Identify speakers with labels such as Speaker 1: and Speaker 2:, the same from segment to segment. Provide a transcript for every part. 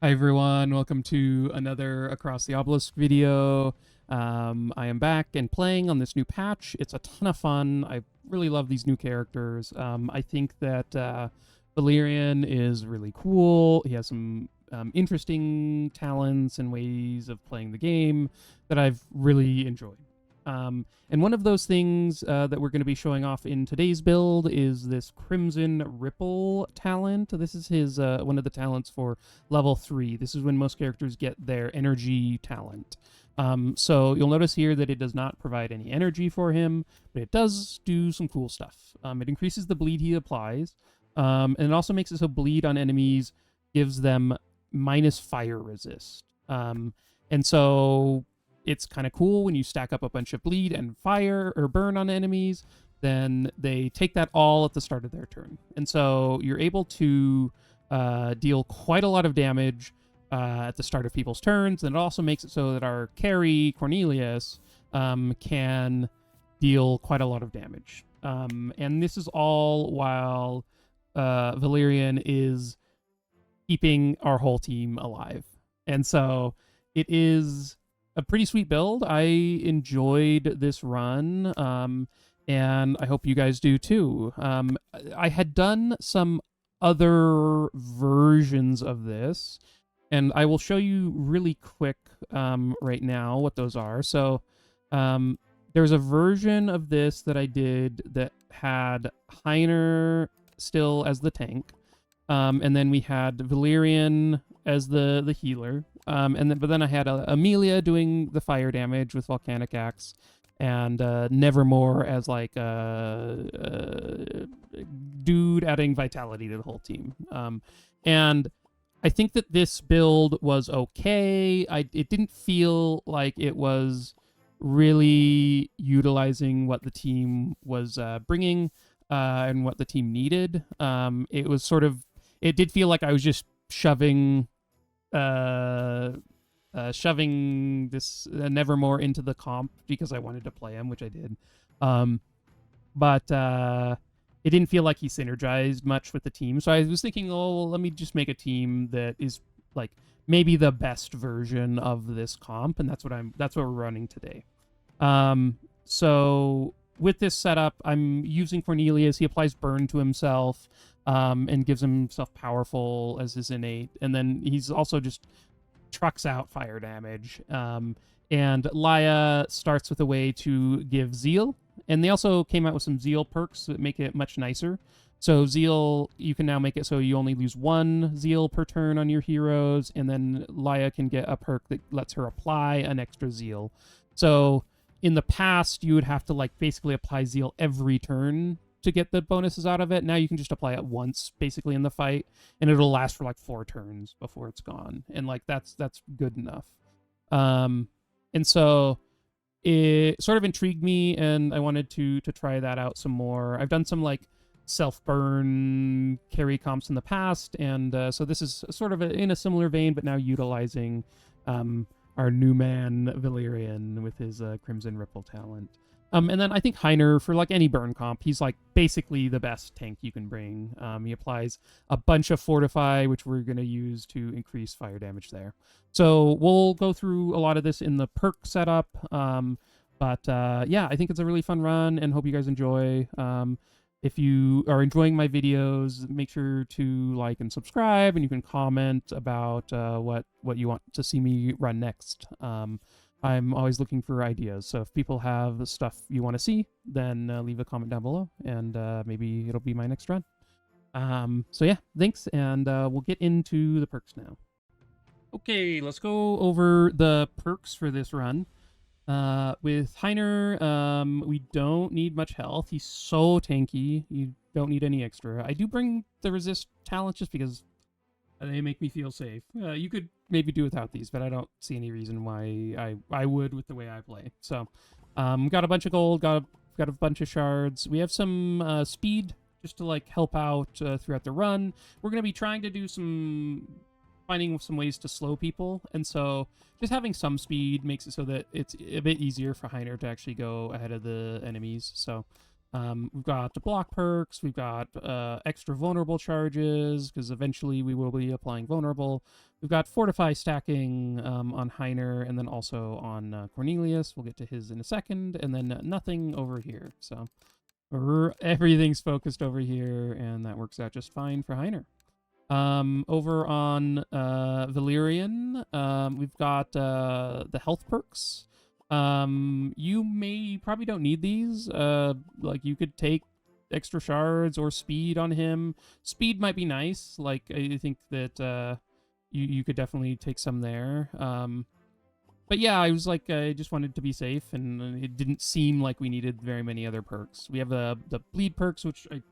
Speaker 1: Hi everyone, welcome to another Across the Obelisk video. I am back and playing on this new patch. It's a ton of fun. I really love these new characters. I think that Valerion is really cool. He has some interesting talents and ways of playing the game that I've really enjoyed. And one of those things that we're going to be showing off in today's build is this Crimson Ripple talent. This is his one of the talents for level 3. This is when most characters get their energy talent. So you'll notice here that it does not provide any energy for him, but it does do some cool stuff. It increases the bleed he applies, and it also makes it so bleed on enemies gives them minus fire resist. And so it's kind of cool when you stack up a bunch of bleed and fire or burn on enemies, then they take that all at the start of their turn. And so you're able to deal quite a lot of damage at the start of people's turns. And it also makes it so that our carry, Cornelius, can deal quite a lot of damage. And this is all while Valerion is keeping our whole team alive. And so it is a pretty sweet build. I enjoyed this run, and I hope you guys do too. I had done some other versions of this, and I will show you really quick right now what those are. So there's a version of this that I did that had Heiner still as the tank, and then we had Valerion as the healer. But then I had Amelia doing the fire damage with Volcanic Axe, and Nevermore as like a dude adding vitality to the whole team. And I think that this build was okay. It didn't feel like it was really utilizing what the team was bringing and what the team needed. It was sort of, it did feel like I was just shoving this Nevermore into the comp because I wanted to play him, which I did. But it didn't feel like he synergized much with the team. So I was thinking, oh, well, let me just make a team that is like maybe the best version of this comp, and that's what we're running today. So with this setup, I'm using Cornelius. He applies burn to himself, and gives himself powerful as his innate, and then he's also just trucks out fire damage. And Laia starts with a way to give Zeal, and they also came out with some Zeal perks that make it much nicer. So Zeal, you can now make it so you only lose 1 Zeal per turn on your heroes, and then Laia can get a perk that lets her apply an extra Zeal. So in the past, you would have to like basically apply Zeal every turn to get the bonuses out of it. Now you can just apply it once basically in the fight, and it'll last for like 4 turns before it's gone, and like that's good enough. And so it sort of intrigued me, and I wanted to try that out some more. I've done some like self burn carry comps in the past, and so this is sort of in a similar vein, but now utilizing our new man Valerion with his Crimson Ripple talent. And then I think Heiner, for like any burn comp, he's like basically the best tank you can bring. He applies a bunch of Fortify, which we're going to use to increase fire damage there. So we'll go through a lot of this in the perk setup. But yeah, I think it's a really fun run, and hope you guys enjoy. If you are enjoying my videos, make sure to like and subscribe, and you can comment about what you want to see me run next. I'm always looking for ideas, so if people have stuff you want to see, then leave a comment down below, and maybe it'll be my next run. So yeah, thanks, and we'll get into the perks now. Okay, let's go over the perks for this run. With Heiner, we don't need much health. He's so tanky, you don't need any extra. I do bring the resist talent just because they make me feel safe. You could maybe do without these, but I don't see any reason why I would with the way I play. So, got a bunch of gold, got a bunch of shards. We have some speed just to like help out throughout the run. We're gonna be trying to do finding some ways to slow people, and so just having some speed makes it so that it's a bit easier for Heiner to actually go ahead of the enemies. So We've got block perks, we've got extra vulnerable charges, because eventually we will be applying vulnerable. We've got fortify stacking on Heiner, and then also on Cornelius. We'll get to his in a second, and then nothing over here. So everything's focused over here, and that works out just fine for Heiner. Over on Valerion, we've got the health perks. You probably don't need these. Like you could take extra shards or speed on him. Speed might be nice. Like I think that you could definitely take some there. But yeah, I was like, I just wanted to be safe, and it didn't seem like we needed very many other perks. We have the bleed perks, which I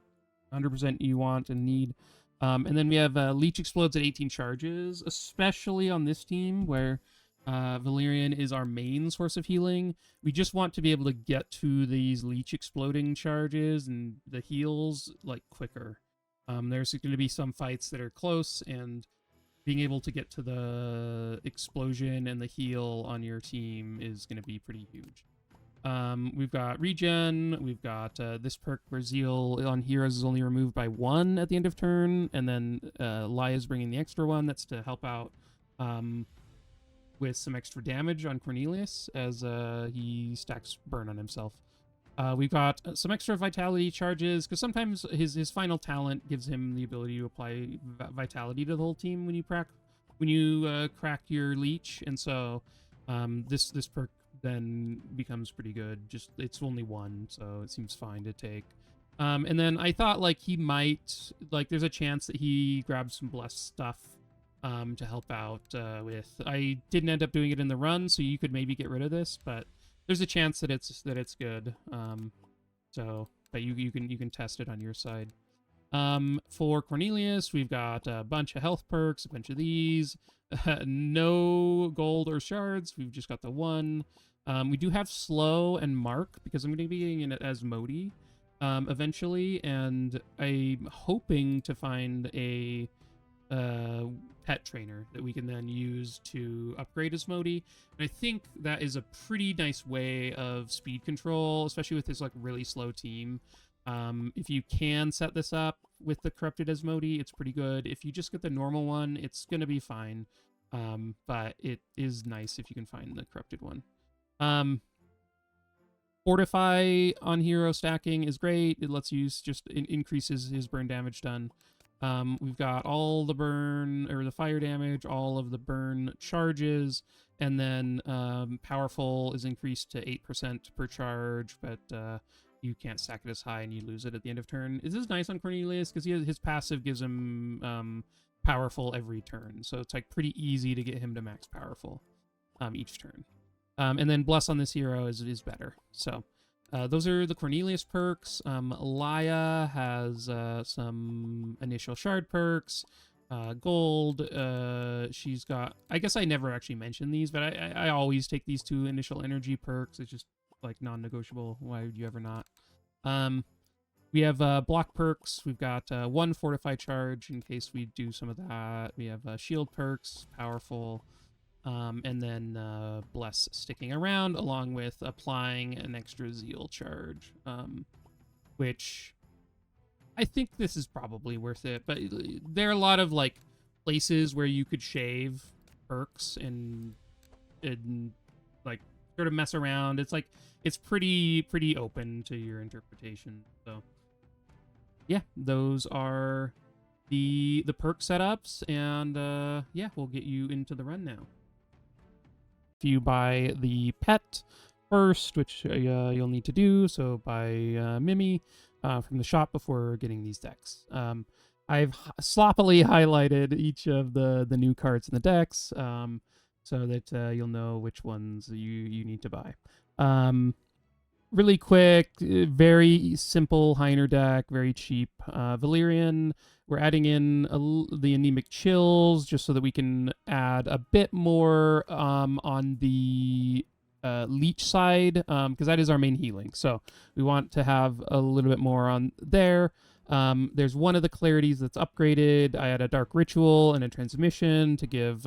Speaker 1: 100% you want and need. And then we have Leech explodes at 18 charges, especially on this team where Valerion is our main source of healing. We just want to be able to get to these Leech exploding charges and the heals like quicker. There's going to be some fights that are close, and being able to get to the explosion and the heal on your team is going to be pretty huge. We've got regen, we've got this perk where Zeal on heroes is only removed by 1 at the end of turn, and then Laya's bringing the extra one that's to help out with some extra damage on Cornelius as he stacks burn on himself. We've got some extra vitality charges, because sometimes his final talent gives him the ability to apply vitality to the whole team when you crack your leech, and so this perk then becomes pretty good. Just it's only 1, so it seems fine to take. And then I thought like he might, like there's a chance that he grabs some blessed stuff to help out with. I didn't end up doing it in the run, so you could maybe get rid of this, but there's a chance that it's good. So but you can test it on your side. For Cornelius, we've got a bunch of health perks, a bunch of these. No gold or shards. We've just got the 1. We do have slow and mark, because I'm going to be getting it as Modi eventually, and I'm hoping to find a pet trainer that we can then use to upgrade as Modi. And I think that is a pretty nice way of speed control, especially with this like really slow team. If you can set this up with the corrupted as Modi, it's pretty good. If you just get the normal one, it's gonna be fine. But it is nice if you can find the corrupted one. Fortify on hero stacking is great. It lets you just increases his burn damage done. We've got all the burn, or the fire damage, all of the burn charges, and then powerful is increased to 8% per charge, but you can't stack it as high and you lose it at the end of turn. This is nice on Cornelius because his passive gives him powerful every turn, so it's like pretty easy to get him to max powerful each turn. And then bless on this hero is better. So those are the Cornelius perks. Laya has some initial shard perks. Gold, she's got, I guess I never actually mentioned these, but I always take these 2 initial energy perks. It's just like non-negotiable. Why would you ever not? We have block perks. We've got 1 fortify charge in case we do some of that. We have shield perks, powerful. And then bless sticking around, along with applying an extra zeal charge, which I think this is probably worth it. But there are a lot of like places where you could shave perks and like sort of mess around. It's like it's pretty open to your interpretation. So yeah, those are the perk setups, and yeah, we'll get you into the run now. You buy the pet first, which you'll need to do, so buy Mimi from the shop before getting these decks. I've sloppily highlighted each of the new cards in the decks so that you'll know which ones you need to buy. Really quick, very simple Heiner deck, very cheap. Valerion, we're adding in the anemic chills just so that we can add a bit more on the leech side, because that is our main healing. So we want to have a little bit more on there. There's one of the clarities that's upgraded. I had a dark ritual and a transmission to give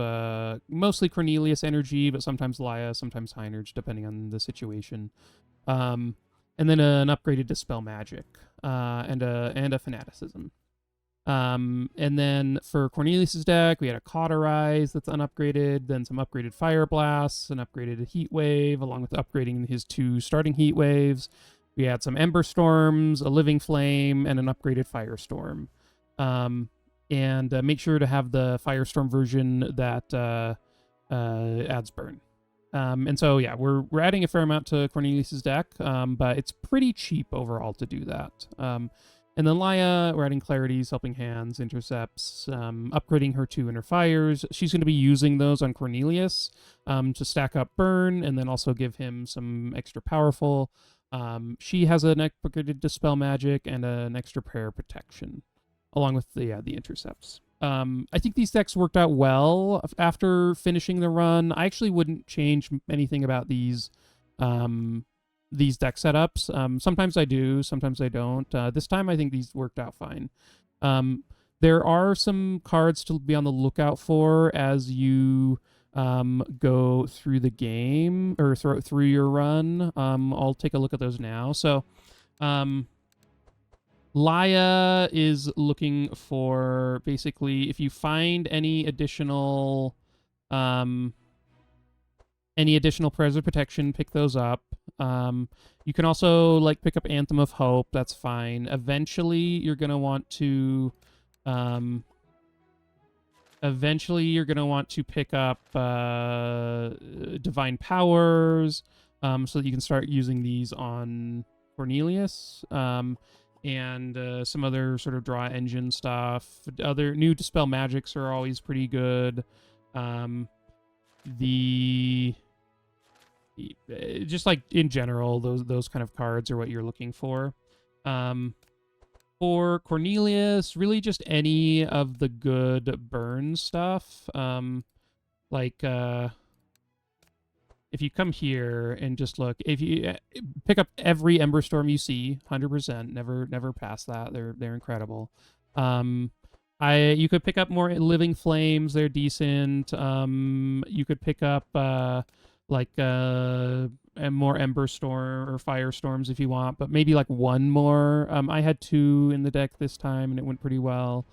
Speaker 1: mostly Cornelius energy, but sometimes Laya, sometimes Heiner, depending on the situation. and then an upgraded Dispel Magic, and a Fanaticism. And then for Cornelius's deck, we had a Cauterize that's unupgraded, then some upgraded Fire Blasts, an upgraded Heat Wave, along with upgrading his 2 starting Heat Waves. We had some Ember Storms, a Living Flame, and an upgraded Firestorm. And make sure to have the Firestorm version that adds burn. And so, yeah, we're adding a fair amount to Cornelius's deck, but it's pretty cheap overall to do that. And then Laya, we're adding Clarities, Helping Hands, Intercepts, upgrading her 2 Inner Fires. She's going to be using those on Cornelius to stack up burn and then also give him some extra powerful. She has an upgraded Dispel Magic and an extra Prayer Protection, along with the Intercepts. I think these decks worked out well after finishing the run. I actually wouldn't change anything about these deck setups. Sometimes I do, sometimes I don't. This time I think these worked out fine. There are some cards to be on the lookout for as you go through the game or through your run. I'll take a look at those now. So Laya is looking for, basically, if you find any additional prayers of protection, pick those up. You can also like pick up Anthem of Hope. That's fine. Eventually, you're gonna want to pick up Divine Powers, so that you can start using these on Cornelius. And some other sort of draw engine stuff. Other new Dispel Magics are always pretty good. Just like in general, those kind of cards are what you're looking for. For Cornelius, really just any of the good burn stuff. If you come here and just look, if you pick up every Ember Storm you see, 100%, never pass that. They're incredible. You could pick up more Living Flames. They're decent. You could pick up more Ember Storm or Firestorms if you want, but maybe like one more. I had 2 in the deck this time, and it went pretty well.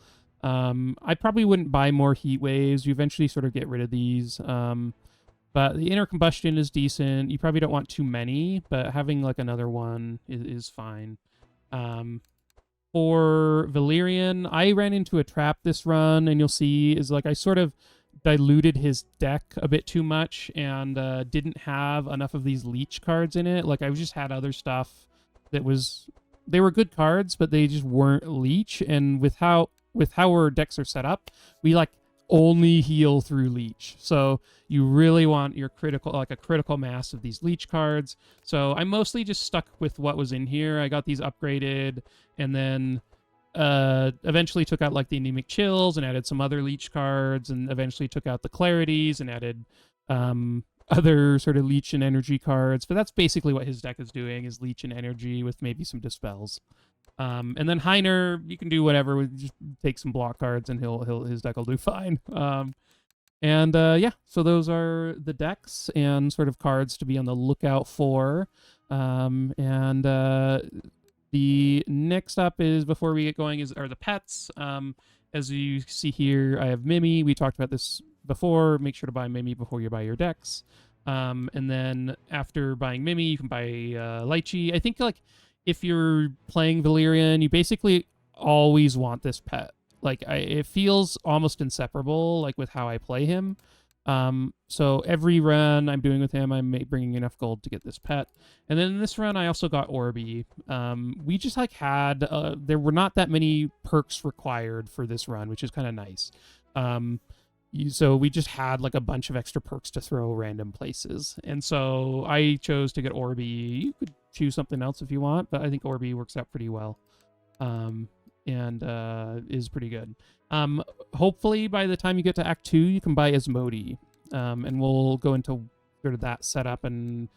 Speaker 1: I probably wouldn't buy more Heat Waves. You eventually sort of get rid of these. But the Inner Combustion is decent. You probably don't want too many, but having like another one is fine. For Velarion, I ran into a trap this run, and you'll see is like I sort of diluted his deck a bit too much and didn't have enough of these leech cards in it. Like I just had other stuff that they were good cards, but they just weren't leech. And with how our decks are set up, we like only heal through leech. So you really want your a critical mass of these leech cards. So I mostly just stuck with what was in here. I got these upgraded, and then eventually took out like the Anemic Chills and added some other leech cards, and eventually took out the Clarities and added other sort of leech and energy cards. But that's basically what his deck is doing, is leech and energy with maybe some dispels. And then Heiner, you can do whatever. Just take some block cards, and his deck will do fine. Yeah, so those are the decks and sort of cards to be on the lookout for. The next up is, before we get going, are the pets. As you see here, I have Mimi. We talked about this before. Make sure to buy Mimi before you buy your decks. And then after buying Mimi, you can buy Lychee. I think like if you're playing Valerion, you basically always want this pet. Like it feels almost inseparable, like with how I play him. So every run I'm doing with him, I'm bringing enough gold to get this pet. And then in this run, I also got Orby. We just like had, there were not that many perks required for this run, which is kind of nice. So we just had like a bunch of extra perks to throw random places. And so I chose to get Orby. You could choose something else if you want, but I think Orby works out pretty well. And is pretty good. Hopefully by the time you get to Act 2, you can buy Asmodee. And we'll go into sort of that setup and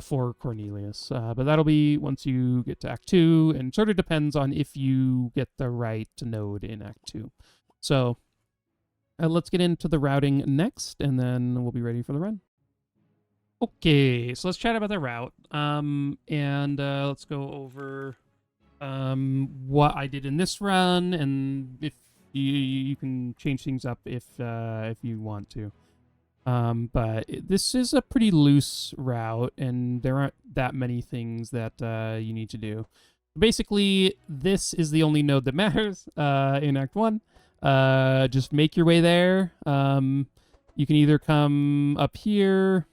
Speaker 1: for Cornelius. But that'll be once you get to Act 2, and sort of depends on if you get the right node in Act 2. So let's get into the routing next, and then we'll be ready for the run. Okay, so let's chat about the route. And let's go over what I did in this run, and if you can change things up if you want to. But this is a pretty loose route, and there aren't that many things that you need to do. Basically, this is the only node that matters in Act 1. Just make your way there. You can either come up here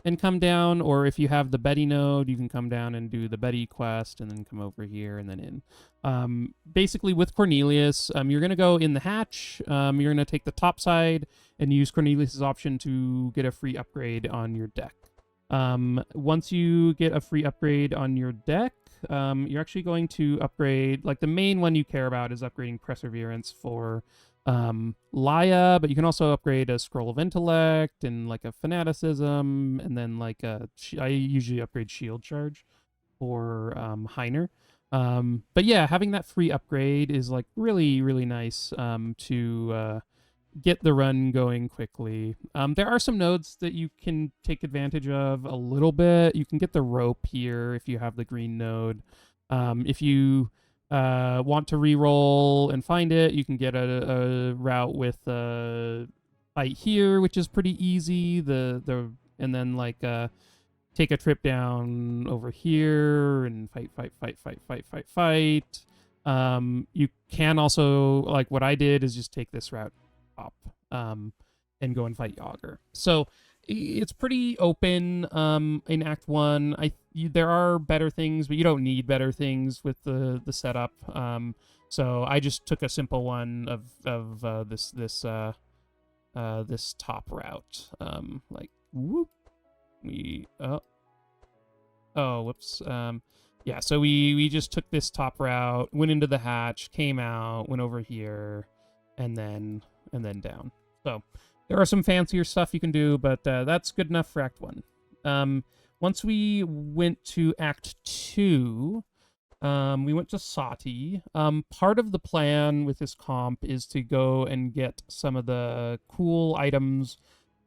Speaker 1: and come down, or if you have the Betty node, you can come down and do the Betty quest and then come over here and then in. Basically, with Cornelius, you're going to go in the hatch. You're going to take the top side and use Cornelius's option to get a free upgrade on your deck. Once you get a free upgrade on your deck, you're actually going to upgrade, like the main one you care about is upgrading Perseverance for Laia, but you can also upgrade a Scroll of Intellect and like a Fanaticism, and then like I usually upgrade Shield Charge for Heiner. But yeah, having that free upgrade is like really, really nice to get the run going quickly. There are some nodes that you can take advantage of a little bit. You can get the rope here if you have the green node. If you want to re-roll and find it, you can get a route with fight here, which is pretty easy. And then like take a trip down over here and fight. You can also, like what I did is just take this route up and go and fight Yager. So it's pretty open in Act 1. There are better things, but you don't need better things with the setup. So I just took a simple one of this top route. Like whoop. Whoops. Yeah, so we just took this top route, went into the hatch, came out, went over here, and then down. So there are some fancier stuff you can do, but that's good enough for Act 1. Once we went to Act 2, we went to Sati. Part of the plan with this comp is to go and get some of the cool items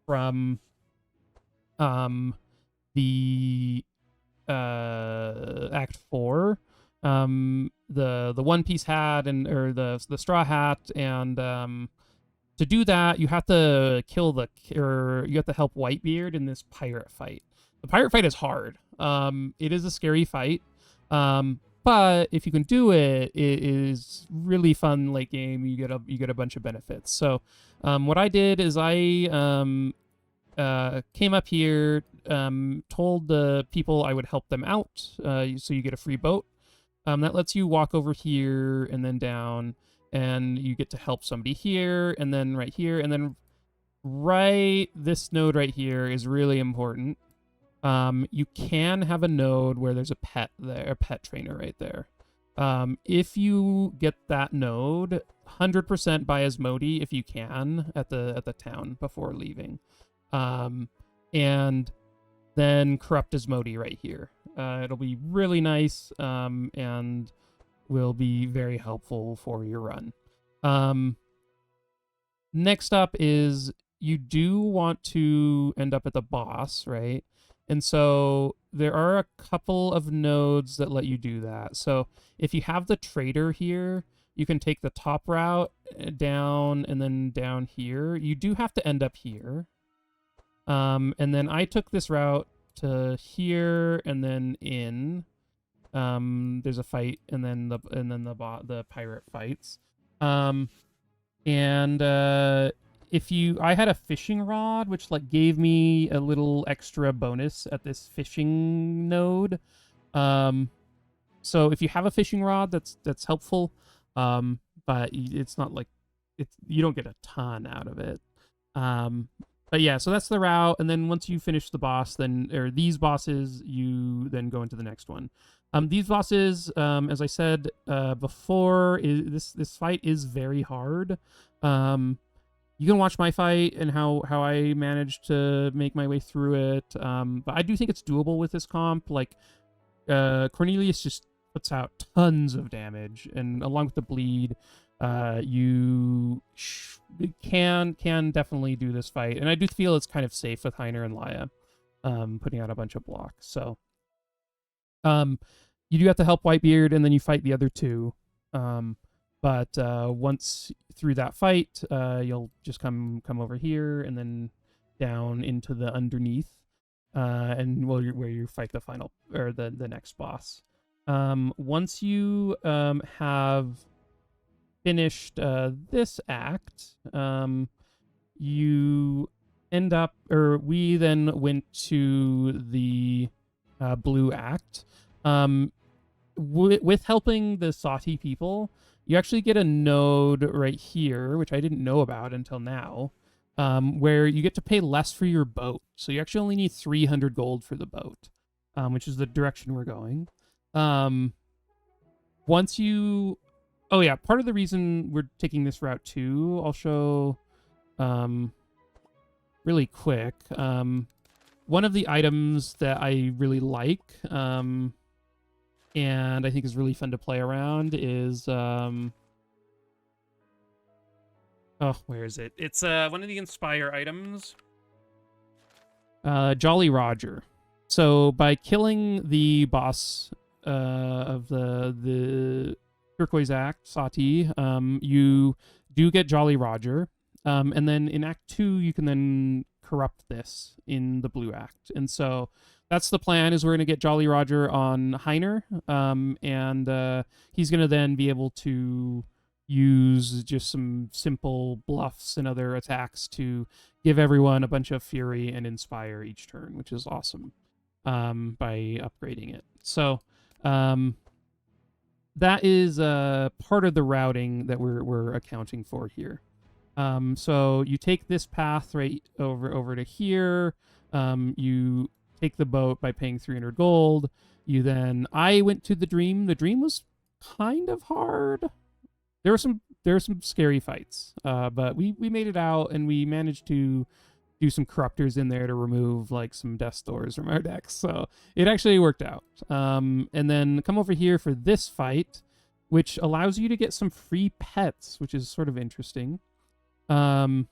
Speaker 1: from the Act 4. The One Piece hat or the straw hat, and to do that, you have to you have to help Whitebeard in this pirate fight. The pirate fight is hard. It is a scary fight. But if you can do it, it is really fun late game. You get a bunch of benefits. So, what I did is I came up here, told the people I would help them out. So you get a free boat. That lets you walk over here and then down, and you get to help somebody here, and then right here, and then this node right here is really important. You can have a node where there's a pet there, a pet trainer right there. If you get that node, 100% buy Asmodee if you can at the town before leaving. And then corrupt Asmodee right here. It'll be really nice, and will be very helpful for your run. Next up is you do want to end up at the boss, right? And so there are a couple of nodes that let you do that. So if you have the trader here, you can take the top route down and then down here. You do have to end up here. And then I took this route to here and then in. There's a fight, and then the pirate fights. I had a fishing rod, which like gave me a little extra bonus at this fishing node. So if you have a fishing rod, that's helpful. But it's not like you don't get a ton out of it. But yeah, so that's the route, and then once you finish the boss, these bosses, you then go into the next one. These bosses, as I said before, this fight is very hard. You can watch my fight and how I managed to make my way through it. But I do think it's doable with this comp. Like Cornelius just puts out tons of damage, and along with the bleed, you can definitely do this fight. And I do feel it's kind of safe with Heiner and Laia. putting out a bunch of blocks. So you do have to help Whitebeard, and then you fight the other two. But once through that fight, you'll just come over here and then down into the underneath, and where you fight the final or the next boss. Once you have finished this act, you end up, or we then went to the blue act. With helping the Sati people, you actually get a node right here, which I didn't know about until now, where you get to pay less for your boat. So you actually only need 300 gold for the boat, which is the direction we're going. Once you... Oh yeah, part of the reason we're taking this route too, I'll show really quick. One of the items that I really like, and I think is really fun to play around is... oh, where is it? It's one of the Inspire items. Jolly Roger. So by killing the boss of the Turquoise Act, Sati, you do get Jolly Roger. And then in Act 2, you can then corrupt this in the Blue Act. And so that's the plan, is we're going to get Jolly Roger on Heiner, and he's going to then be able to use just some simple bluffs and other attacks to give everyone a bunch of fury and inspire each turn, which is awesome, by upgrading it. So that is part of the routing that we're accounting for here. So you take this path right over to here. You take the boat by paying 300 gold. I went to the dream. The dream was kind of hard. There were some scary fights, but we made it out, and we managed to do some corruptors in there to remove like some death stores from our decks. So it actually worked out. And then come over here for this fight, which allows you to get some free pets, which is sort of interesting. Yeah,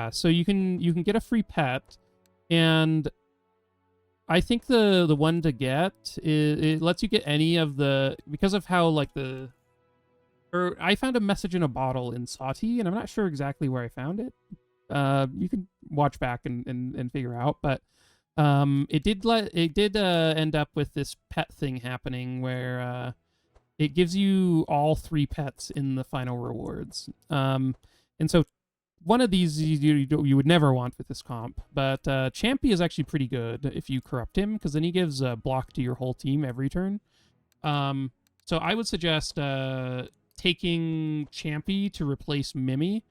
Speaker 1: so you can get a free pet, and I think the one to get is, it lets you get any of the, because of how like I found a message in a bottle in Sati, and I'm not sure exactly where I found it. You can watch back and figure out, but it did end up with this pet thing happening where it gives you all 3 pets in the final rewards. And so one of these you would never want with this comp, but Champy is actually pretty good if you corrupt him, because then he gives a block to your whole team every turn. So I would suggest taking Champy to replace Mimi,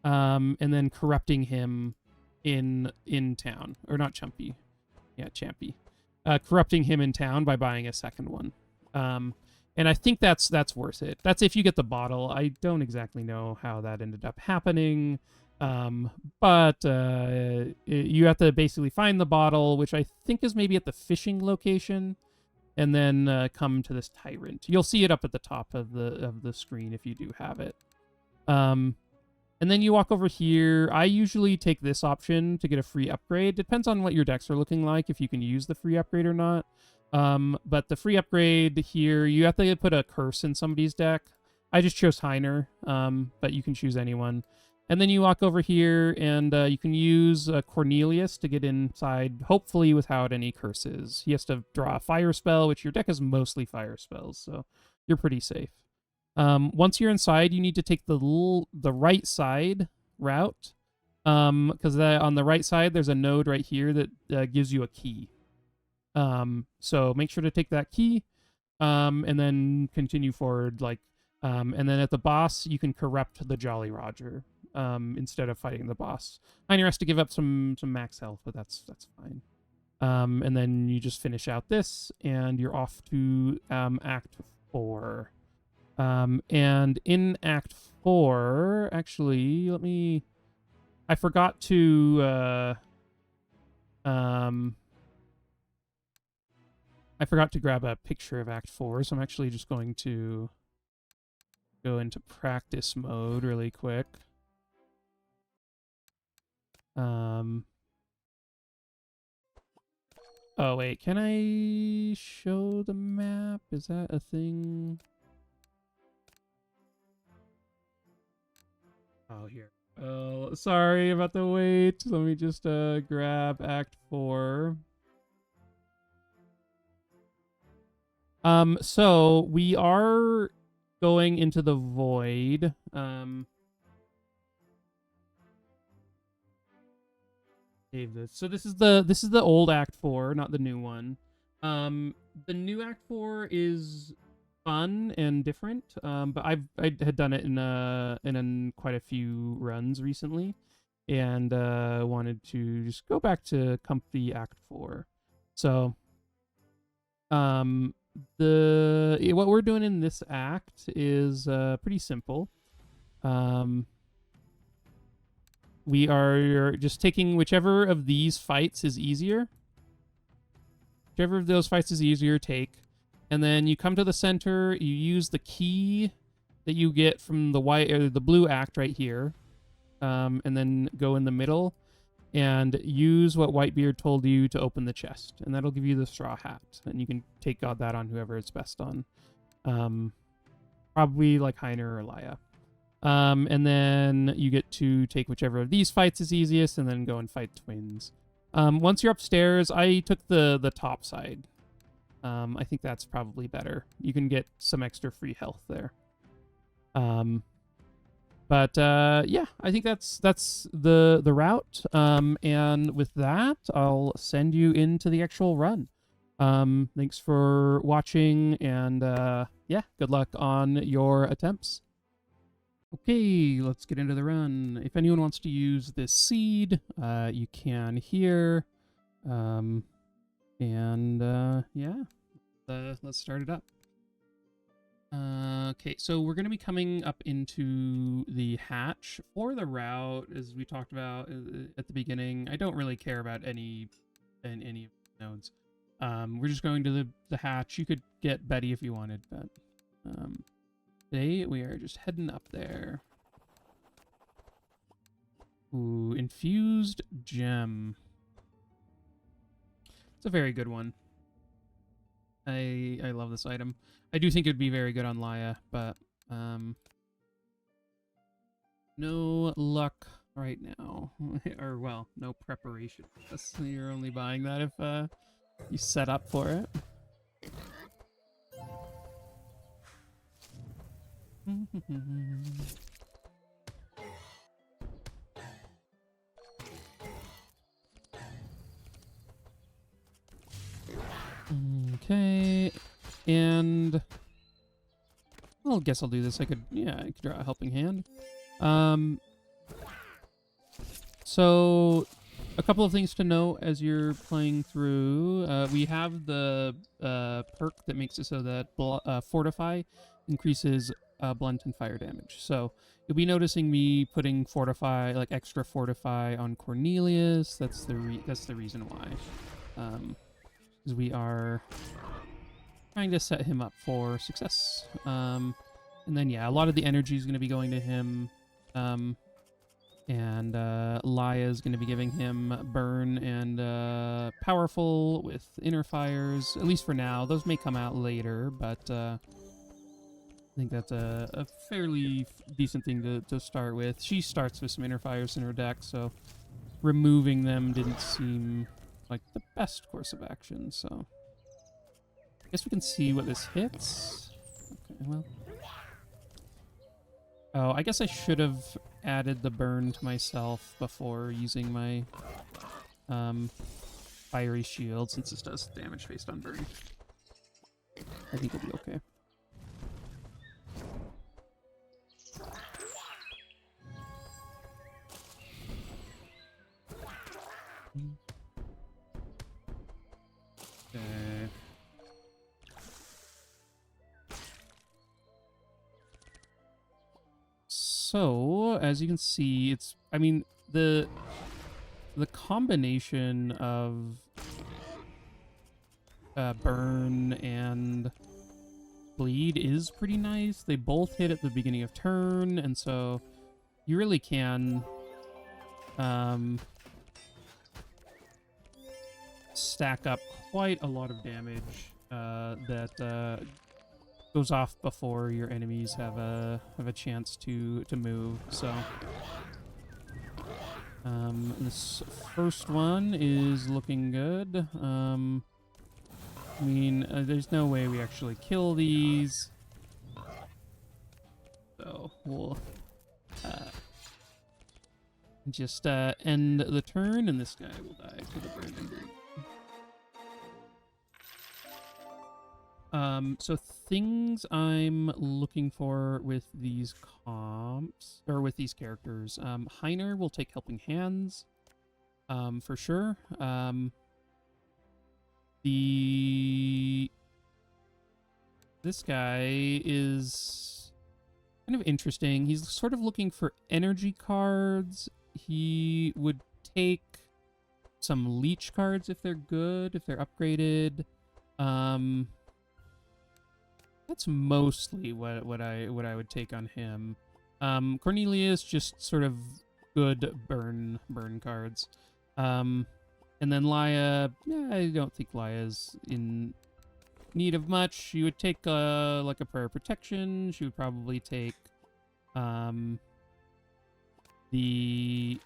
Speaker 1: and then corrupting him in town. Or not Champy. Yeah, Champy. Corrupting him in town by buying a second one. And I think that's worth it. That's if you get the bottle. I don't exactly know how that ended up happening. But you have to basically find the bottle, which I think is maybe at the fishing location, and then come to this tyrant. You'll see it up at the top of the screen if you do have it. And then you walk over here. I usually take this option to get a free upgrade. Depends on what your decks are looking like, if you can use the free upgrade or not. But the free upgrade here, you have to put a curse in somebody's deck. I just chose Heiner, but you can choose anyone. And then you walk over here, and you can use Cornelius to get inside, hopefully without any curses. He has to draw a fire spell, which your deck is mostly fire spells, so you're pretty safe. Once you're inside, you need to take the right side route, because on the right side, there's a node right here that gives you a key. So make sure to take that key, and then continue forward, and then at the boss, you can corrupt the Jolly Roger, instead of fighting the boss. Heiner has to give up some max health, but that's fine. And then you just finish out this, and you're off to, Act 4. And in Act 4, actually, I forgot to, I forgot to grab a picture of Act 4, so I'm actually just going to go into practice mode really quick. Um, oh, wait. Can I show the map? Is that a thing? Oh, here. Oh, sorry about the wait. Let me just grab Act 4. So we are going into the void. Save this. So this is the old Act 4, not the new one. The new Act 4 is fun and different. But I had done it in quite a few runs recently, and wanted to just go back to comfy Act 4. So, what we're doing in this act is pretty simple. We are just taking whichever of these fights is easier. Whichever of those fights is easier, take. And then you come to the center, you use the key that you get from the white or the blue act right here. And then go in the middle and use what Whitebeard told you to open the chest. And that'll give you the straw hat. And you can take that on whoever it's best on. Probably like Heiner or Laya. And then you get to take whichever of these fights is easiest and then go and fight twins. Once you're upstairs, I took the top side. I think that's probably better. You can get some extra free health there. But yeah, I think that's the route. And with that, I'll send you into the actual run. Thanks for watching, and yeah, good luck on your attempts. Okay, let's get into the run. If anyone wants to use this seed, you can here. And yeah, let's start it up. Okay, so we're going to be coming up into the hatch for the route, as we talked about at the beginning. I don't really care about any of the nodes. We're just going to the hatch. You could get Betty if you wanted, but today we are just heading up there. Ooh, infused gem. It's a very good one. I love this item. I do think it'd be very good on Laya, but no luck right now. Or, well, no preparation. You're only buying that if you set up for it. Okay, and I guess I'll do this. I could draw a helping hand. So a couple of things to know as you're playing through. We have the perk that makes it so that Fortify increases blunt and fire damage. So you'll be noticing me putting Fortify, like extra Fortify, on Cornelius. That's the reason why. Because we are trying to set him up for success. And then, yeah, a lot of the energy is going to be going to him. And Laya is going to be giving him burn and powerful with inner fires, at least for now. Those may come out later, but I think that's a fairly decent thing to start with. She starts with some inner fires in her deck, so removing them didn't seem like the best course of action, so I guess we can see what this hits. Okay, well. Oh, I guess I should have added the burn to myself before using my fiery shield, since this does damage based on burn. I think it'll be okay. Okay. So, as you can see, I mean, the combination of burn and bleed is pretty nice. They both hit at the beginning of turn, and so you really can stack up quite a lot of damage that goes off before your enemies have a chance to move. So this first one is looking good. I mean, there's no way we actually kill these, so we'll just end the turn, and this guy will die to the burning blood. So things I'm looking for with these comps, or with these characters. Heiner will take Helping Hands, for sure. This guy is kind of interesting. He's sort of looking for energy cards. He would take some leech cards if they're good, if they're upgraded. That's mostly what I would take on him. Cornelius, just sort of good burn cards. And then Laia, yeah, I don't think Laia's in need of much. She would take like a Prayer Protection. She would probably take the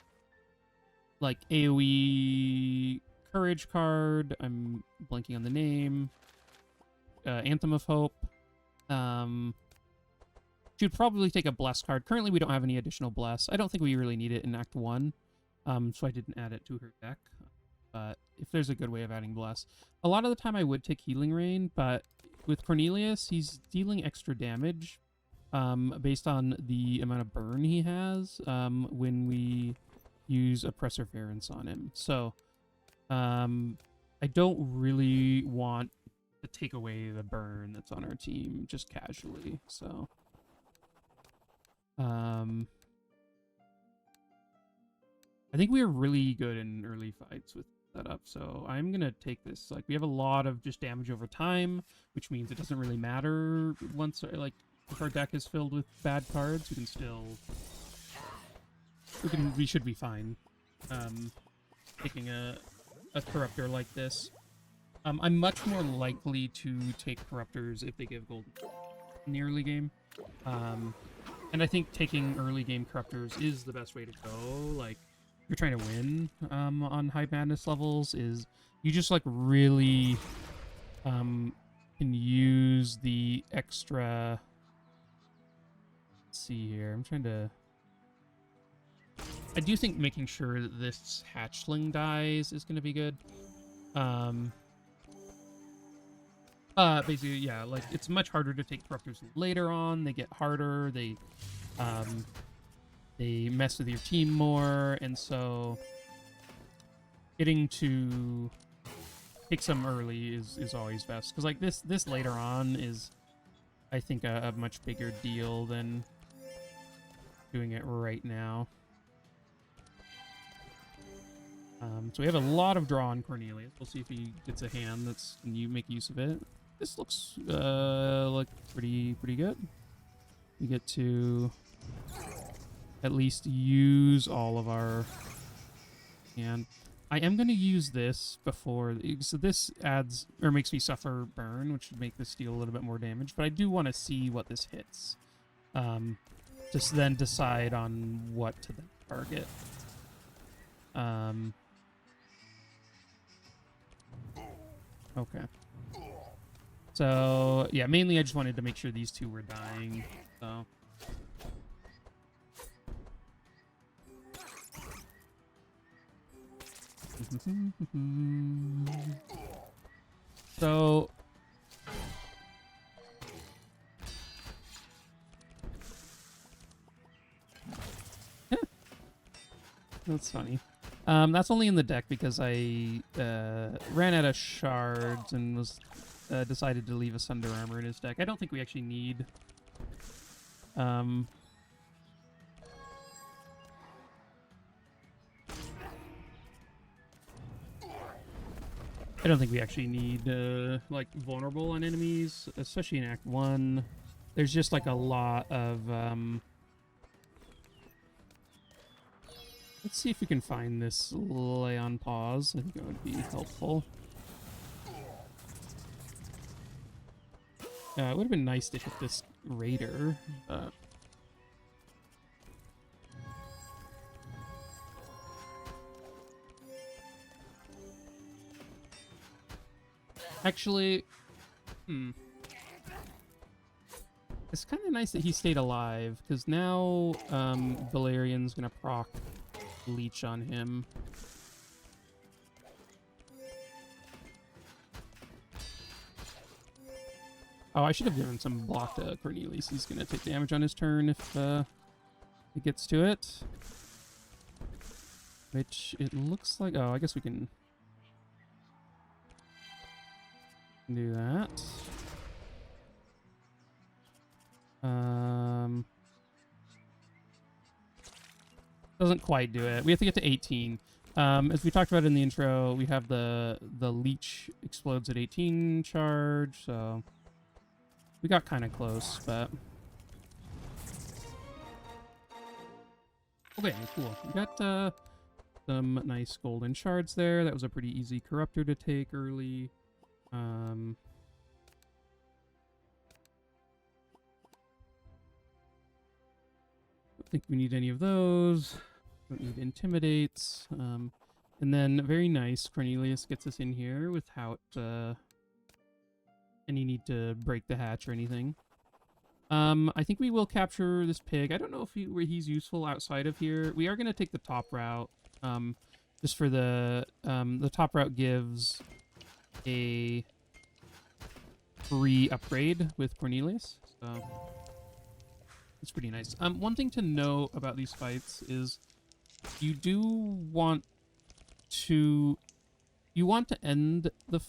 Speaker 1: like AoE Courage card. I'm blanking on the name. Anthem of Hope. She would probably take a Bless card. Currently, we don't have any additional Bless. I don't think we really need it in Act 1, so I didn't add it to her deck. But if there's a good way of adding Bless. A lot of the time I would take Healing Rain, but with Cornelius, he's dealing extra damage based on the amount of burn he has when we use a Perseverance on him. So I don't really want to take away the burn that's on our team just casually. So I think we are really good in early fights with setup, so I'm gonna take this. Like, we have a lot of just damage over time, which means it doesn't really matter once, like, if our deck is filled with bad cards. We can still, we should be fine taking a Corruptor like this. I'm much more likely to take Corruptors if they give gold in the early game. And I think taking early game Corruptors is the best way to go. Like, if you're trying to win on high madness levels, is you just like really can use the extra. Let's see here. I'm trying to. I do think making sure that this hatchling dies is going to be good. Basically, yeah, like, it's much harder to take Corruptors later on. They get harder. They mess with your team more, and so getting to take some early is always best. Because, like, this later on is, I think, a much bigger deal than doing it right now. So we have a lot of draw on Cornelius. We'll see if he gets a hand that's can you make use of it. This looks like pretty good. We get to at least use all of our hand. I am going to use this before, so this adds or makes me suffer burn, which would make this deal a little bit more damage. But I do want to see what this hits, just then decide on what to target. Okay. So, yeah, mainly I just wanted to make sure these two were dying, so. So. That's funny. That's only in the deck because I ran out of shards and was decided to leave a Sunder Armor in his deck. I don't think we actually need. I don't think we actually need like vulnerable on enemies, especially in Act 1. There's just like a lot of Let's see if we can find this lay on pause. I think it would be helpful. It would have been nice to hit this raider, but... Actually, it's kind of nice that he stayed alive, because now Valerion's going to proc leech on him. Oh, I should have given some block to Cornelius. He's going to take damage on his turn if it gets to it. Which it looks like... Oh, I guess we can do that. Doesn't quite do it. We have to get to 18. As we talked about in the intro, we have the leech explodes at 18 charge, so we got kind of close, but... Okay, cool. We got some nice golden shards there. That was a pretty easy corruptor to take early. Don't think we need any of those. Don't need intimidates. And then very nice, Cornelius gets us in here without any need to break the hatch or anything. I think we will capture this pig. I don't know if he's useful outside of here. We are going to take the top route. Just for the top route gives a free upgrade with Cornelius. So it's pretty nice. One thing to know about these fights is you do want to end the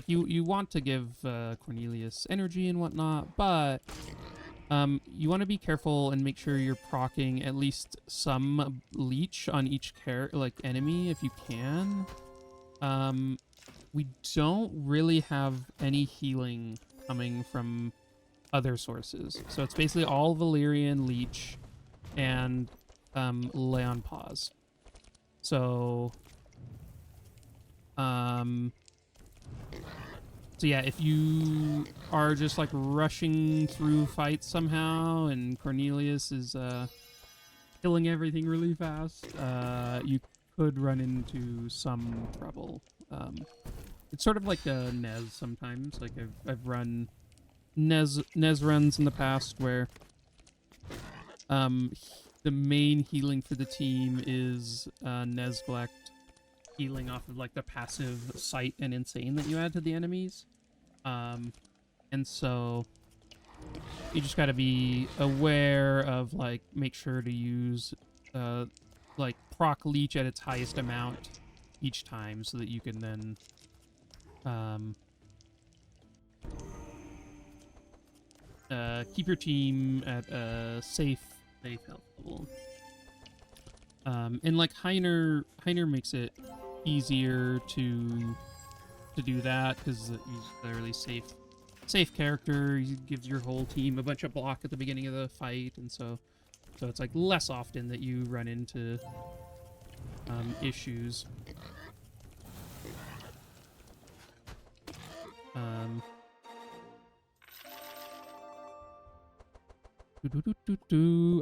Speaker 1: you want to give Cornelius energy and whatnot, but you want to be careful and make sure you're proccing at least some leech on each enemy if you can. We don't really have any healing coming from other sources, so it's basically all Valerion, leech, and lay on pause. So so yeah, if you are just like rushing through fights somehow and Cornelius is killing everything really fast, you could run into some trouble. It's sort of like a Nez sometimes. Like I've run Nez runs in the past where the main healing for the team is Nezglect healing off of like the passive sight and insane that you add to the enemies. And so you just got to be aware of like make sure to use like proc leech at its highest amount each time so that you can then keep your team at a safe health level. And like Heiner makes it easier to do that because he's a really safe character. He gives your whole team a bunch of block at the beginning of the fight, and so it's like less often that you run into issues.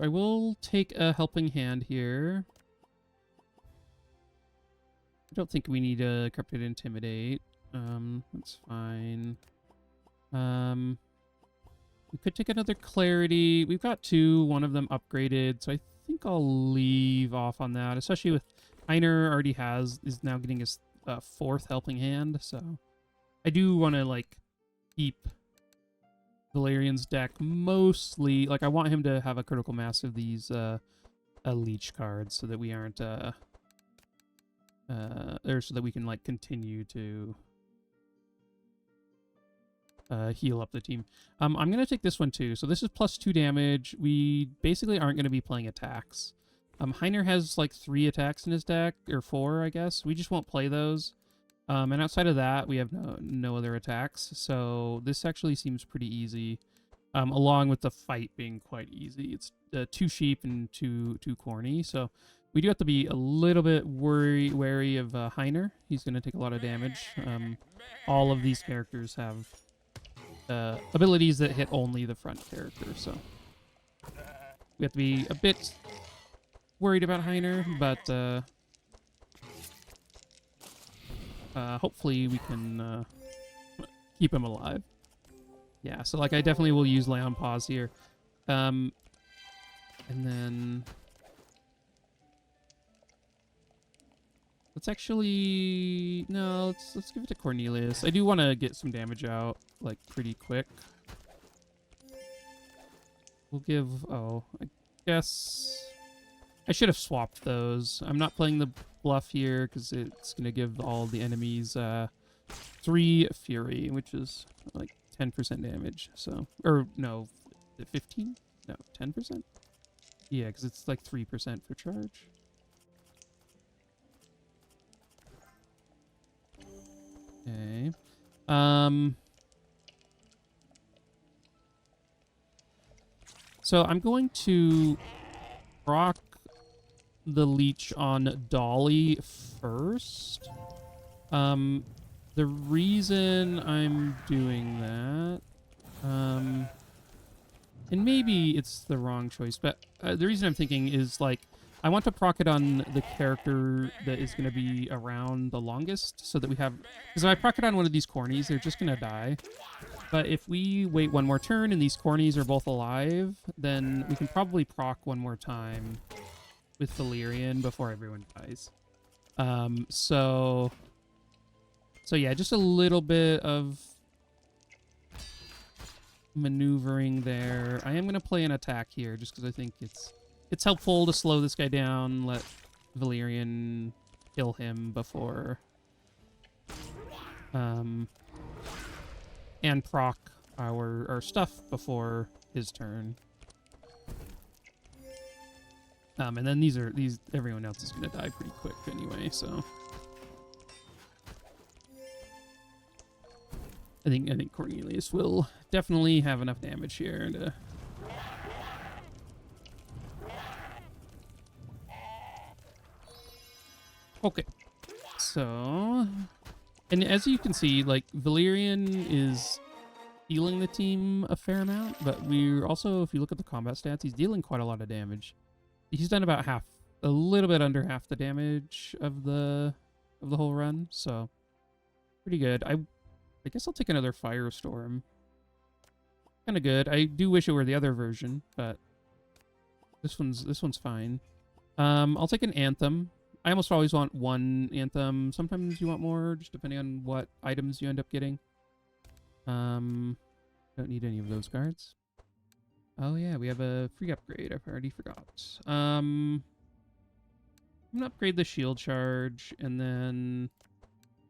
Speaker 1: I will take a helping hand here. I don't think we need a corrupted intimidate. That's fine. We could take another clarity. We've got two, one of them upgraded, so I think I'll leave off on that, especially with Heiner already is now getting his fourth helping hand, so I do want to like keep Valerion's deck mostly, like I want him to have a critical mass of these leech cards so that we aren't or so that we can like continue to heal up the team. I'm going to take this one too. So this is +2 damage. We basically aren't going to be playing attacks. Heiner has like 3 attacks in his deck, or 4, I guess. We just won't play those. And outside of that, we have no other attacks. So this actually seems pretty easy, along with the fight being quite easy. It's 2 sheep and 2 corny. So We do have to be a little bit wary of Heiner. He's going to take a lot of damage. All of these characters have abilities that hit only the front character, so we have to be a bit worried about Heiner, but hopefully we can keep him alive. Yeah, so like I definitely will use Lay on Pause here. And then let's actually let's give it to Cornelius. I do want to get some damage out like pretty quick. We'll give I guess I should have swapped those. I'm not playing the bluff here because it's gonna give all the enemies 3 fury, which is like 10% damage. So, or no, 15? No, 10%? Yeah, because it's like 3% for charge. Okay. So I'm going to proc the leech on Dolly first. The reason I'm doing that, and maybe it's the wrong choice, but the reason I'm thinking is like I want to proc it on the character that is going to be around the longest, so that we have, because if I proc it on one of these cornies, they're just going to die. But if we wait one more turn and these cornies are both alive, then we can probably proc one more time with Valerion before everyone dies. So yeah, just a little bit of maneuvering there. I am going to play an attack here just because I think it's helpful to slow this guy down, let Valerion kill him before and proc our stuff before his turn. And then everyone else is going to die pretty quick anyway, so I think Cornelius will definitely have enough damage here to okay. So, and as you can see, like Valerion is healing the team a fair amount, but we're also, if you look at the combat stats, he's dealing quite a lot of damage. He's done about a little bit under half the damage of the whole run, so pretty good. I guess I'll take another Firestorm. Kind of good. I do wish it were the other version, but this one's fine. I'll take an Anthem. I almost always want one Anthem. Sometimes you want more, just depending on what items you end up getting. Don't need any of those cards. Oh yeah, we have a free upgrade. I already forgot. I'm gonna upgrade the shield charge, and then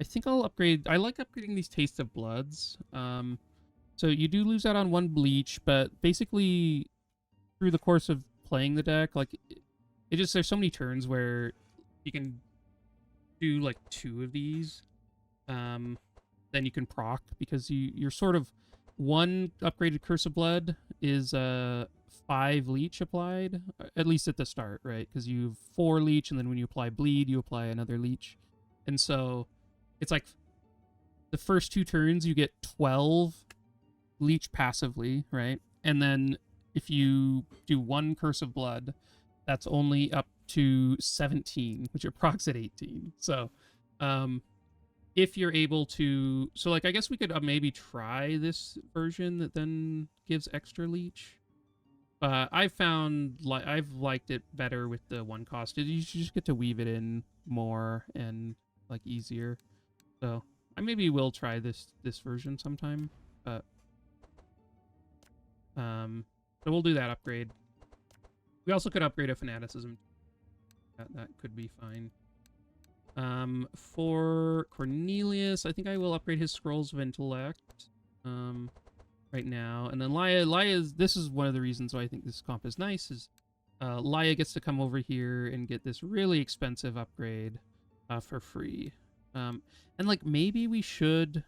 Speaker 1: I think I'll upgrade. I like upgrading these Taste of Bloods. So you do lose out on one bleach, but basically through the course of playing the deck, like there's so many turns where you can do like 2 of these. Then you can proc because you're sort of one upgraded Curse of Blood is 5 leech applied, at least at the start, right? Because you have 4 leech, and then when you apply bleed, you apply another leech, and so it's like the first 2 turns you get 12 leech passively, right? And then if you do 1 Curse of Blood, that's only up to 17, which it procs at 18. So if you're able to, so like I guess we could maybe try this version that then gives extra leech, but I've liked it better with the 1 cost. You just get to weave it in more and like easier. So I maybe will try this version sometime, but so we'll do that upgrade. We also could upgrade a Fanaticism. That could be fine. For Cornelius, I think I will upgrade his Scrolls of Intellect right now. And then this is one of the reasons why I think this comp is nice, is Laia gets to come over here and get this really expensive upgrade for free. And like maybe we should...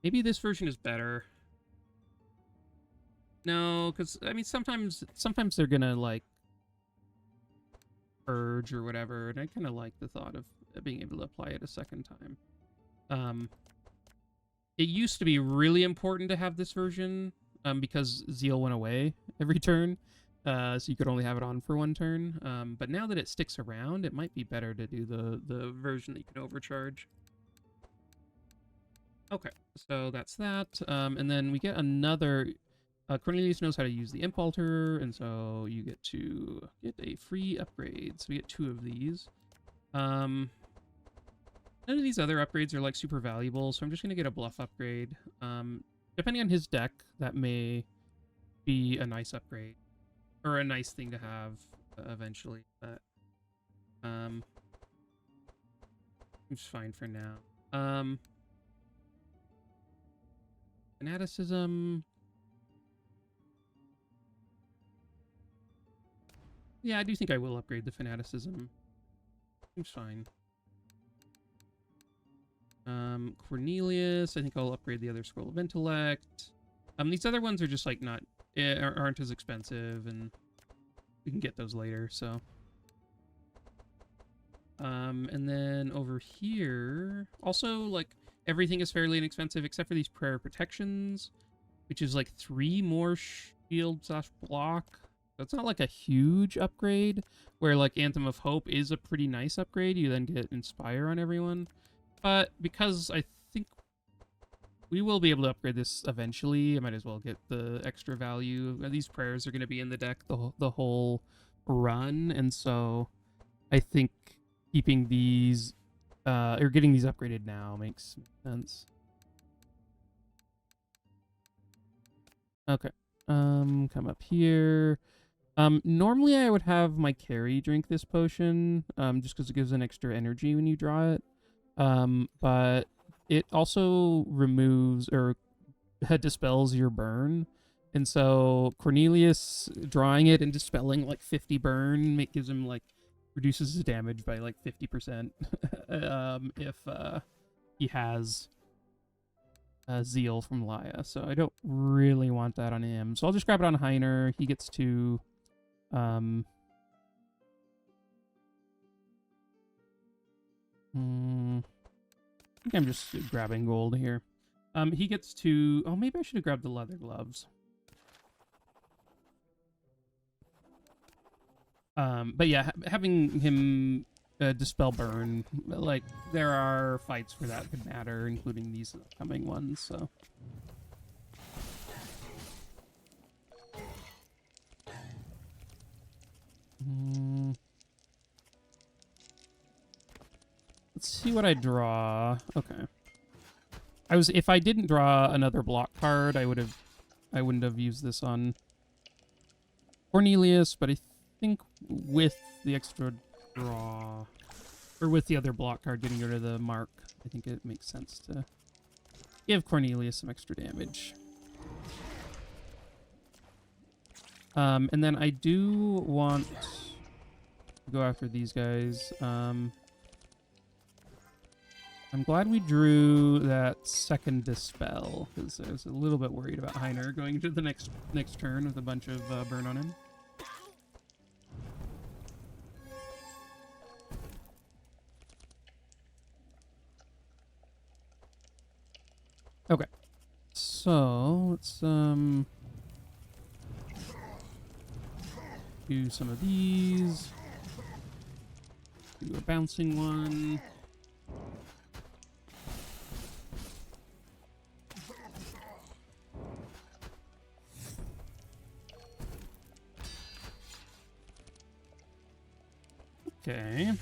Speaker 1: Maybe this version is better. No, because I mean sometimes they're gonna like purge or whatever, and I kind of like the thought of being able to apply it a second time. It used to be really important to have this version because Zeal went away every turn, so you could only have it on for one turn. But now that it sticks around, it might be better to do the version that you can overcharge. Okay, so that's that. And then we get another... Cornelius knows how to use the Imp Altar, and so you get to get a free upgrade. So we get 2 of these. None of these other upgrades are like super valuable, so I'm just going to get a bluff upgrade. Depending on his deck, that may be a nice upgrade. Or a nice thing to have eventually, but... it's fine for now. Fanaticism... Yeah, I do think I will upgrade the Fanaticism. Seems fine. Cornelius, I think I'll upgrade the other Scroll of Intellect. These other ones are just like not aren't as expensive, and we can get those later. So, and then over here, also like everything is fairly inexpensive except for these prayer protections, which is like 3 more shield/block. So it's not like a huge upgrade, where like Anthem of Hope is a pretty nice upgrade. You then get Inspire on everyone. But because I think we will be able to upgrade this eventually, I might as well get the extra value. These prayers are going to be in the deck the whole run, and so I think keeping these, or getting these upgraded now makes sense. Okay, come up here. Normally I would have my carry drink this potion, just because it gives an extra energy when you draw it. But it also removes or dispels your burn. And so Cornelius drawing it and dispelling like 50 burn gives him like, reduces his damage by like 50% if he has Zeal from Laya. So I don't really want that on him. So I'll just grab it on Heiner. He gets to... I think I'm just grabbing gold here. He gets to... Oh, maybe I should have grabbed the leather gloves. But yeah, having him dispel burn, like, there are fights where that could matter, including these upcoming ones, so... Let's see what I draw. Okay. If I didn't draw another block card, I wouldn't have used this on Cornelius, but I think with the extra draw, or with the other block card getting rid of the mark, I think it makes sense to give Cornelius some extra damage. And then I do want to go after these guys. I'm glad we drew that second Dispel, because I was a little bit worried about Heiner going into the next turn with a bunch of burn on him. Okay. So, let's do some of these. Do a bouncing one. Okay.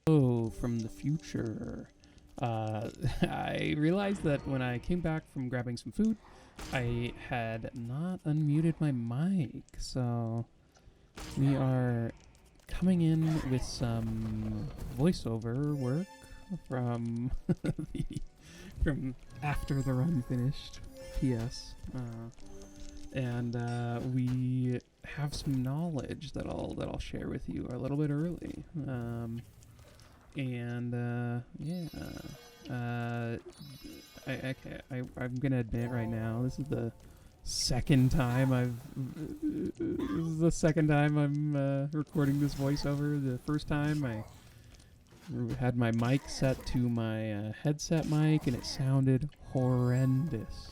Speaker 1: Oh, from the future. I realized that when I came back from grabbing some food, I had not unmuted my mic, so we are coming in with some voiceover work. from from after the run finished. P.S. And we have some knowledge that I'll share with you a little bit early. I'm gonna admit right now, this is the second time I'm recording this voiceover. The first time I had my mic set to my headset mic, and it sounded horrendous.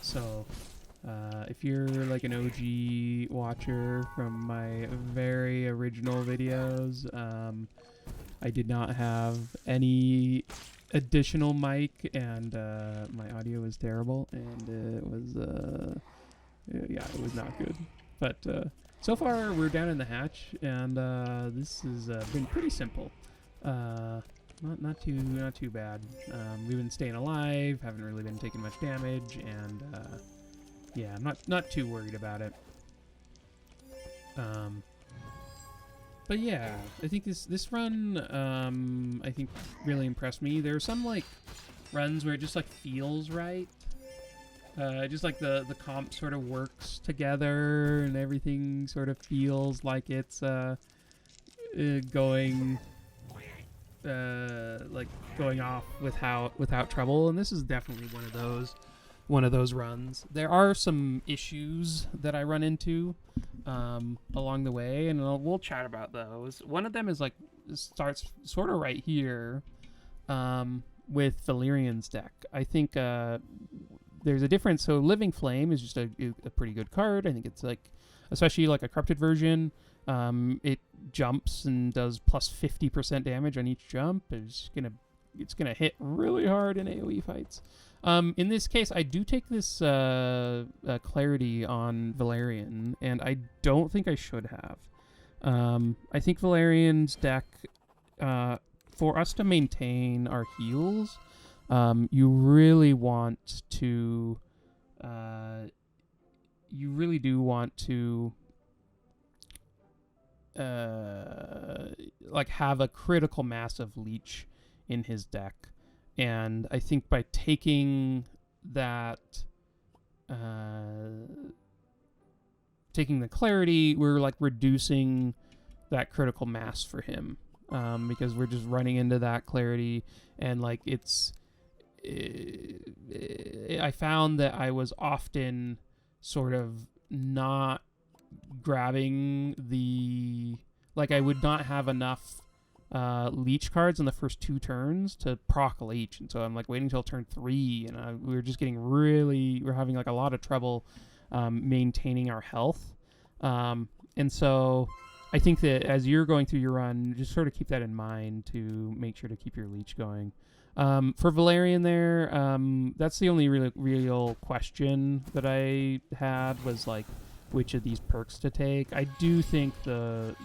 Speaker 1: So, if you're like an OG watcher from my very original videos, I did not have any additional mic, and my audio was terrible, and it was not good. But so far we're down in the hatch, and this has been pretty simple. Not too bad. We've been staying alive, haven't really been taking much damage, and yeah, I'm not too worried about it. But yeah, I think this run, I think really impressed me. There are some like runs where it just like feels right. Just like the comp sort of works together, and everything sort of feels like it's going off without trouble. And this is definitely one of those runs. There are some issues that I run into along the way, and we'll chat about those. One of them is like starts sort of right here with Valerion's deck. I think there's a difference. So Living Flame is just a pretty good card. I think it's like, especially like a corrupted version, it jumps and does plus 50% damage on each jump. It's gonna hit really hard in AoE fights. In this case, I do take this clarity on Valerion, and I don't think I should have. I think Valerion's deck, for us to maintain our heals, you really do want to like have a critical mass of leech in his deck. And I think by taking that, taking the clarity, we're like reducing that critical mass for him, because we're just running into that clarity, and like I found that I was often sort of not grabbing I would not have enough leech cards in the first 2 turns to proc a leech, and so I'm like waiting until turn 3, and we're having like a lot of trouble maintaining our health, and so I think that as you're going through your run, just sort of keep that in mind to make sure to keep your leech going. For Valerion there, that's the only real question that I had, was like which of these perks to take. I do think the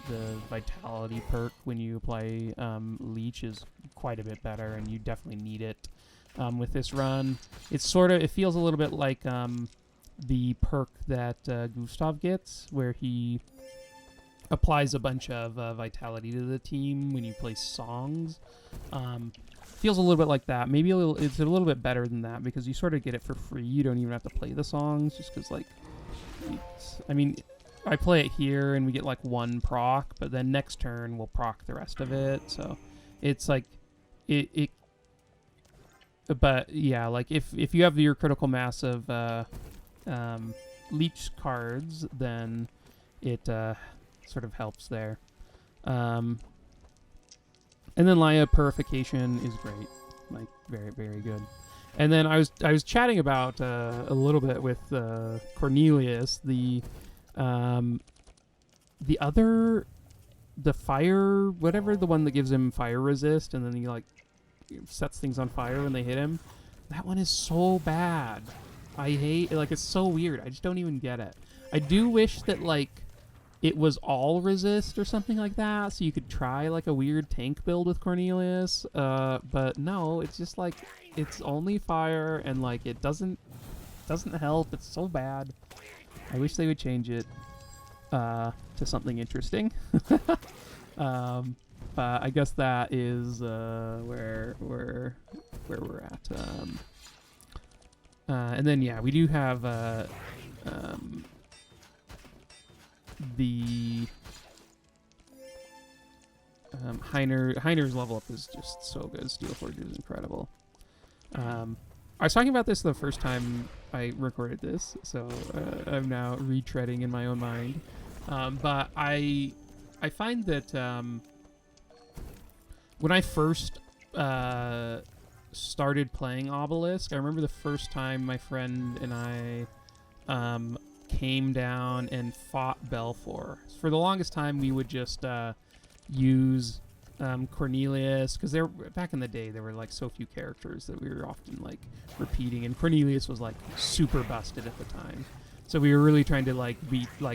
Speaker 1: vitality perk when you apply leech is quite a bit better, and you definitely need it with this run. It feels a little bit like the perk that Gustav gets, where he applies a bunch of vitality to the team when you play songs. Feels a little bit like that. Maybe it's a little bit better than that, because you sort of get it for free. You don't even have to play the songs, just because like, I play it here and we get like 1 proc, but then next turn we'll proc the rest of it. So it's like but yeah, like if you have your critical mass of leech cards, then it sort of helps there. And then Laya Purification is great, like very, very good. And then I was chatting about a little bit with Cornelius, the fire, whatever, the one that gives him fire resist, and then he like sets things on fire when they hit him. That one is so bad. I hate, like, it's so weird. I just don't even get it. I do wish that like it was all resist or something like that, so you could try like a weird tank build with Cornelius. But no, it's just like it's only fire, and like it doesn't help. It's so bad. I wish they would change it to something interesting. but I guess that is where we're at. And then yeah, we do have the Heiner's level up is just so good. Steelforge is incredible. I was talking about this the first time I recorded this, so I'm now retreading in my own mind. But I find that when I first started playing Obelisk, I remember the first time my friend and I came down and fought Belfour. For the longest time, we would just use Cornelius, because back in the day there were like so few characters that we were often like repeating, and Cornelius was like super busted at the time, so we were really trying to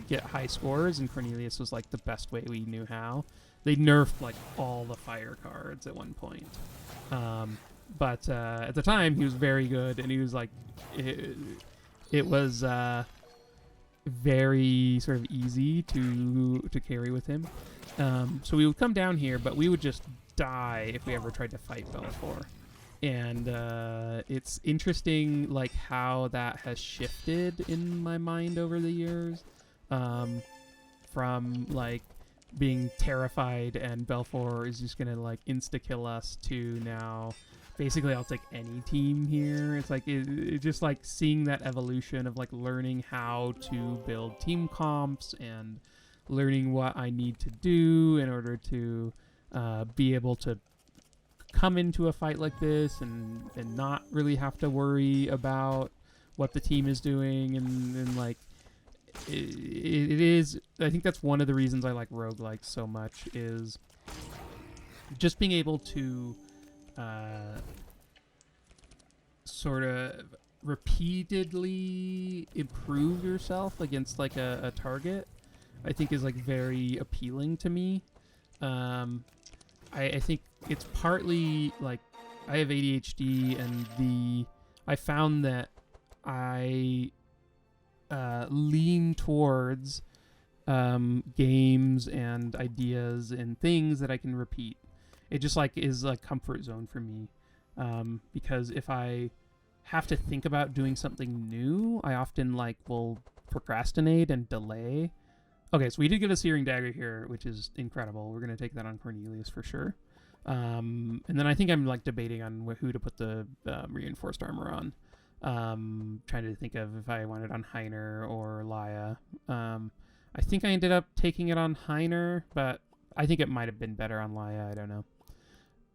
Speaker 1: get high scores, and Cornelius was like the best way we knew how. They nerfed like all the fire cards at one point, but at the time he was very good, and he was like it was very sort of easy to carry with him. So we would come down here, but we would just die if we ever tried to fight Belfour. And it's interesting like how that has shifted in my mind over the years, from like being terrified and Belfour is just gonna like insta-kill us to now basically I'll take any team here. It's like it just like seeing that evolution of like learning how to build team comps and learning what I need to do in order to be able to come into a fight like this and not really have to worry about what the team is doing, and like it is, I think that's one of the reasons I like roguelikes so much, is just being able to sort of repeatedly improve yourself against like a target, I think is like very appealing to me. I think it's partly like I have ADHD, and I found that I lean towards games and ideas and things that I can repeat. It just like is a comfort zone for me, because if I have to think about doing something new, I often like will procrastinate and delay. Okay, so we did get a Searing Dagger here, which is incredible. We're going to take that on Cornelius for sure. And then I think I'm like debating on who to put the reinforced armor on. Trying to think of if I want it on Heiner or Laia. I think I ended up taking it on Heiner, but I think it might have been better on Laia. I don't know.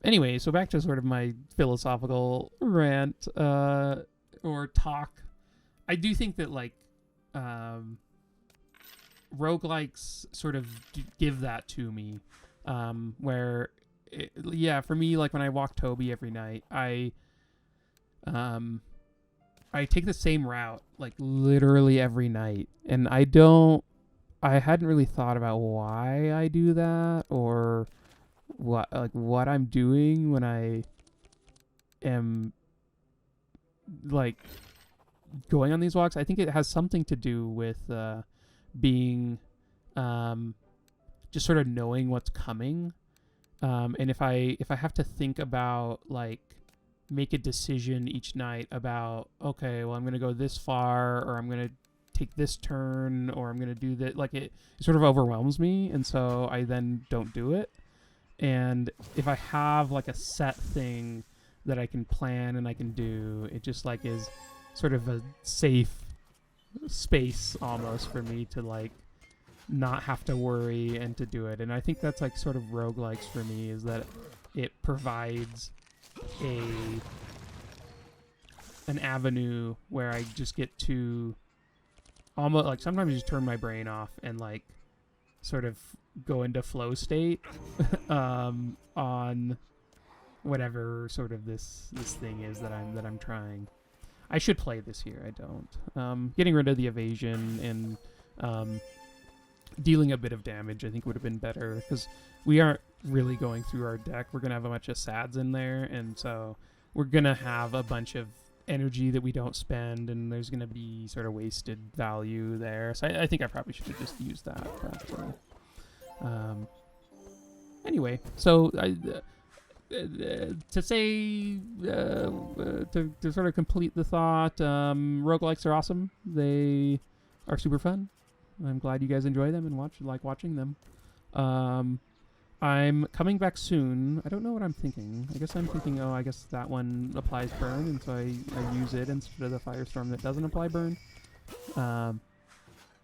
Speaker 1: Anyway, so back to sort of my philosophical rant or talk. I do think that like roguelikes sort of give that to me, where for me, like when I walk Toby every night, I take the same route like literally every night, and I hadn't really thought about why I do that or what I'm doing when I am like going on these walks. I think it has something to do with being just sort of knowing what's coming, and if I have to think about like make a decision each night about, okay, well I'm gonna go this far, or I'm gonna take this turn, or I'm gonna do that, like it sort of overwhelms me, and so I then don't do it. And if I have like a set thing that I can plan and I can do, it just like is sort of a safe space almost for me to like not have to worry and to do it. And I think that's like sort of roguelikes for me, is that it provides an avenue where I just get to almost like sometimes just turn my brain off and like sort of go into flow state on whatever sort of this thing is that I'm trying. I should play this here. I don't. Getting rid of the evasion and dealing a bit of damage I think would have been better, because we aren't really going through our deck. We're gonna have a bunch of sads in there, and so we're gonna have a bunch of energy that we don't spend, and there's gonna be sort of wasted value there. So I think I probably should have just used that actually. Anyway, so to say to sort of complete the thought, roguelikes are awesome. They are super fun. I'm glad you guys enjoy them and like watching them. I'm coming back soon. I don't know what I'm thinking. I guess I'm thinking, oh, I guess that one applies burn, and so I use it instead of the firestorm that doesn't apply burn.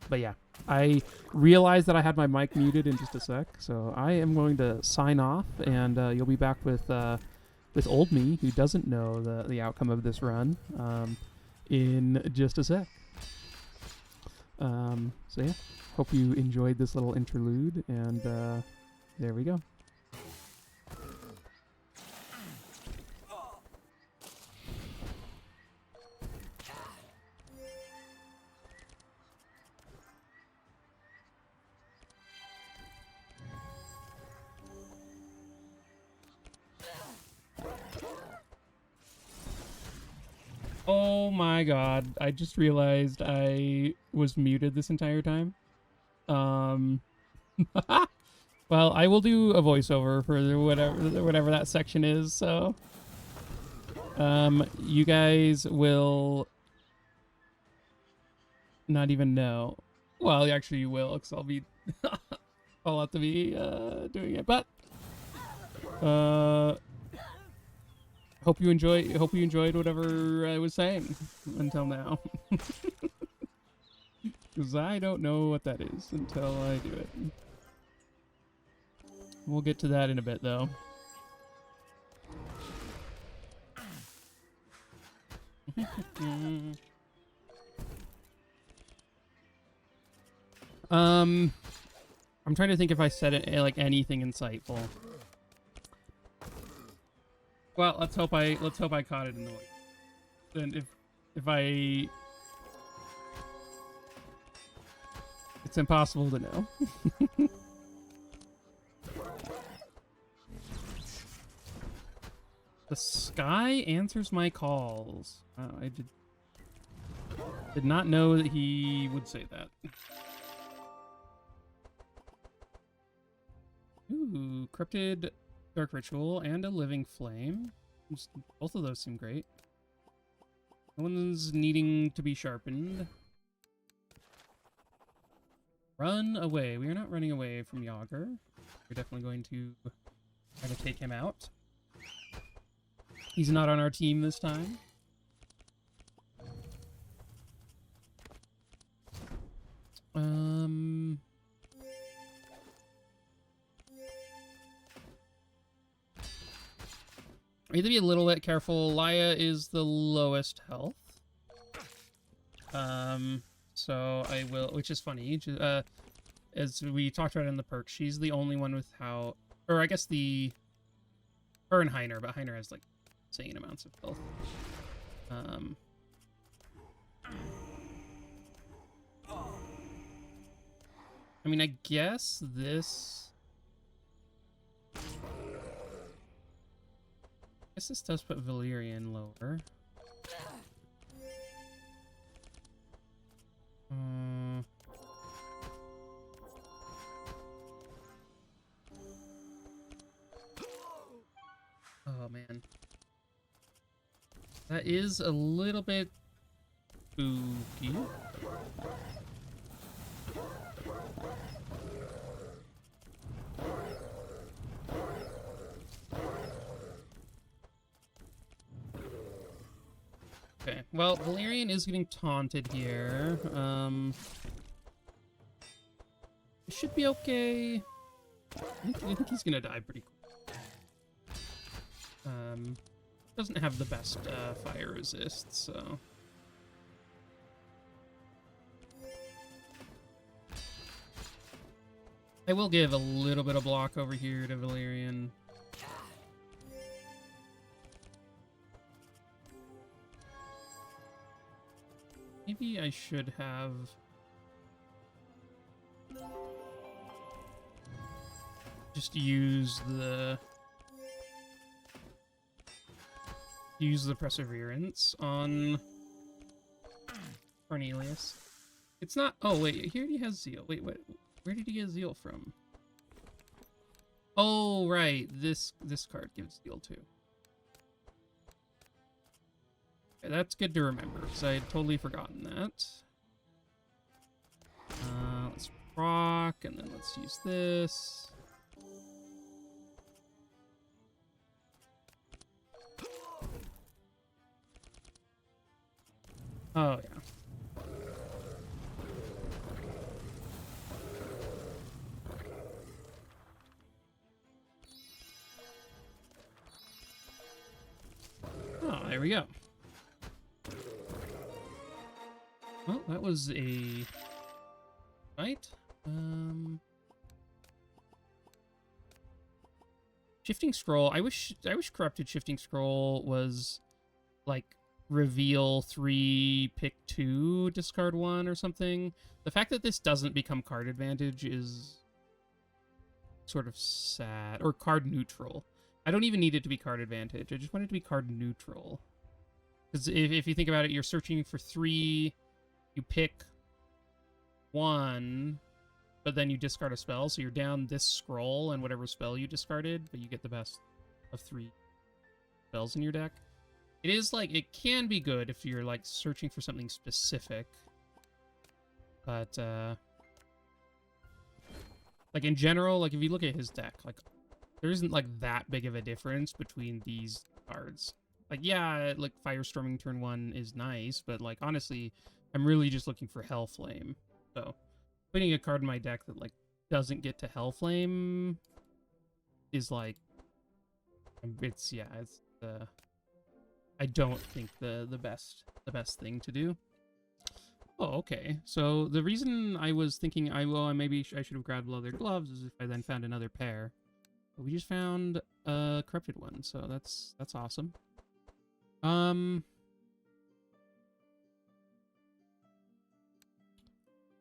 Speaker 1: But yeah, I realized that I had my mic muted in just a sec, so I am going to sign off, and you'll be back with old me, who doesn't know the outcome of this run, in just a sec. So yeah, hope you enjoyed this little interlude, and there we go. Oh my god, I just realized I was muted this entire time. Well, I will do a voiceover for whatever that section is, so you guys will not even know. Well, actually you will, because I'll have to be doing it. But hope you enjoyed whatever I was saying until now. Because I don't know what that is until I do it. We'll get to that in a bit, though. I'm trying to think if I said it, like anything insightful. Well, let's hope I caught it in the way. Then if I, it's impossible to know. The sky answers my calls. I did not know that he would say that. Ooh, cryptid dark ritual and a living flame. Both of those seem great. No one's needing to be sharpened. Run away. We are not running away from Yager. We're definitely going to try to take him out. He's not on our team this time. I need to be a little bit careful. Laya is the lowest health. So I will, which is funny. As we talked about in the perk, she's the only one without, or I guess her and Heiner, but Heiner has like insane amounts of health. I mean, I guess this does put Valerion lower. Oh man, that is a little bit spooky. Okay, well, Valerion is getting taunted here. It should be okay. I think he's gonna die pretty quick. Doesn't have the best fire resist, so. I will give a little bit of block over here to Valerion. Maybe I should have just use the perseverance on Cornelius. It's not. Oh wait, he already has zeal. Wait, what? Where did he get zeal from? Oh, right. This card gives deal 2. Okay, that's good to remember, because I had totally forgotten that. Let's proc, and then let's use this. Oh, yeah. Oh, there we go. Well, that was a fight. Shifting Scroll. I wish Corrupted Shifting Scroll was like reveal 3, pick 2, discard 1 or something. The fact that this doesn't become card advantage is sort of sad. Or card neutral. I don't even need it to be card advantage. I just want it to be card neutral. Because if you think about it, you're searching for 3, you pick 1, but then you discard a spell, so you're down this scroll and whatever spell you discarded, but you get the best of 3 spells in your deck. It is like, it can be good if you're like searching for something specific, but like in general, like if you look at his deck, like there isn't like that big of a difference between these cards. Like, yeah, like Firestorming turn 1 is nice, but like honestly, I'm really just looking for Hellflame. So putting a card in my deck that like doesn't get to Hellflame is like, it's I don't think the best thing to do. Oh, okay. So the reason I was thinking maybe I should have grabbed leather gloves is if I then found another pair. But we just found a corrupted one, so that's awesome. I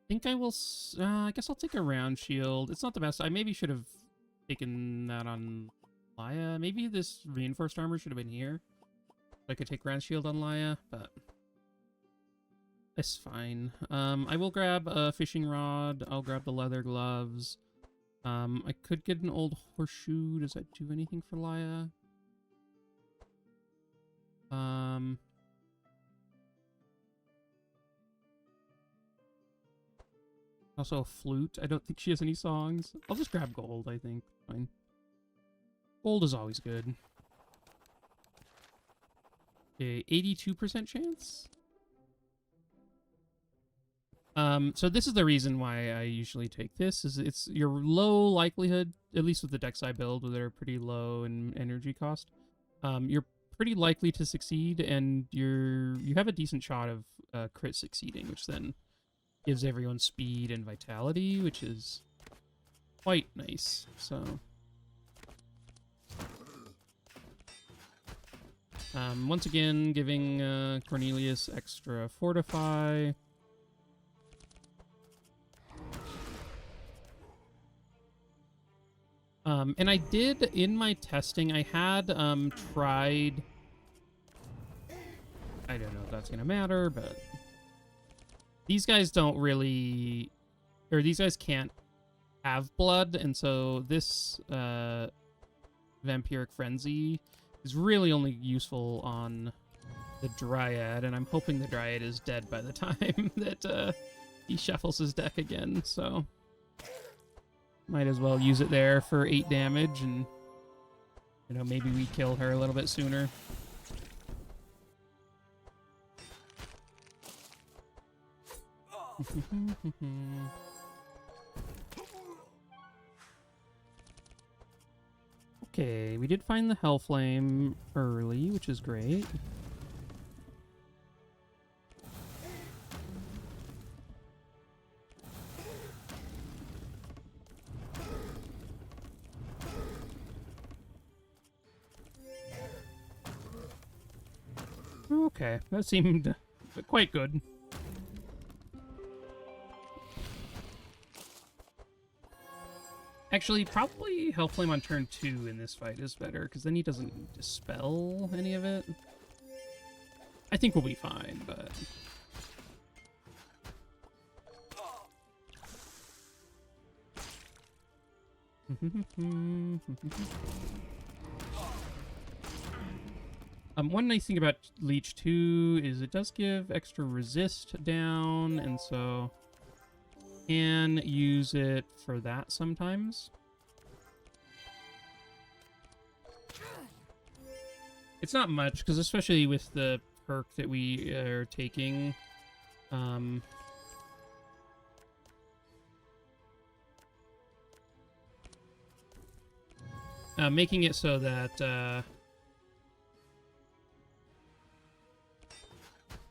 Speaker 1: think I will. I guess I'll take a round shield. It's not the best. I maybe should have taken that on Laya. Maybe this reinforced armor should have been here. I could take round shield on Laya, but it's fine. I will grab a fishing rod. I'll grab the leather gloves. I could get an old horseshoe. Does that do anything for Laya? Also a flute. I don't think she has any songs. I'll just grab gold, I think. Fine. Gold is always good. Okay, 82% chance? So this is the reason why I usually take this, is it's your low likelihood, at least with the decks I build, where they're pretty low in energy cost. You're pretty likely to succeed, and you have a decent shot of crit succeeding, which then gives everyone speed and vitality, which is quite nice. So once again, giving Cornelius extra fortify. And I did, in my testing, I had tried, I don't know if that's going to matter, but these guys don't really, or these guys can't have blood, and so this Vampiric Frenzy is really only useful on the Dryad, and I'm hoping the Dryad is dead by the time that he shuffles his deck again, so might as well use it there for 8 damage, and, you know, maybe we kill her a little bit sooner. Okay, we did find the Hellflame early, which is great. Okay, that seemed quite good. Actually, probably Hellflame on turn 2 in this fight is better, because then he doesn't dispel any of it. I think we'll be fine, but... One nice thing about Leech 2 is it does give extra resist down, and so can use it for that sometimes. It's not much, because especially with the perk that we are taking, making it so that,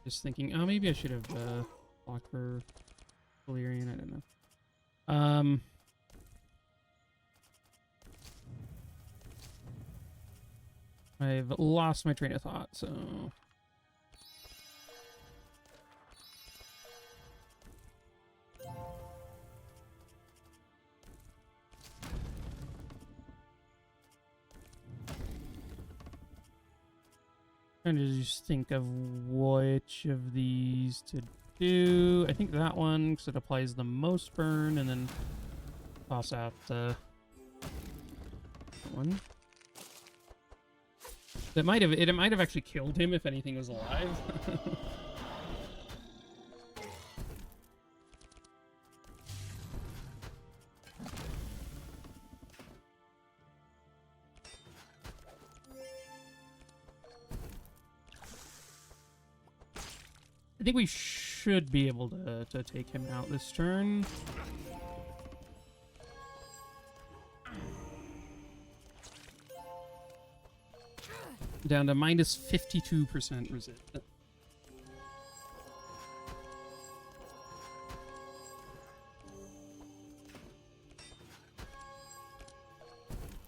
Speaker 1: just thinking, oh, maybe I should have, blocked for Valerion, I don't know. I've lost my train of thought, so... trying to just think of which of these to do. I think that one, because it applies the most burn, and then toss out the one. It might have actually killed him if anything was alive. I think we should be able to take him out this turn. Down to minus 52% resist.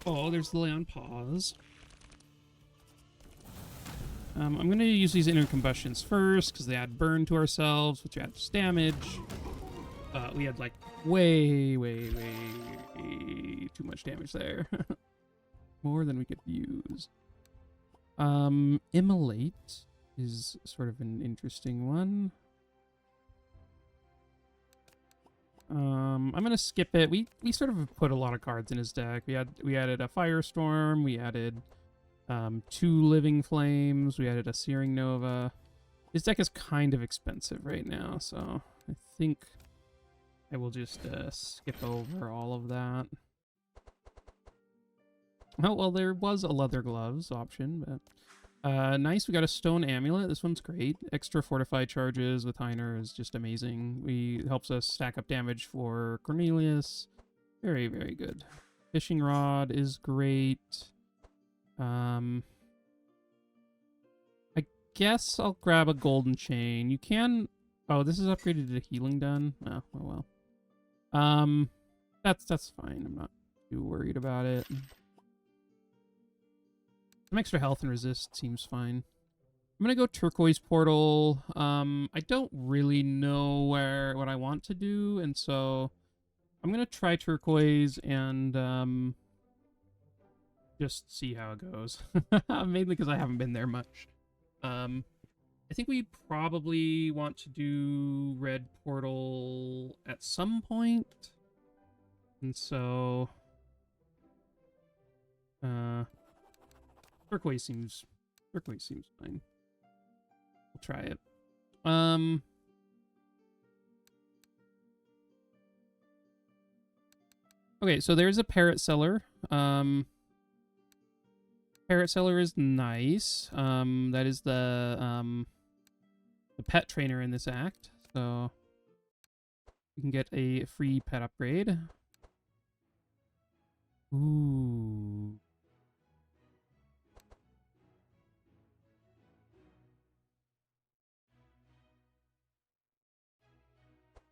Speaker 1: Oh, there's the lay on pause. I'm going to use these inner combustions first, because they add burn to ourselves, which adds damage. We had, like, way too much damage there. More than we could use. Immolate is sort of an interesting one. I'm gonna skip it. We sort of put a lot of cards in his deck. We added a Firestorm, we added 2 Living Flames, we added a Searing Nova. His deck is kind of expensive right now, so I think I will just skip over all of that. Oh, well, there was a Leather Gloves option, but nice. We got a Stone Amulet. This one's great. Extra Fortify charges with Heiner is just amazing. Helps us stack up damage for Cornelius. Very, very good. Fishing Rod is great. I guess I'll grab a Golden Chain. You can... Oh, this is upgraded to Healing Done. Oh well. That's fine. I'm not too worried about it. Some extra health and resist seems fine. I'm gonna go Turquoise Portal. I don't really know what I want to do, and so I'm gonna try Turquoise and just see how it goes. Mainly because I haven't been there much. I think we probably want to do Red Portal at some point, and so Turquoise seems fine. We'll try it. Okay, so there's a Parrot Seller. Parrot Seller is nice. That is the pet trainer in this act, so you can get a free pet upgrade. Ooh.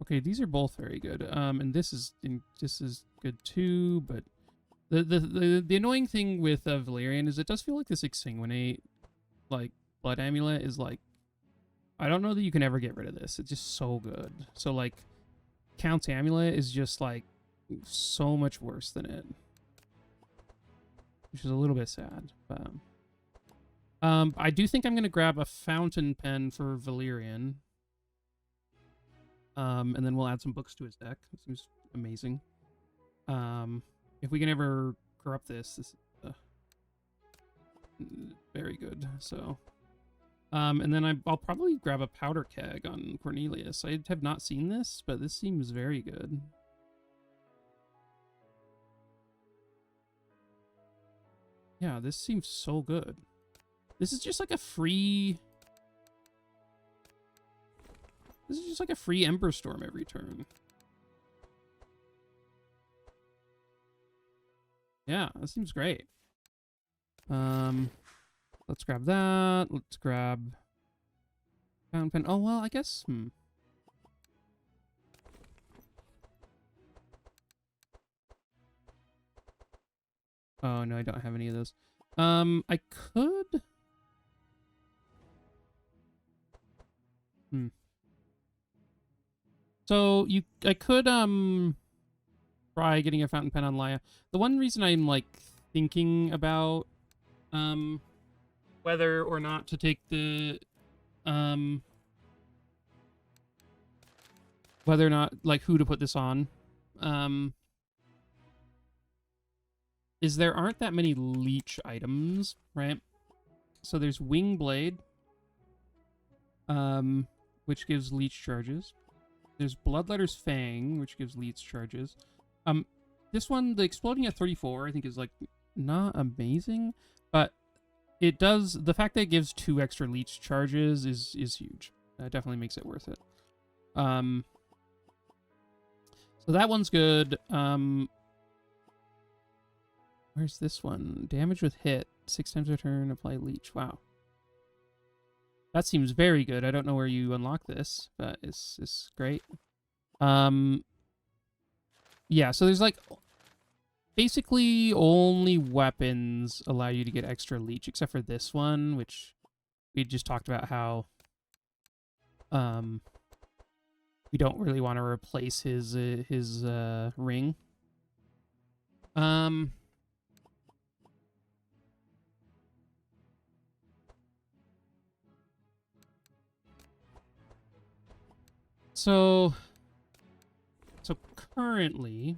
Speaker 1: Okay, these are both very good. And this is good too, but the annoying thing with Valerion is it does feel like this exsanguinate, like, blood amulet is like, I don't know that you can ever get rid of this. It's just so good. So like, Count's amulet is just like so much worse than it, which is a little bit sad. But I do think I'm gonna grab a fountain pen for Valerion. And then we'll add some books to his deck. It seems amazing. If we can ever corrupt this very good. So, and then I'll probably grab a powder keg on Cornelius. I have not seen this, but this seems very good. Yeah, this seems so good. This is just like a free... This is just like a free Ember Storm every turn. Yeah, that seems great. Let's grab that. Let's grab fountain pen. Oh, well, I guess... Oh, no, I don't have any of those. I could... So, I could, try getting a fountain pen on Laya. The one reason I'm, like, thinking about, whether or not to take the, whether or not, like, who to put this on, is there aren't that many leech items, right? So there's Wing Blade, which gives leech charges. There's Bloodletter's Fang, which gives leech charges. This one, the exploding at 34, I think is, like, not amazing, but it does... The fact that it gives 2 extra leech charges is huge. That definitely makes it worth it. So that one's good. Where's this one? Damage with hit. 6 times a turn, apply leech. Wow. That seems very good. I don't know where you unlock this, but it's great. Yeah, so there's like basically only weapons allow you to get extra leech, except for this one, which we just talked about how we don't really want to replace his ring. So currently,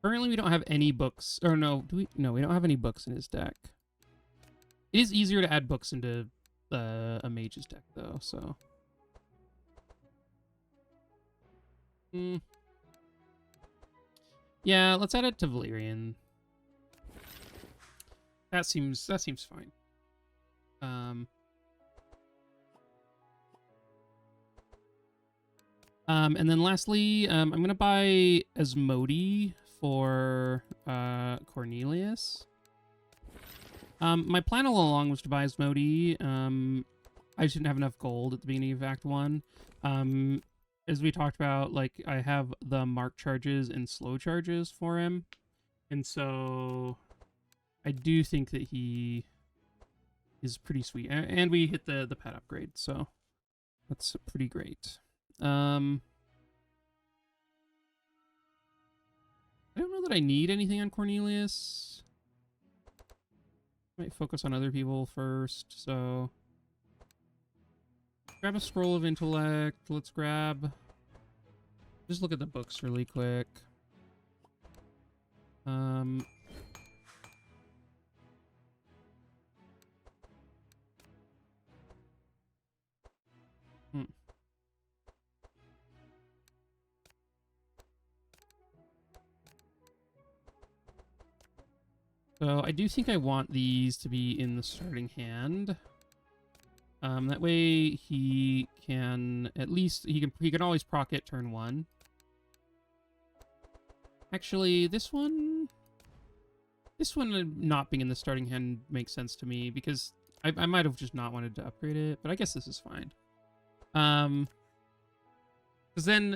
Speaker 1: we don't have any books. Or no, do we? No, we don't have any books in his deck. It is easier to add books into a mage's deck, though. So, yeah, let's add it to Valerion. That seems fine. And then lastly, I'm gonna buy Asmodee for Cornelius. My plan all along was to buy Asmodee. I just didn't have enough gold at the beginning of Act 1. As we talked about, like, I have the mark charges and slow charges for him. And so I do think that he is pretty sweet. And we hit the pet upgrade, so that's pretty great. I don't know that I need anything on Cornelius. Might focus on other people first, so... Grab a Scroll of Intellect. Let's grab... Just look at the books really quick. So I do think I want these to be in the starting hand. That way he can at least he can always proc it turn 1. Actually, this one not being in the starting hand makes sense to me because I might have just not wanted to upgrade it, but I guess this is fine. Because then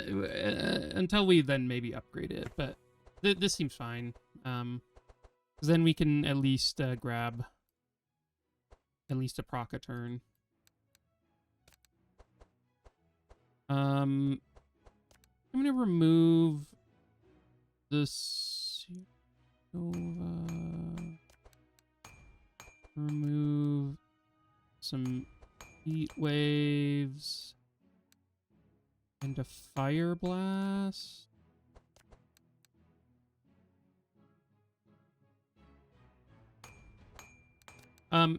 Speaker 1: until we then maybe upgrade it, but this seems fine. Then we can at least grab at least a proc a turn. I'm gonna remove this. Remove some heat waves. And a Fire Blast.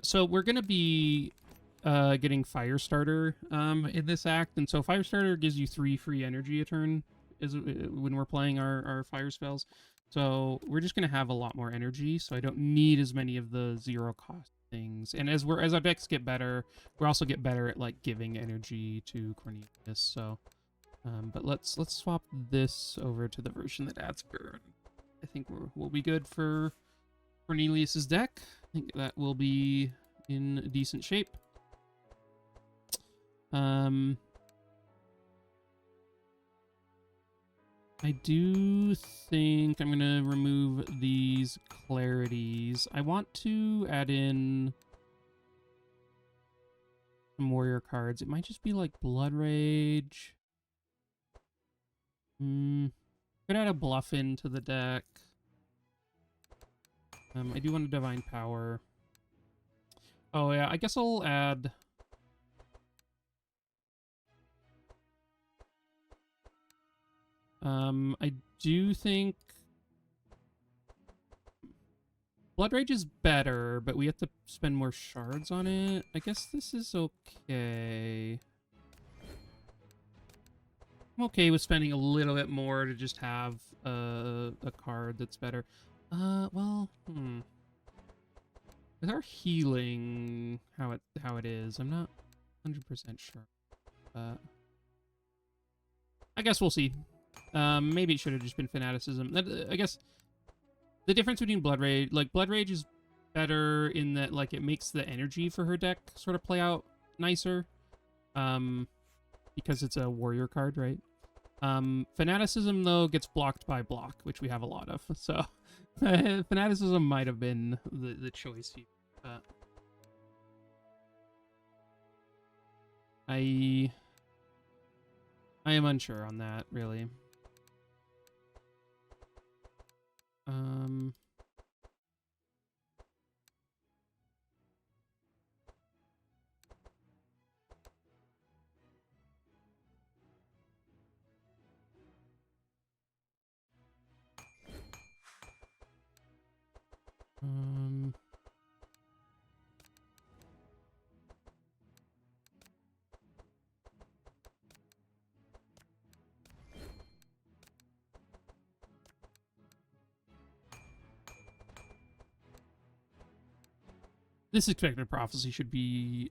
Speaker 1: So we're gonna be getting Firestarter in this act, and so Firestarter gives you 3 free energy a turn when we're playing our fire spells. So we're just gonna have a lot more energy, so I don't need as many of the 0 cost things. And as our decks get better, we also get better at like giving energy to Cornelius. So, but let's swap this over to the version that adds burn. I think we'll be good for Cornelius's deck. I think that will be in decent shape. I do think I'm gonna remove these clarities. I want to add in some warrior cards. It might just be like Blood Rage. Could add a bluff into the deck. I do want a Divine Power. Oh yeah, I guess I'll add... I do think Blood Rage is better, but we have to spend more shards on it. I guess this is okay. I'm okay with spending a little bit more to just have a card that's better. Well, with our healing, how it is, I'm not 100% sure. But I guess we'll see. Maybe it should have just been Fanaticism. I guess the difference between Blood Rage, like Blood Rage is better in that like it makes the energy for her deck sort of play out nicer. Because it's a warrior card, right? Fanaticism though gets blocked by block, which we have a lot of. So Fanaticism might have been the choice here. But I am unsure on that, really. This Expected Prophecy should be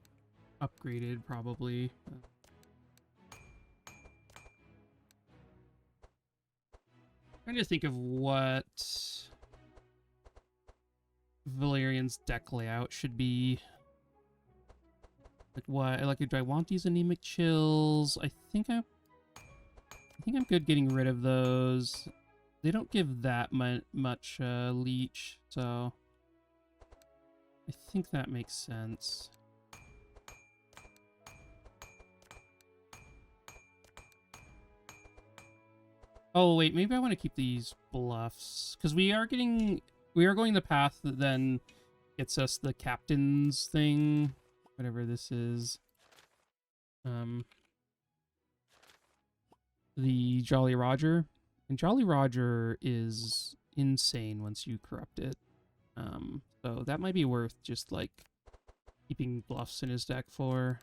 Speaker 1: upgraded, probably. Trying to think of what Valerion's deck layout should be. Like what? Like, do I want these anemic chills? I think I'm good getting rid of those. They don't give that much leech, so I think that makes sense. Oh wait, maybe I want to keep these bluffs because we are going the path that then gets us the captain's thing, whatever this is. The Jolly Roger, and Jolly Roger is insane once you corrupt it. So that might be worth just like keeping bluffs in his deck for.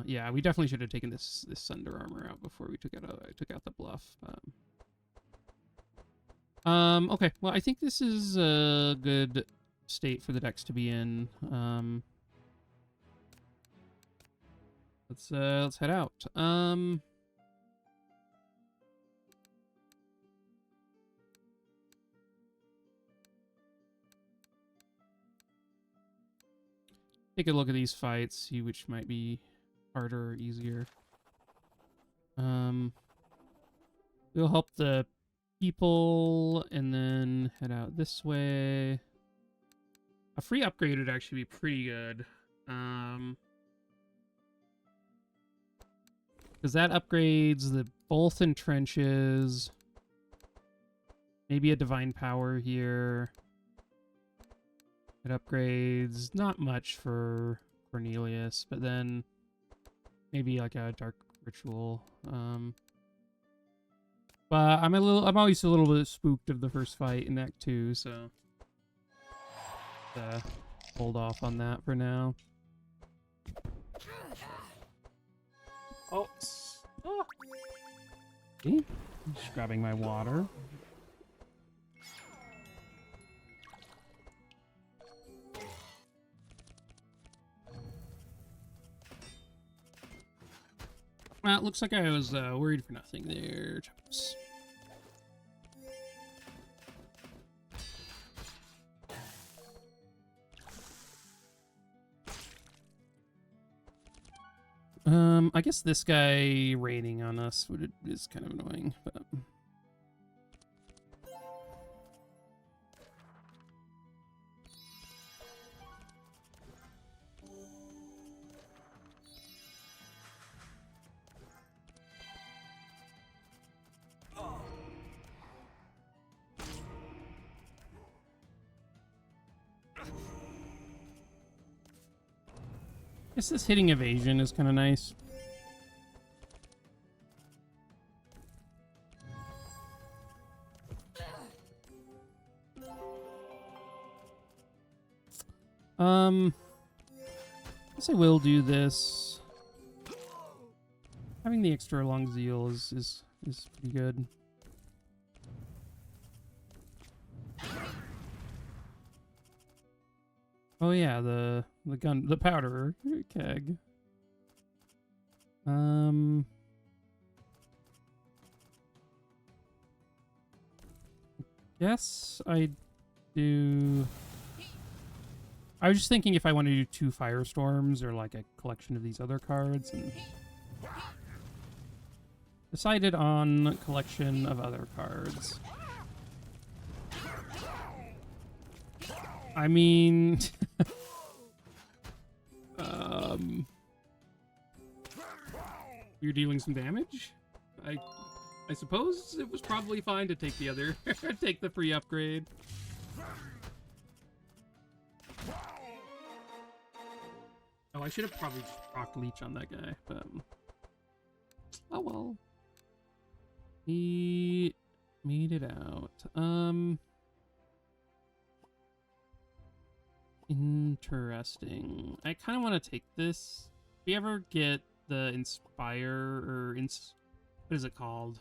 Speaker 1: Yeah, we definitely should have taken this Sunder Armor out before we took out the bluff. Okay, well, I think this is a good state for the decks to be in. Let's head out. Take a look at these fights, see which might be harder or easier. We'll help the people and then head out this way. A free upgrade would actually be pretty good. Because that upgrades the both entrenches. Maybe a divine power here. It upgrades not much for Cornelius, but then maybe like a dark ritual. But I'm always a little bit spooked of the first fight in Act 2, so hold off on that for now. Oh, see? Just grabbing my water. Well, it looks like I was worried for nothing there, chaps. I guess this guy raining on us is kind of annoying, but... I guess this hitting evasion is kind of nice. I guess I will do this. Having the extra long zeal is pretty good. Oh yeah, the powder keg. Yes, I do. I was just thinking if I want to do 2 firestorms or like a collection of these other cards, and decided on collection of other cards. I mean, you're dealing some damage. I suppose it was probably fine to take the other, take the free upgrade. Oh, I should have probably just proc leech on that guy, but oh well. He made it out. Interesting. I kind of want to take this. If you ever get the Inspire or what is it called?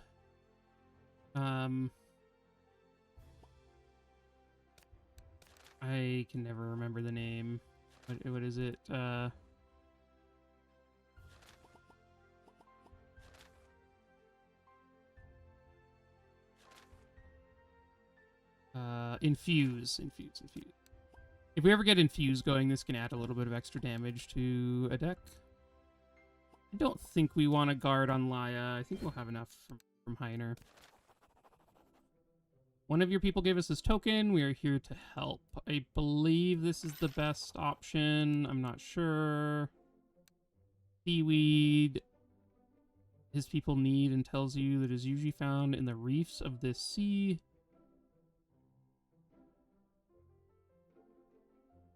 Speaker 1: I can never remember the name. What is it? Infuse. If we ever get Infuse going, this can add a little bit of extra damage to a deck. I don't think we want to guard on Laya. I think we'll have enough from Heiner. One of your people gave us this token. We are here to help. I believe this is the best option. I'm not sure. Seaweed. His people need and tells you that is usually found in the reefs of this sea.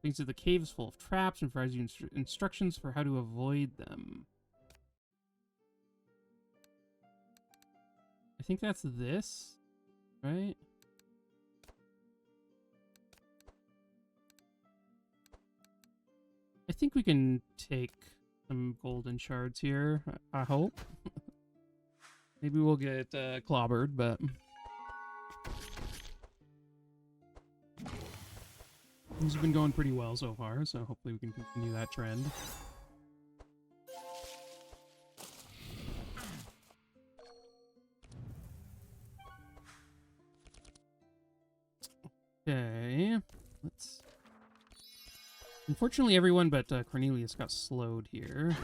Speaker 1: Thinks that the cave is full of traps and provides you instructions for how to avoid them. I think that's this, right? I think we can take some golden shards here, I hope. Maybe we'll get clobbered, but... these have been going pretty well so far, so hopefully we can continue that trend. Okay, let's... Unfortunately, everyone but Cornelius got slowed here.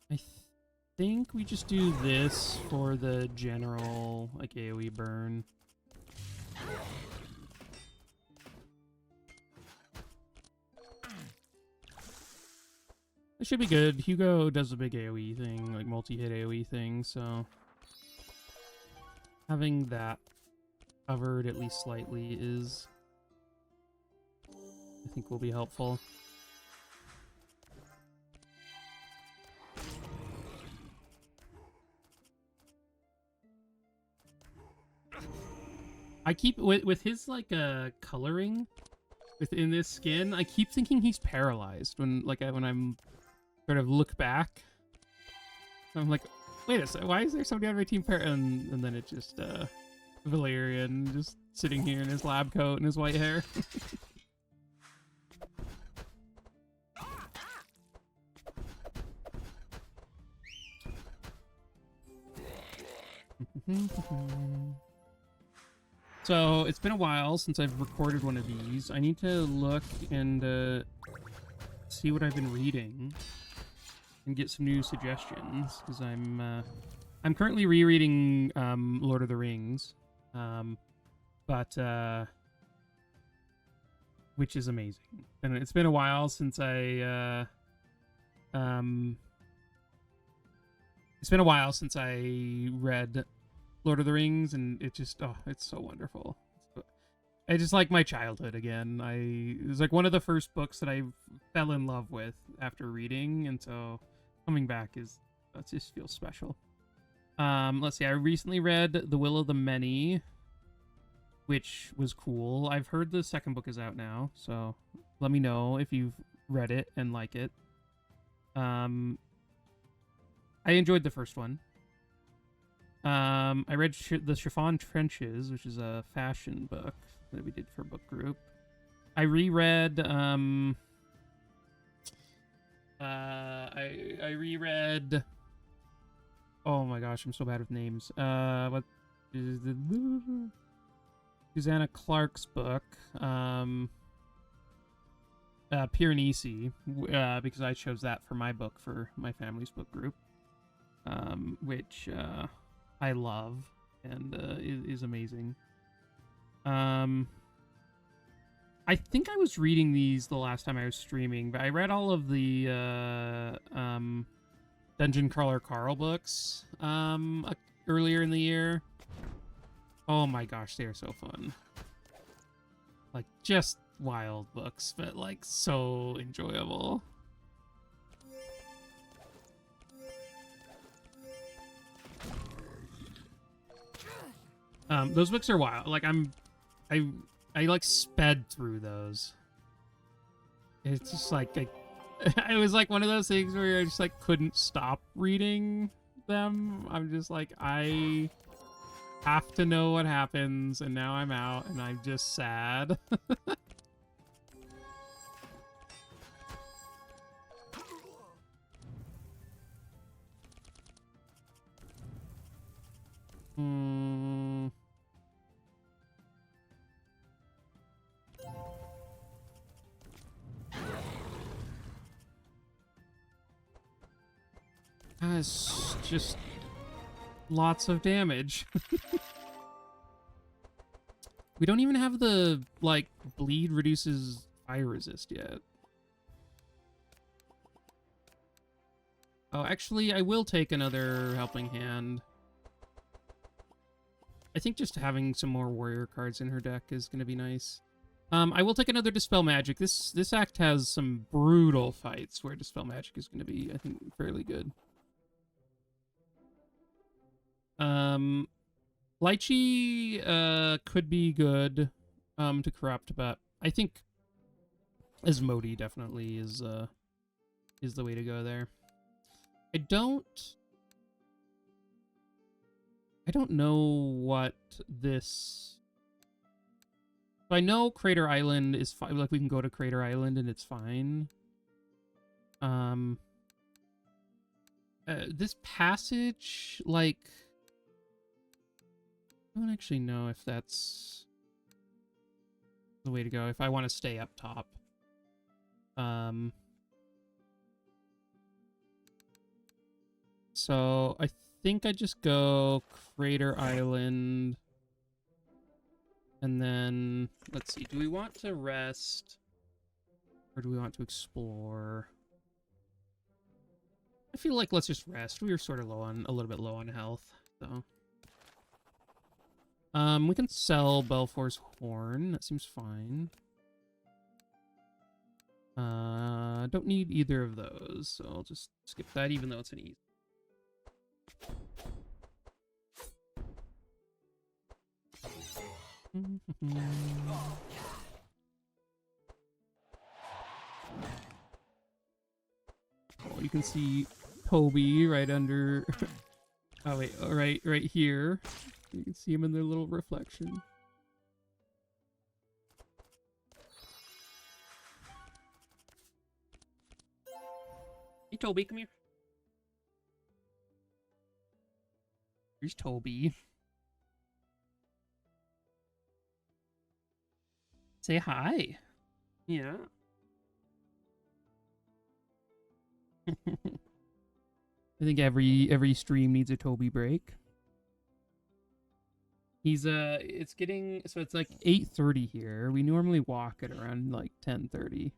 Speaker 1: I think we just do this for the general, like, AoE burn. It should be good. Hugo does a big AoE thing, like multi-hit AoE thing, so having that covered at least slightly is, I think, will be helpful. I keep with his like coloring within this skin. I keep thinking he's paralyzed when when I'm sort of look back. I'm like, wait a second, why is there somebody on my team and then it just Valerion just sitting here in his lab coat and his white hair. So it's been a while since I've recorded one of these. I need to look and see what I've been reading and get some new suggestions, because I'm currently rereading Lord of the Rings, which is amazing. And it's been a while since I read Lord of the Rings, and it just, oh, it's so wonderful. I just like my childhood again. It was like one of the first books that I fell in love with after reading, and so coming back it just feels special. Let's see, I recently read The Will of the Many, which was cool. I've heard the second book is out now, so let me know if you've read it and like it. I enjoyed the first one. I read The Chiffon Trenches, which is a fashion book that we did for book group. I reread I reread, oh my gosh, I'm so bad with names. What is the Susanna Clark's book, Piranesi, because I chose that for my book for my family's book group, which I love and is amazing. I think I was reading these the last time I was streaming, but I read all of the Dungeon Crawler Carl books earlier in the year. Oh my gosh, they are so fun. Like, just wild books, but like so enjoyable. Those books are wild. Like, I like sped through those. It's just like it was like one of those things where I just like couldn't stop reading them. I'm just like, I have to know what happens, and now I'm out and I'm just sad. It's just lots of damage. We don't even have the, like, bleed reduces fire resist yet. Oh, actually, I will take another helping hand. I think just having some more warrior cards in her deck is going to be nice. I will take another Dispel Magic. This act has some brutal fights where Dispel Magic is going to be, I think, fairly good. Lychee could be good to corrupt, but I think Asmodee definitely is the way to go there. I don't know what this. I know Crater Island is fine. Like, we can go to Crater Island and it's fine. This passage, like, I don't actually know if that's the way to go if I want to stay up top. So I think I just go Crater Island. And then, let's see, do we want to rest? Or do we want to explore? I feel like let's just rest. We were sort of a little bit low on health, so. We can sell Belfor's horn. That seems fine. Don't need either of those, so I'll just skip that, even though it's an easy. Oh, you can see Toby right under. Oh wait, right here. You can see him in their little reflection. Hey, Toby, come here. Here's Toby. Say hi. Yeah. I think every stream needs a Toby break. He's it's getting, so it's like 8:30 here. We normally walk at around like 10:30.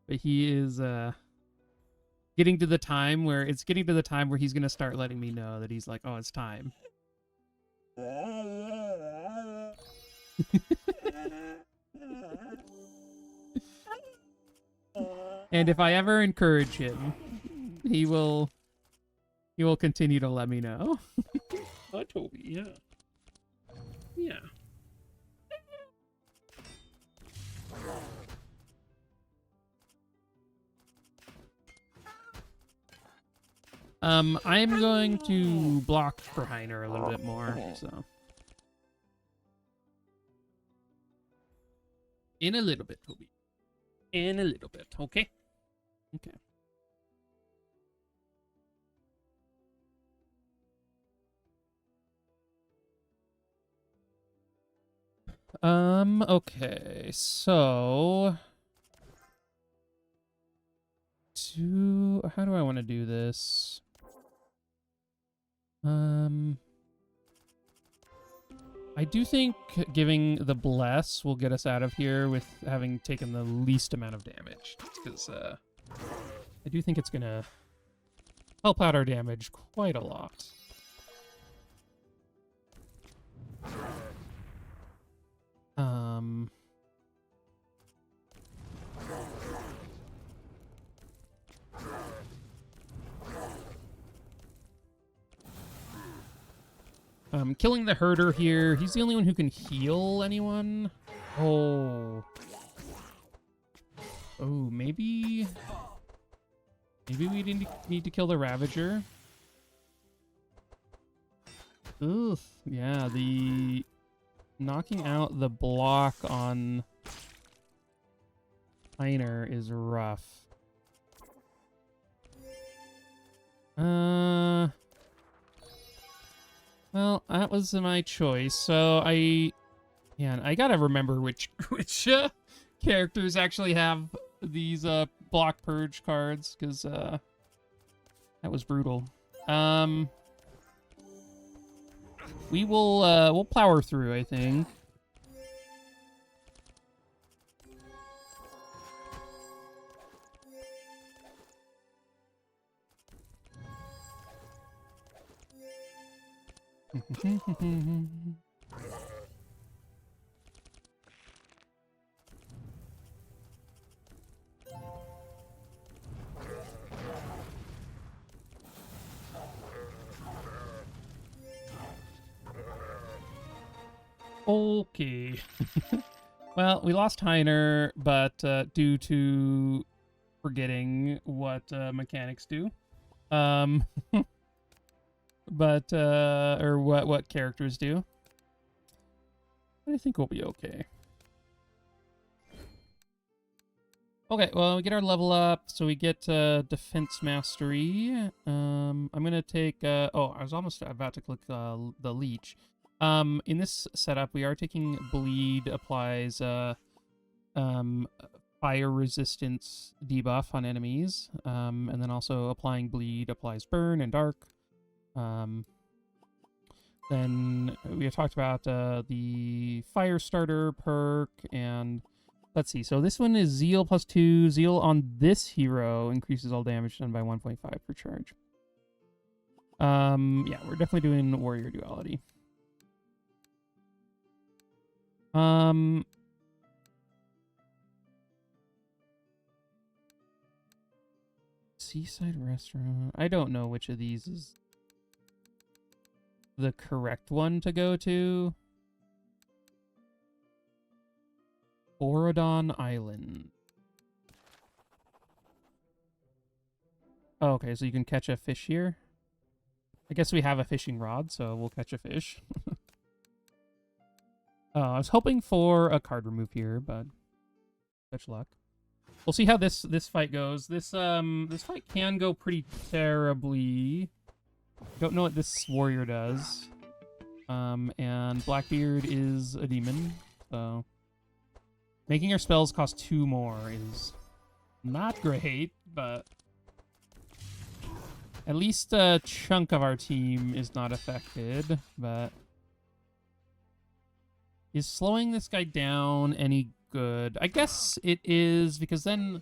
Speaker 1: But he is getting to the time where he's gonna start letting me know that he's like, oh, it's time. And if I ever encourage him, he will continue to let me know. Oh, Toby, yeah. Yeah. I'm going to block for Heiner a little bit more, so. In a little bit, Toby. In a little bit, okay? Okay. Okay, so how do I want to do this? I do think giving the bless will get us out of here with having taken the least amount of damage, because I do think it's gonna help out our damage quite a lot. Killing the herder here. He's the only one who can heal anyone. Oh. Oh, maybe we didn't need to kill the Ravager. Ugh. Yeah, the knocking out the block on Heiner is rough. Well, that was my choice. So I gotta remember which characters actually have these block purge cards, because that was brutal. We'll plow through, I think. Okay. Well, we lost Heiner, but due to forgetting what mechanics do. But or what characters do. I think we'll be okay. Okay, well, we get our level up, so we get defense mastery. I'm gonna take oh, I was almost about to click the leech. In this setup, we are taking bleed applies fire resistance debuff on enemies, and then also applying bleed applies burn and dark. Then we have talked about the fire starter perk, and let's see. So this one is Zeal +2. Zeal on this hero increases all damage done by 1.5 per charge. Yeah, we're definitely doing warrior duality. Um, Seaside restaurant. I don't know which of these is the correct one to go to. Borodon Island. Oh, okay, so you can catch a fish here. I guess we have a fishing rod, so we'll catch a fish. I was hoping for a card remove here, but such luck. We'll see how this fight goes. This fight can go pretty terribly. Don't know what this warrior does. And Blackbeard is a demon, so making our spells cost 2 more is not great, but at least a chunk of our team is not affected. But is slowing this guy down any good? I guess it is, because then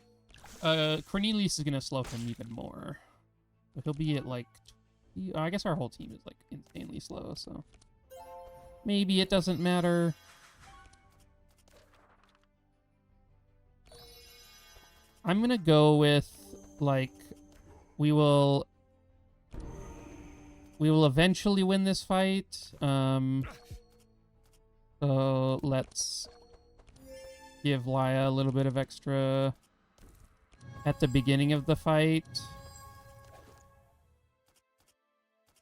Speaker 1: Cornelius is going to slow him even more. But he'll be at, like... I guess our whole team is, like, insanely slow, so... maybe it doesn't matter. I'm going to go with, like... We will eventually win this fight. So let's give Laya a little bit of extra at the beginning of the fight.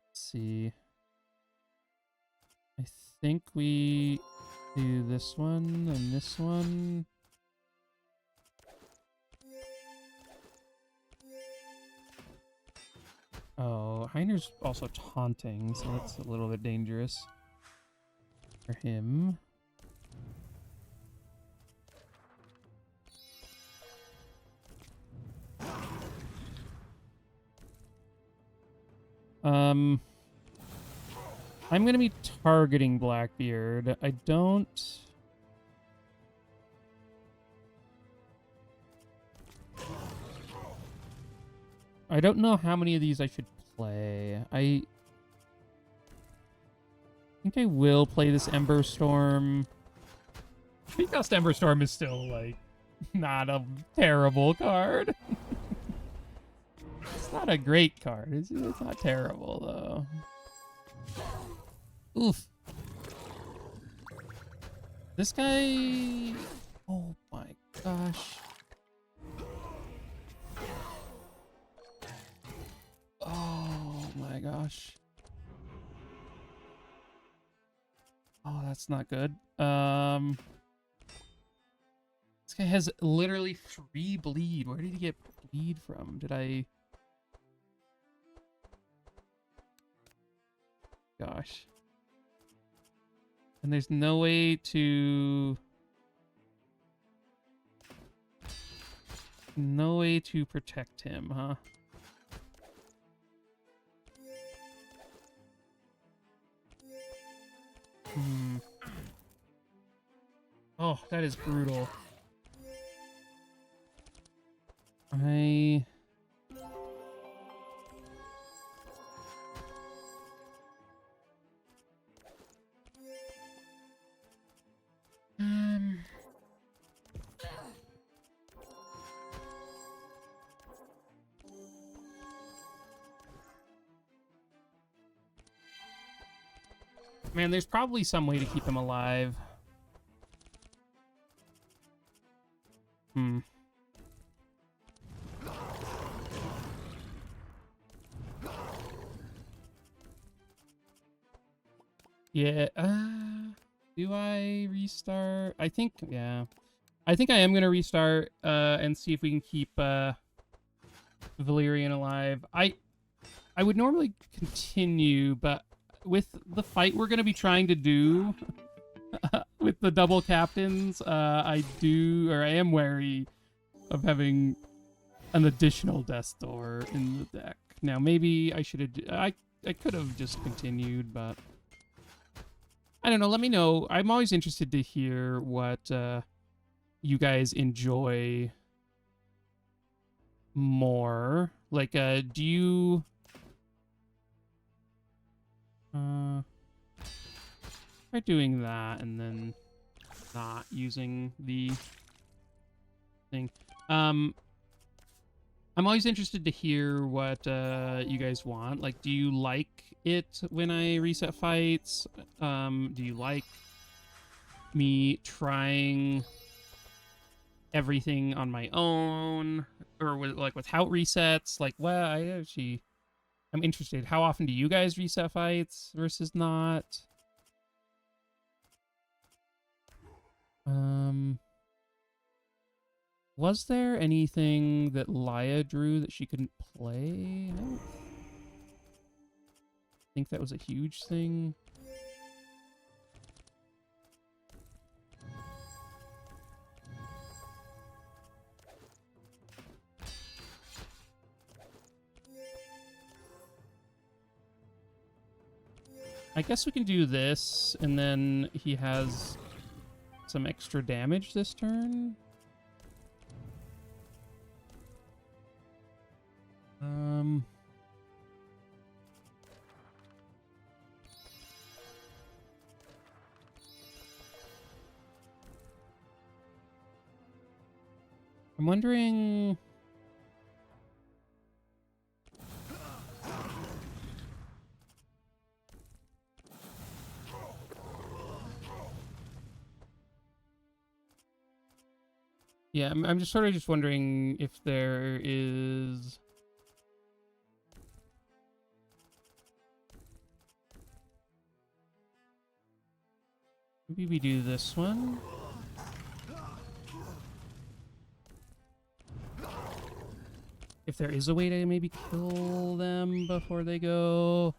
Speaker 1: Let's see. I think we do this one and this one. Oh, Heiner's also taunting, so that's a little bit dangerous for him. I'm gonna be targeting Blackbeard. I don't know how many of these I should play. I think I will play this Ember Storm. Because Ember Storm is still, like, not a terrible card. It's not a great card. It's not terrible, though. Oof. This guy... oh my gosh. Oh my gosh. Oh, that's not good. This guy has literally 3 bleed. Where did he get bleed from? Did I... gosh. And there's no way to... no way to protect him, huh? Oh, that is brutal. Man, there's probably some way to keep him alive. Yeah, do I restart? I think, yeah. I think I am going to restart, and see if we can keep, Velarion alive. I would normally continue, but with the fight we're going to be trying to do with the double captains, I am wary of having an additional Death Door in the deck. Now, maybe I should have... I could have just continued, but... I don't know, let me know. I'm always interested to hear what you guys enjoy more. Like, do you... try doing that, and then not using the thing. I'm always interested to hear what you guys want. Like, do you like it when I reset fights? Do you like me trying everything on my own, or without resets? Like, well, I'm interested. How often do you guys reset fights versus not? Was there anything that Laia drew that she couldn't play? I don't think that was a huge thing. I guess we can do this, and then he has some extra damage this turn. I'm wondering... Yeah, I'm just sort of just wondering if there is... Maybe we do this one. If there is a way to maybe kill them before they go.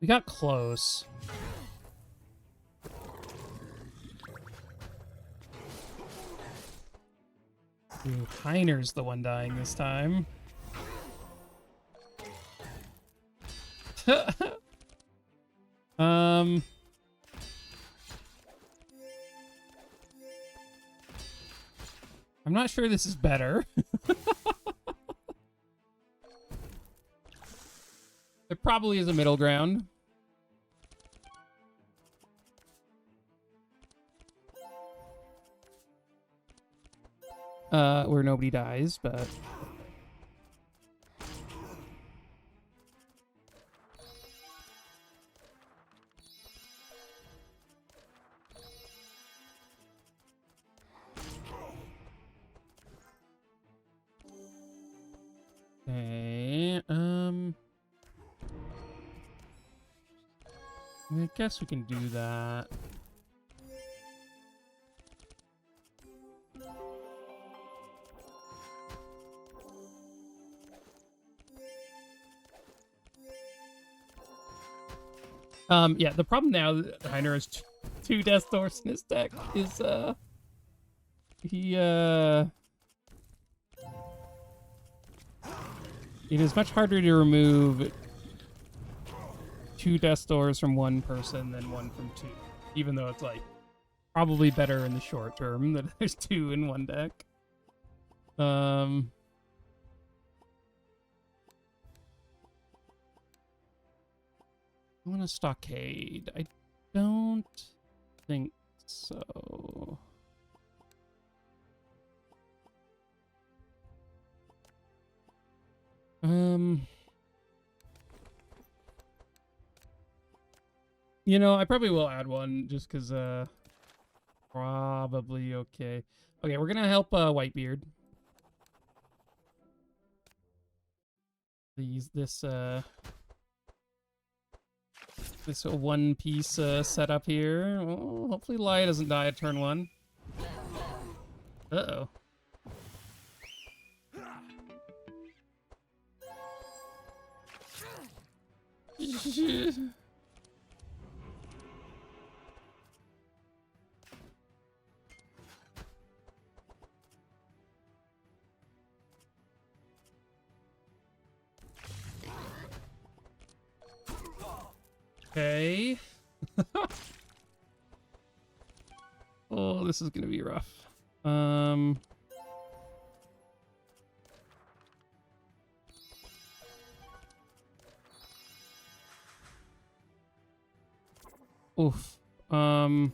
Speaker 1: We got close. Ooh, Heiner's the one dying this time. I'm not sure this is better. There probably is a middle ground. Where nobody dies, but... Okay, I guess we can do that. Yeah, the problem now that Heiner has two Death Doors in his deck is, it is much harder to remove two Death Doors from one person than one from two. Even though it's, like, probably better in the short term that there's two in one deck. I want a Stockade. I don't think so. You know, I probably will add one just because, probably okay. Okay, we're gonna help, Whitebeard. This one piece, setup here. Well, hopefully Laia doesn't die at turn one. Uh-oh. Okay. Oh, this is gonna be rough. Oof. I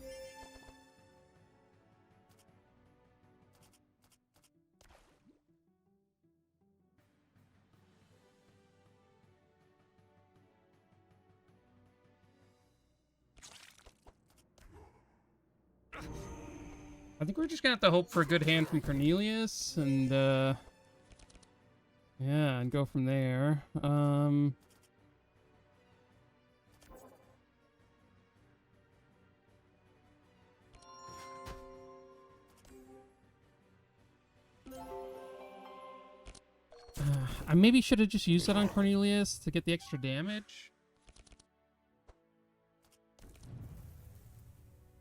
Speaker 1: think we're just gonna have to hope for a good hand from Cornelius, and yeah, and go from there. I maybe should have just used that on Cornelius to get the extra damage.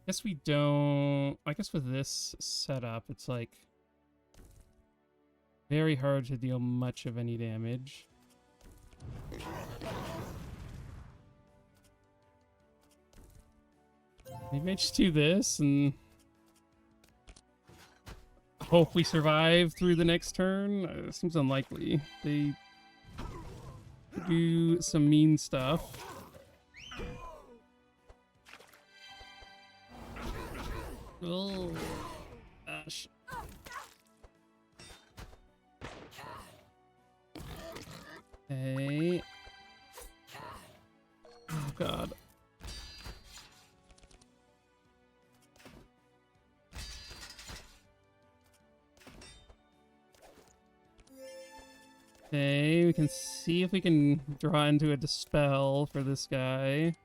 Speaker 1: Guess we don't. I guess with this setup, it's like very hard to deal much of any damage. Maybe I just do this and hope we survive through the next turn. Seems unlikely. They do some mean stuff. Oh, gosh. Okay. Oh, God. Okay, we can see if we can draw into a Dispel for this guy.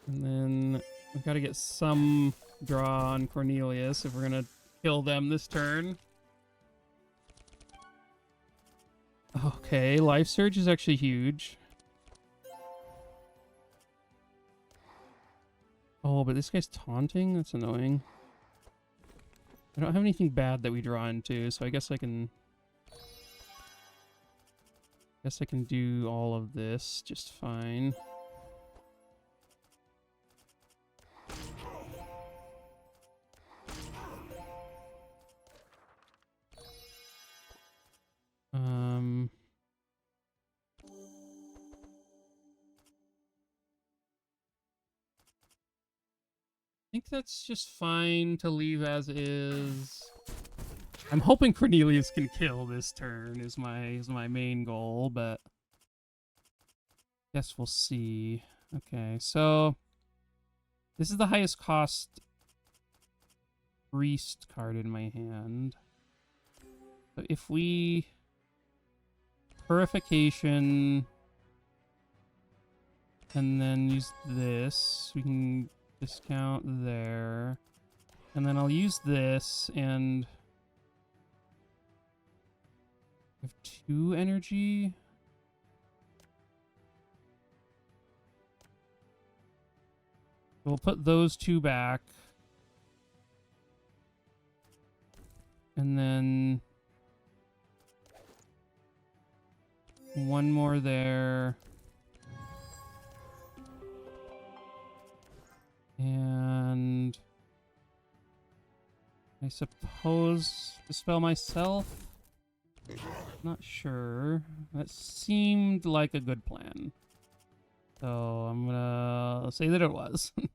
Speaker 1: And then we've got to get some draw on Cornelius if we're going to kill them this turn. Okay, Life Surge is actually huge. Oh, but this guy's taunting? That's annoying. I don't have anything bad that we draw into, so I guess I can... do all of this just fine. I think that's just fine to leave as is. I'm hoping Cornelius can kill this turn is my main goal, but guess we'll see. Okay, so this is the highest cost priest card in my hand. So if we purification and then use this, we can discount there. And then I'll use this and I have 2 energy. We'll put those 2 back. And then 1 more there. And I suppose Dispel myself? Not sure. That seemed like a good plan. So I'm gonna say that it was. Okay,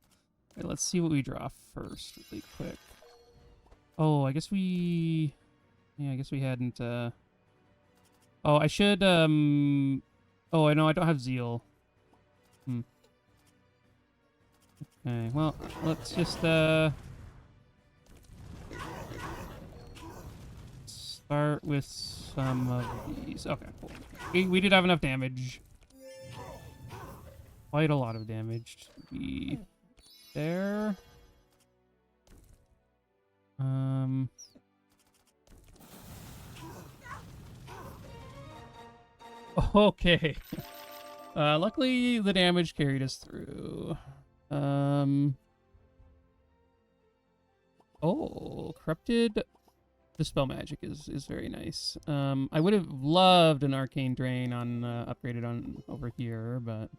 Speaker 1: let's see what we draw first really quick. Oh, I guess we... Yeah, I guess we hadn't... Oh, I should... Oh, I know I don't have Zeal. Okay, well, let's just, start with some of these. Okay, cool. We did have enough damage. Quite a lot of damage to be there. Okay. Luckily, the damage carried us through. Oh, Corrupted Dispel Magic is very nice. I would have loved an Arcane Drain on upgraded on over here, but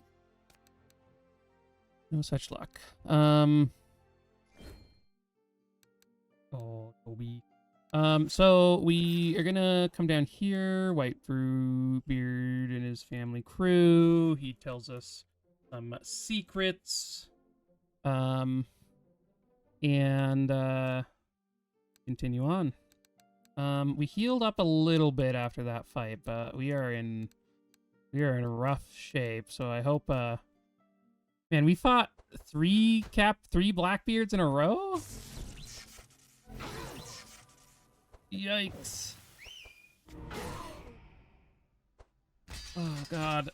Speaker 1: no such luck. Oh, Toby. So we are gonna come down here, wipe through Beard and his family crew. He tells us some secrets. And continue on. We healed up a little bit after that fight, but we are in rough shape. So I hope man, we fought three Blackbeards in a row? Yikes. Oh god.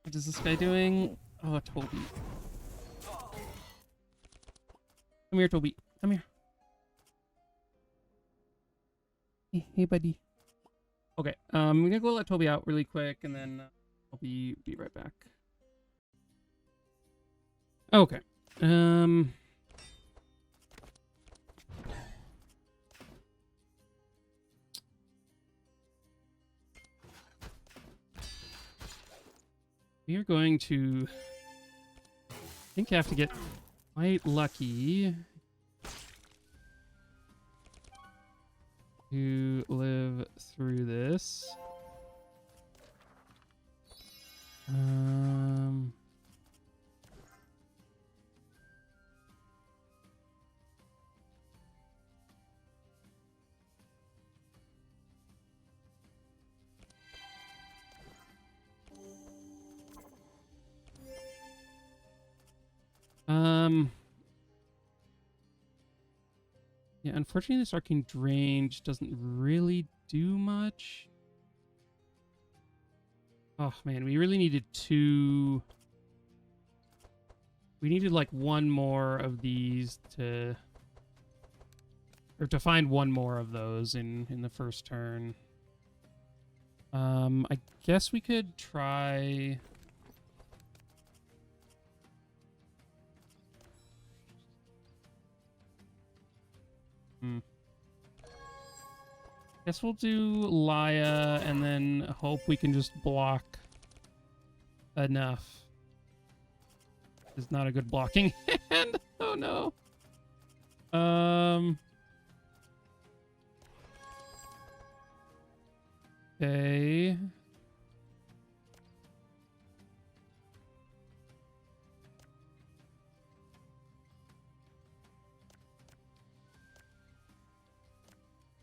Speaker 1: What is this guy doing? Oh, Toby. Come here, Toby. Come here. Hey, buddy. Okay, I'm gonna go let Toby out really quick, and then I'll be right back. Okay. We are going to, I think, have to get quite lucky to live through this. Yeah, unfortunately this arcane drain just doesn't really do much. Oh man, we really needed two. We needed like one more of these to, or to find one more of those in the first turn. I guess we could try. Guess we'll do Laya and then hope we can just block enough. It's not a good blocking hand. Oh no. Okay.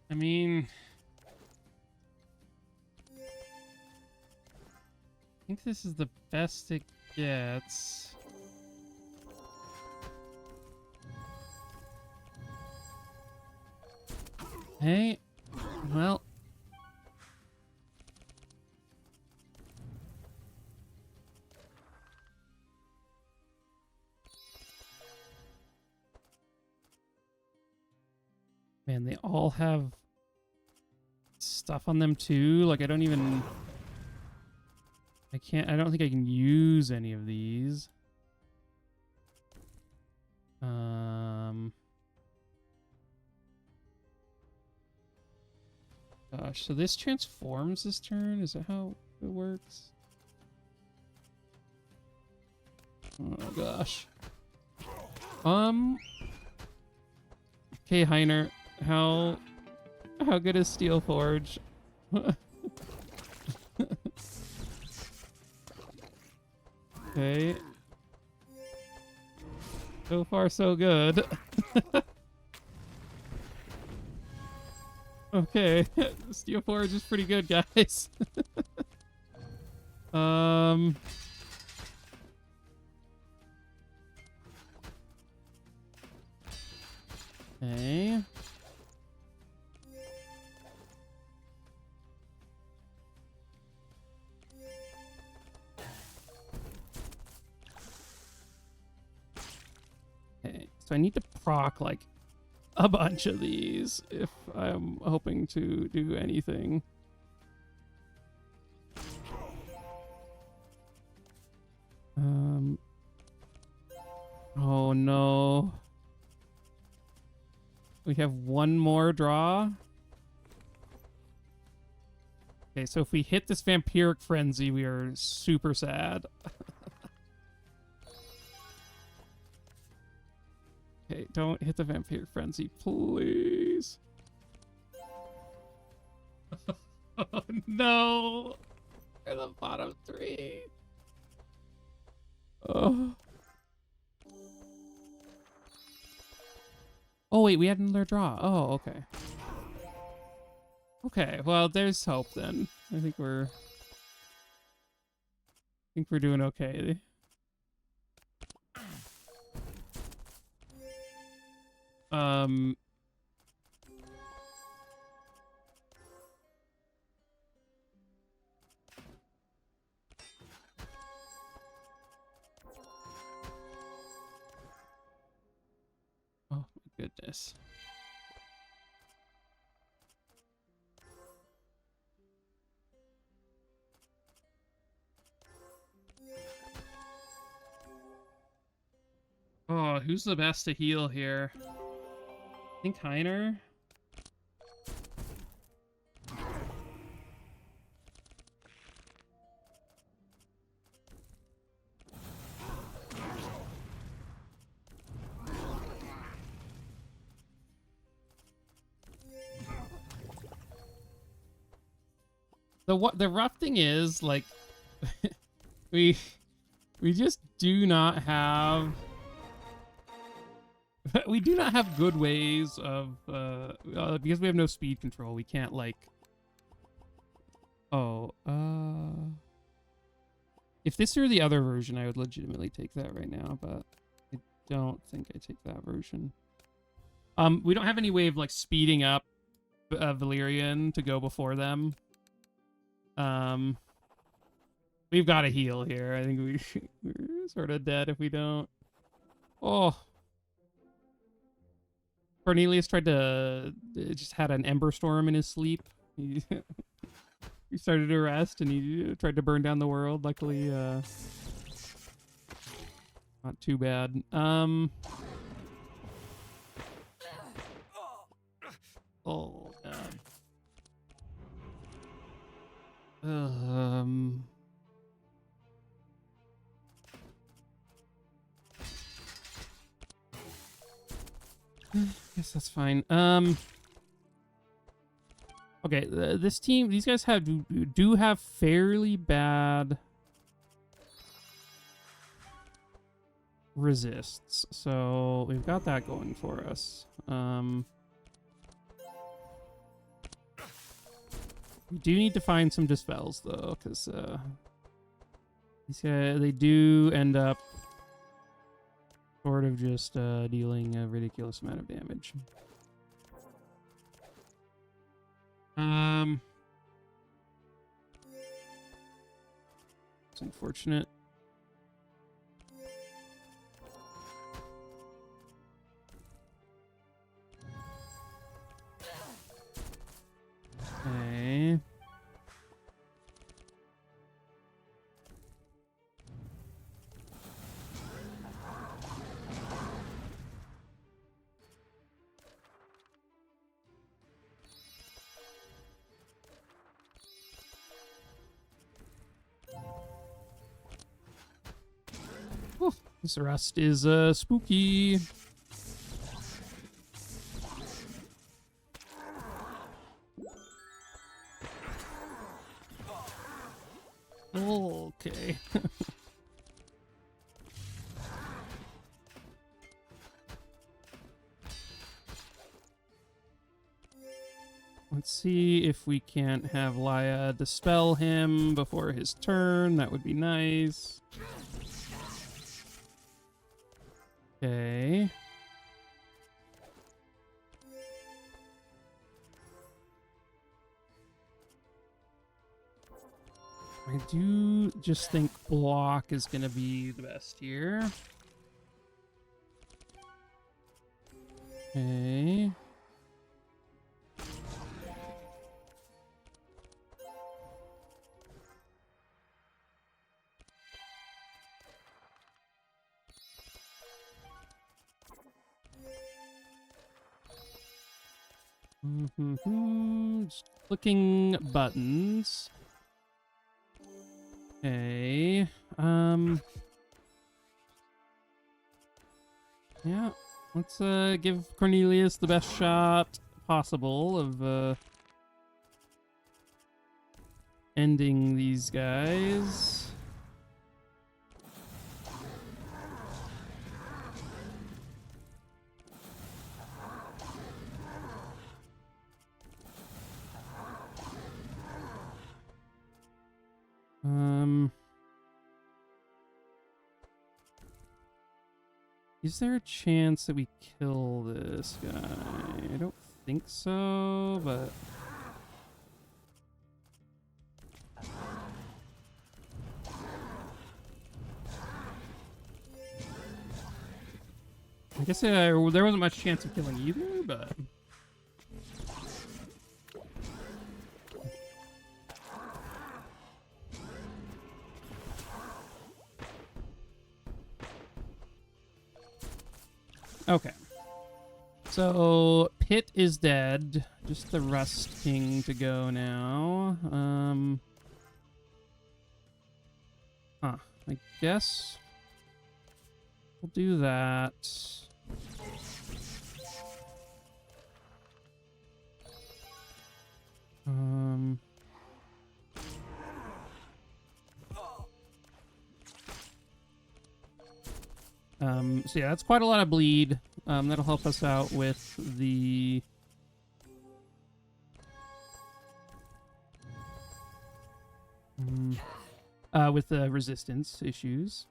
Speaker 1: I mean, I think this is the best it gets. Hey, well. Man, they all have stuff on them too. Like, I don't think I can use any of these. Gosh, so this transforms this turn? Is that how it works? Oh gosh. Okay, Heiner. How good is Steelforge? Okay. So far, so good. Okay, Steelforge is pretty good, guys. Okay. Okay, so I need to proc like a bunch of these if I'm hoping to do anything. Oh no. We have one more draw. Okay, so if we hit this Vampiric Frenzy, we are super sad. Okay, don't hit the Vampiric Frenzy, please. Oh no! We're the bottom three. Oh. Oh wait, we had another draw. Oh, okay. Okay, well, there's hope then. I think we're doing okay. Um. Oh my goodness. Oh, who's the best to heal here? I think Heiner. The rough thing is, like, we just do not have we do not have good ways of because we have no speed control. We can't like if this were the other version, I would legitimately take that right now, but I don't think I take that version. We don't have any way of like speeding up Valerion to go before them. We've got to heal here. I think we're sort of dead if we don't. Oh. Cornelius tried to just had an ember storm in his sleep. He started to rest and he tried to burn down the world. Luckily, not too bad. Oh god. Guess that's fine. Okay, this team, these guys do have fairly bad resists, so we've got that going for us. We do need to find some dispels though, because these guys, they do end up sort of just dealing a ridiculous amount of damage. It's unfortunate. Okay. Ooh, this rust is spooky. Okay. Let's see if we can't have Laya dispel him before his turn. That would be nice. Okay. I do just think block is going to be the best here. Okay. Just clicking buttons. Okay. Yeah. Let's give Cornelius the best shot possible of ending these guys. Is there a chance that we kill this guy? I don't think so, but... I guess there wasn't much chance of killing either, but... Okay. So, Pit is dead. Just the Rust King to go now. I guess we'll do that. So yeah, that's quite a lot of bleed. That'll help us out with the... with the resistance issues.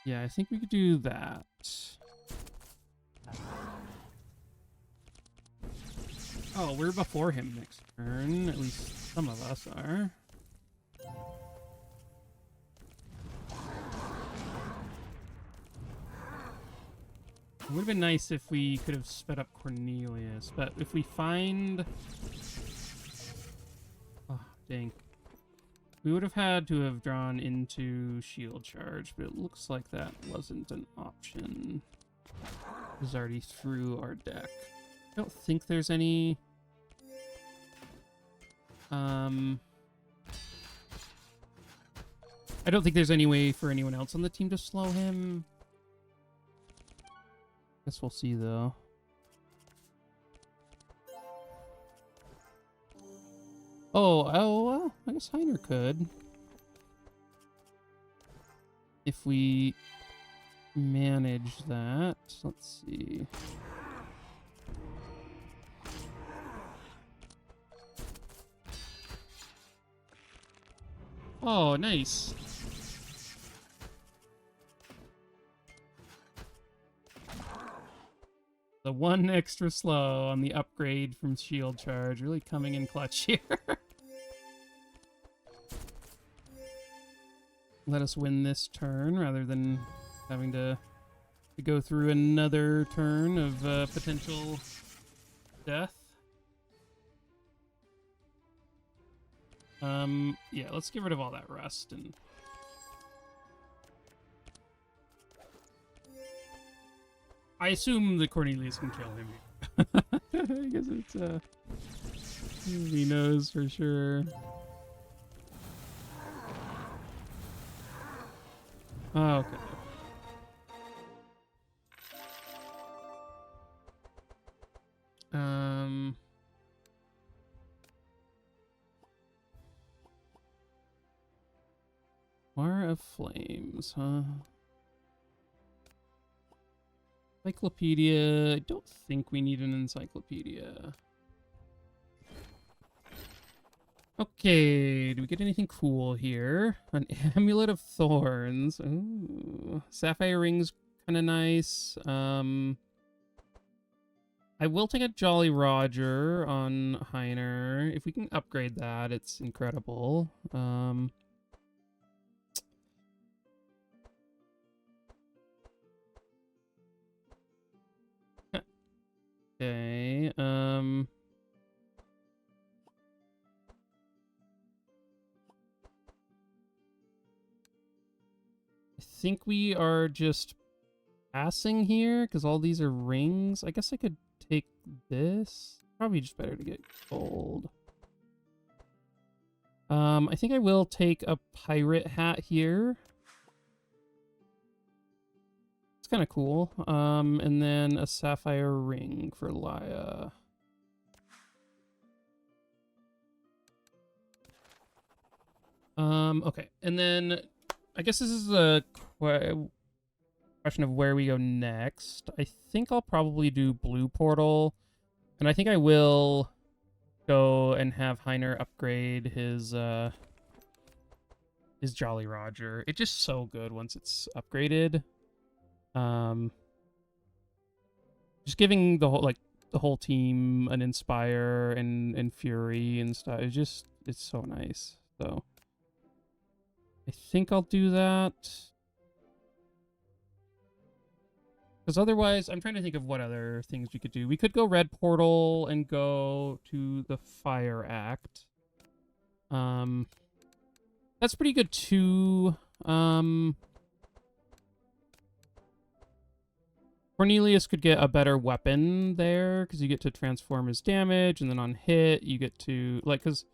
Speaker 1: Yeah, I think we could do that. Oh, we're before him next turn. At least some of us are. It would have been nice if we could have sped up Cornelius, but if we find... Oh, dang. We would have had to have drawn into shield charge, but it looks like that wasn't an option. It was already through our deck. I don't think there's any... I don't think there's any way for anyone else on the team to slow him. Guess we'll see, though. Oh, well, I guess Heiner could. If we manage that. Let's see. Oh, nice. The one extra slow on the upgrade from shield charge really coming in clutch here. Let us win this turn rather than having to go through another turn of potential death. Yeah, let's get rid of all that rust and... I assume that Cornelius can kill him. I guess it's, he knows for sure. Oh, okay. War of Flames, huh? Encyclopedia. I don't think we need an encyclopedia. Okay, do we get anything cool here? An Amulet of Thorns. Ooh. Sapphire Ring's kind of nice. I will take a Jolly Roger on Heiner. If we can upgrade that, it's incredible. Okay, I think we are just passing here because all these are rings. I guess I could take this. Probably just better to get gold. I think I will take a pirate hat here. It's kind of cool. And then a sapphire ring for Laya. Okay, and then I guess this is a question of where we go next. I think I'll probably do Blue Portal, and I think I will go and have Heiner upgrade his Jolly Roger. It's just so good once it's upgraded. Just giving the whole team an Inspire and Fury and stuff. It's so nice. So I think I'll do that. Because otherwise, I'm trying to think of what other things we could do. We could go Red Portal and go to the Fire Act. That's pretty good too. Cornelius could get a better weapon there because you get to transform his damage, and then on hit you get to because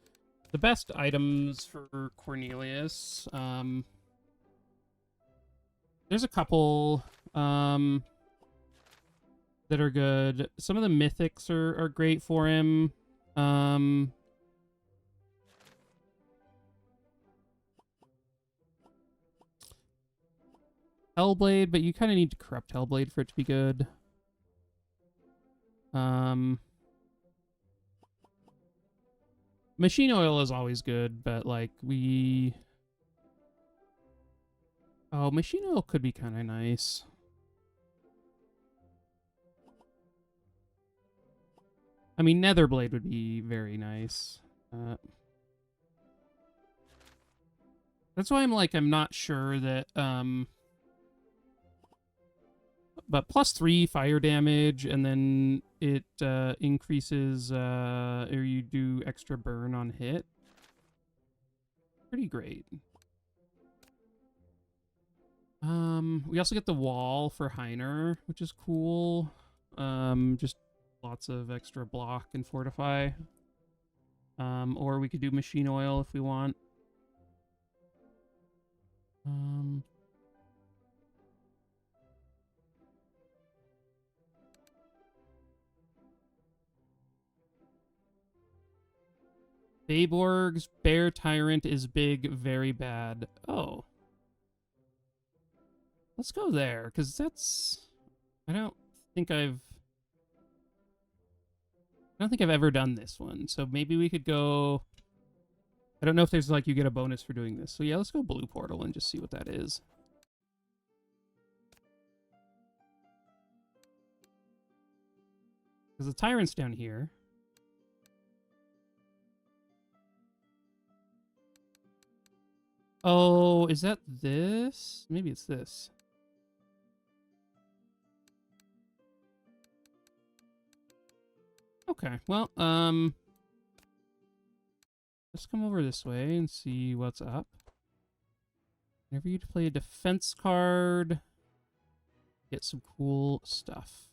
Speaker 1: the best items for Cornelius, there's a couple that are good. Some of the mythics are great for him. Hellblade, but you kind of need to corrupt Hellblade for it to be good. Machine oil is always good, but machine oil could be kind of nice. I mean, Netherblade would be very nice. That's why I'm not sure that, but +3 fire damage, and then it increases, or you do extra burn on hit. Pretty great. We also get the wall for Heiner, which is cool. Just lots of extra block and fortify. Or we could do machine oil if we want. Faeborg's Bear Tyrant is big, very bad. Oh. Let's go there, because I don't think I've ever done this one, so maybe we could go... I don't know if there's you get a bonus for doing this. So yeah, let's go Blue Portal and just see what that is. Because the Tyrant's down here. Oh, is that this? Maybe it's this. Okay, well, let's come over this way and see what's up. Whenever you play a defense card, get some cool stuff.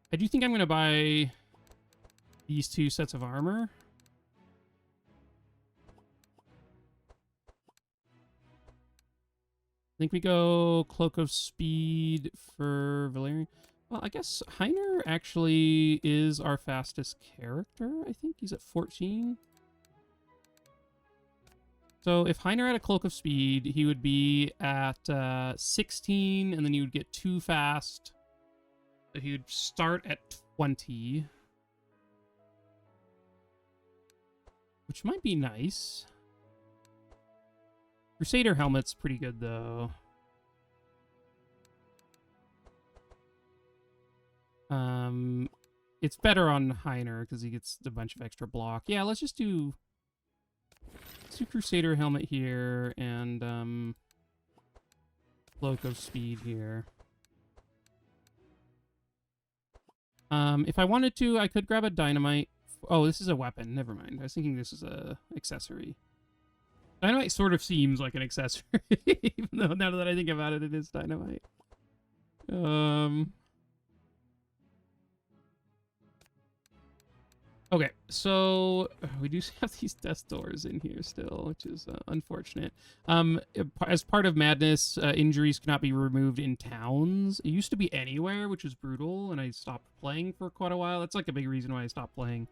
Speaker 1: I do think I'm going to buy these 2 sets of armor. I think we go Cloak of Speed for Valerion. Well, I guess Heiner actually is our fastest character. I think he's at 14. So if Heiner had a Cloak of Speed, he would be at 16, and then you would get 2 fast. So he would start at 20. Which might be nice. Crusader helmet's pretty good, though. It's better on Heiner because he gets a bunch of extra block. Yeah, let's do Crusader helmet here and Cloak of Speed here. If I wanted to, I could grab a dynamite. Oh, this is a weapon. Never mind. I was thinking this is a accessory. Dynamite sort of seems like an accessory, even though now that I think about it, it is dynamite. Okay, so we do have these death doors in here still, which is unfortunate. As part of Madness, injuries cannot be removed in towns. It used to be anywhere, which was brutal, and I stopped playing for quite a while. That's like a big reason why I stopped playing,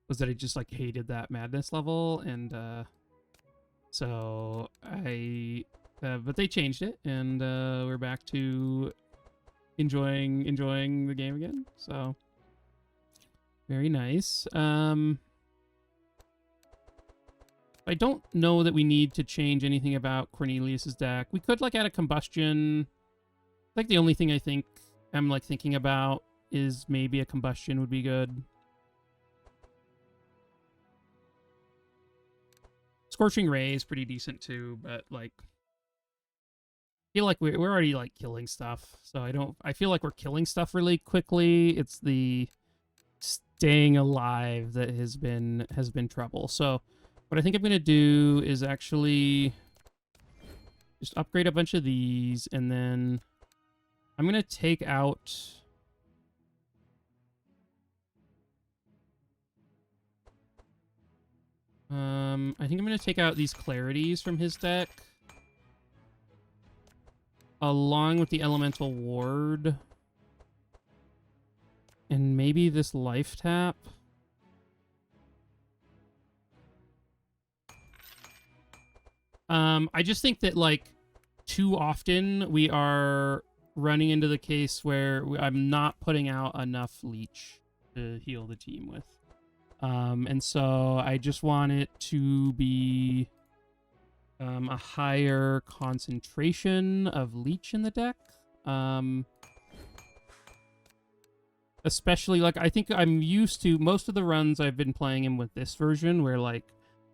Speaker 1: was that I just like hated that Madness level, and so I. But they changed it, and we're back to enjoying the game again. So. Very nice. I don't know that we need to change anything about Cornelius's deck. We could like add a combustion. Like the only thing I think I'm like thinking about is maybe a combustion would be good. Scorching Ray is pretty decent too, but like I feel like we're already like killing stuff. So I feel like we're killing stuff really quickly. It's the staying alive that has been trouble. So what I think I'm going to do is actually just upgrade a bunch of these, and then I'm going to take out I think I'm going to take out these clarities from his deck along with the elemental ward. And maybe this life tap. I just think that, like, too often we are running into the case where I'm not putting out enough leech to heal the team with. And so I just want it to be a higher concentration of leech in the deck. Especially, like, I think I'm used to most of the runs I've been playing him with this version where, like,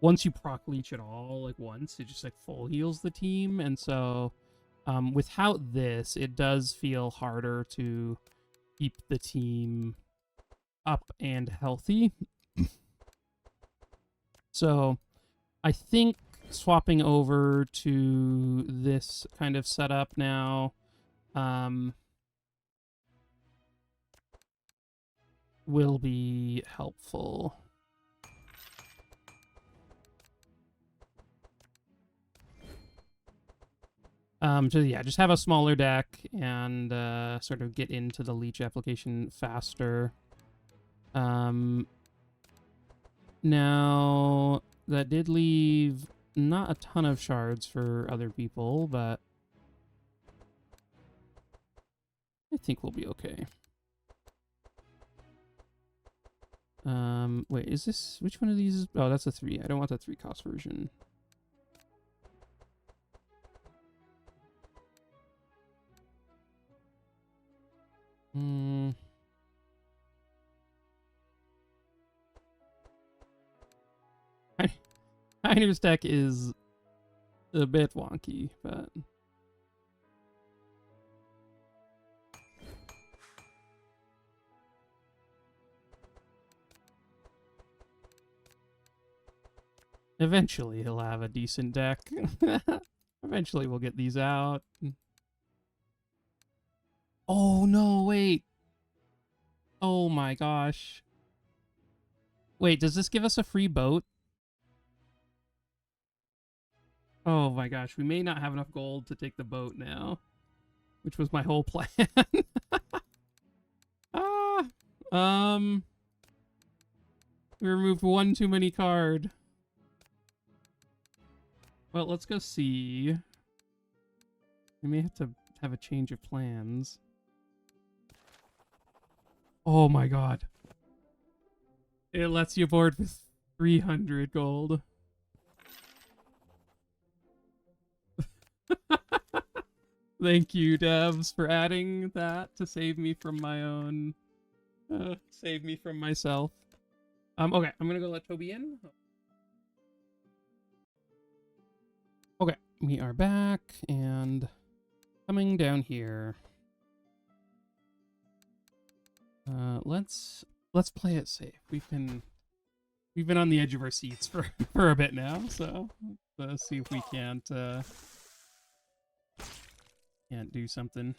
Speaker 1: once you proc leech at all, like, once, it just, like, full heals the team. And so, without this, it does feel harder to keep the team up and healthy. So, I think swapping over to this kind of setup now, will be helpful. So yeah, just have a smaller deck and sort of get into the leech application faster. Now that did leave not a ton of shards for other people, but I think we'll be okay. Wait, is this, which one of these? Oh, that's a 3. I don't want the 3 cost version. Heiner's deck is a bit wonky, but eventually he'll have a decent deck. Eventually we'll get these out. Oh no, wait. Oh my gosh. Wait, does this give us a free boat? Oh my gosh, we may not have enough gold to take the boat now, which was my whole plan. We removed one too many card. Well, let's go see. We may have to have a change of plans. Oh my god. It lets you board with 300 gold. Thank you, devs, for adding that to save me from my own... save me from myself. Okay, I'm gonna go let Toby in. Okay, we are back, and coming down here. Let's play it safe. We've been on the edge of our seats for a bit now, so let's see if we can't do something.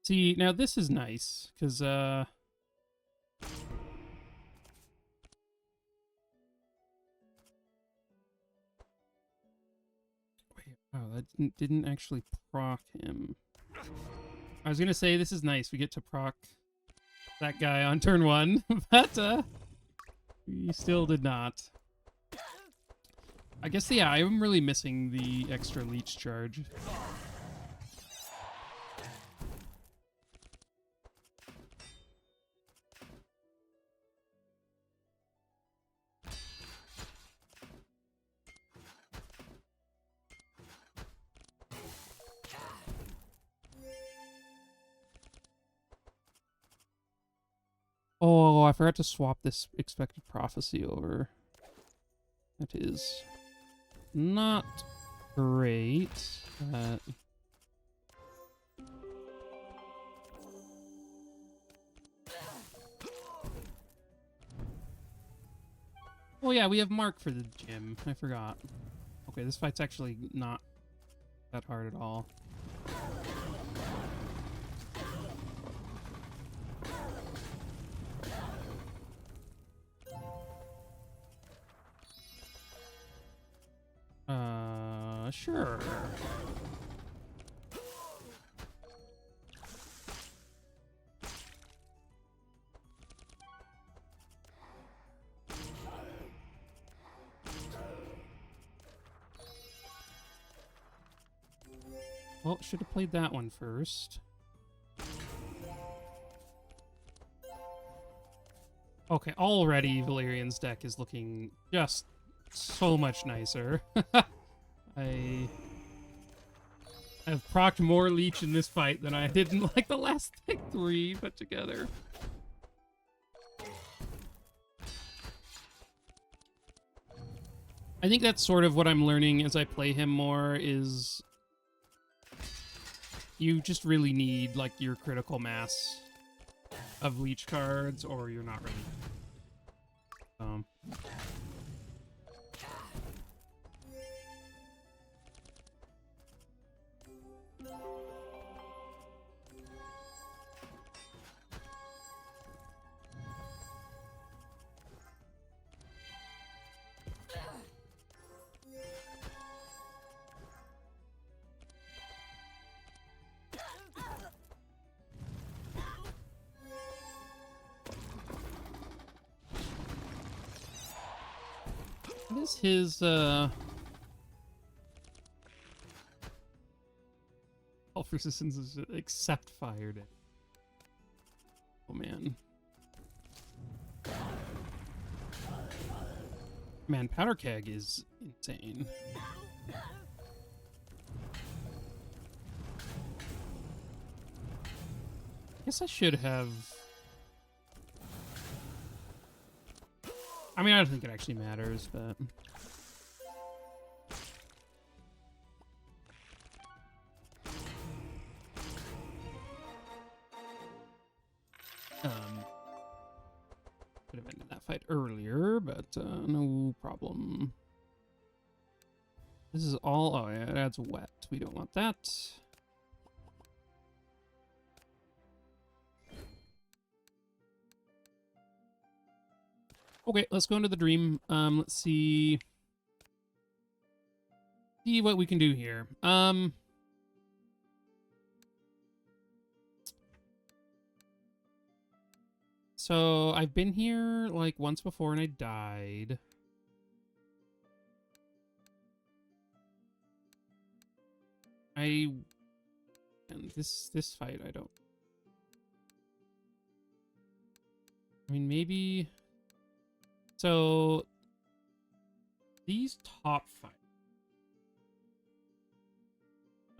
Speaker 1: See, now this is nice, because, wait, oh, that didn't actually proc him. I was gonna say, this is nice. We get to proc that guy on turn 1, but, we still did not. I guess, yeah, I'm really missing the extra leech charge. Oh, I forgot to swap this expected prophecy over. That is not great, but... Oh yeah, we have Mark for the gym. I forgot. Okay, this fight's actually not that hard at all. Sure. Well, should have played that one first. Okay, already Valerion's deck is looking just so much nicer. I have procced more leech in this fight than I did in like the last like 3 put together. I think that's sort of what I'm learning as I play him more is you just really need like your critical mass of leech cards or you're not really. What is his, health resistance is accept fire damage. Oh, man. Man, Powder Keg is insane. I guess I should have... I mean, I don't think it actually matters, but... Could have ended that fight earlier, but no problem. This is all... Oh, yeah, it adds wet. We don't want that. Okay, let's go into the dream. Let's see what we can do here. So I've been here like once before and I died. And this fight I don't. I mean, maybe. So these top fights.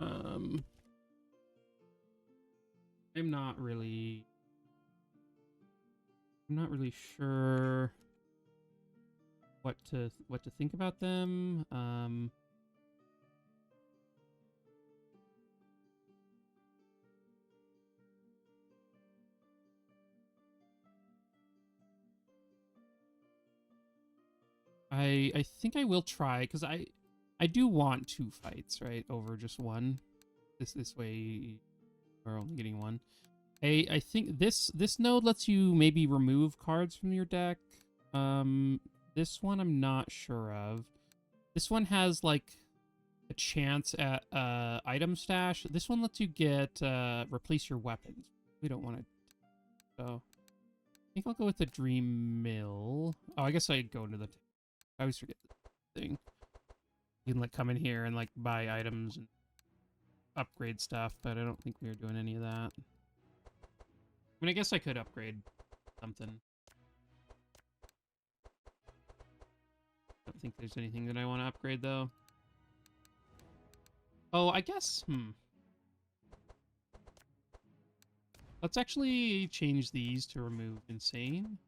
Speaker 1: I'm not really sure what to think about them. I think I will try because I do want 2 fights, right, over just one. This way Or only getting one. I think this node lets you maybe remove cards from your deck. This one I'm not sure of. This one has like a chance at item stash. This one lets you get replace your weapons. We don't want to. So I think I'll go with the Dream Mill. Oh, I guess I go into the. I always forget the thing. You can like come in here and like buy items and upgrade stuff, but I don't think we are doing any of that. I mean, I guess I could upgrade something. I don't think there's anything that I want to upgrade, though. Oh, I guess, Let's actually change these to remove Insane.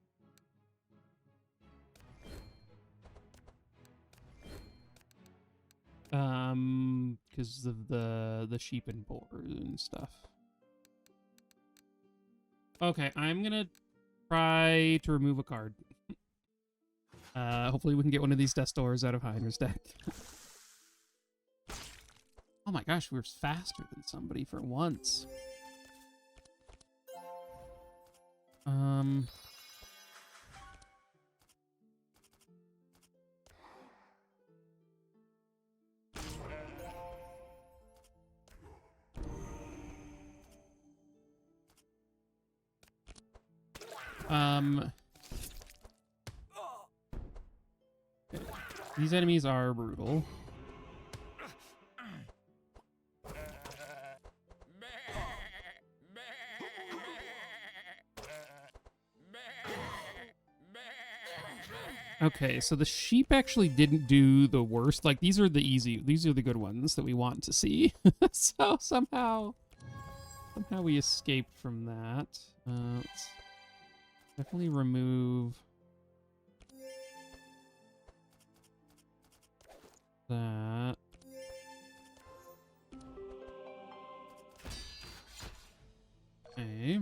Speaker 1: Because of the sheep and boar and stuff. Okay, I'm gonna try to remove a card. Hopefully we can get one of these Death Doors out of Heiner's deck. Oh my gosh, we're faster than somebody for once. Okay. These enemies are brutal. Okay, so the sheep actually didn't do the worst. Like, these are the good ones that we want to see. So somehow we escaped from that. Let's definitely remove that. Okay.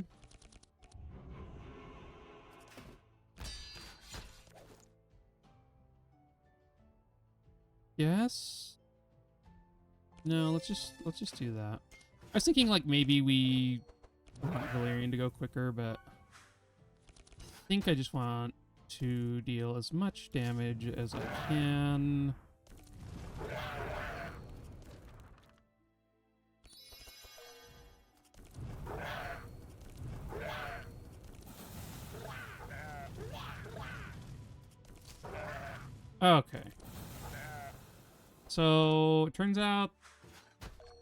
Speaker 1: Yes. No, let's just do that. I was thinking like maybe we want Valerion to go quicker, but I think I just want to deal as much damage as I can. Okay. So it turns out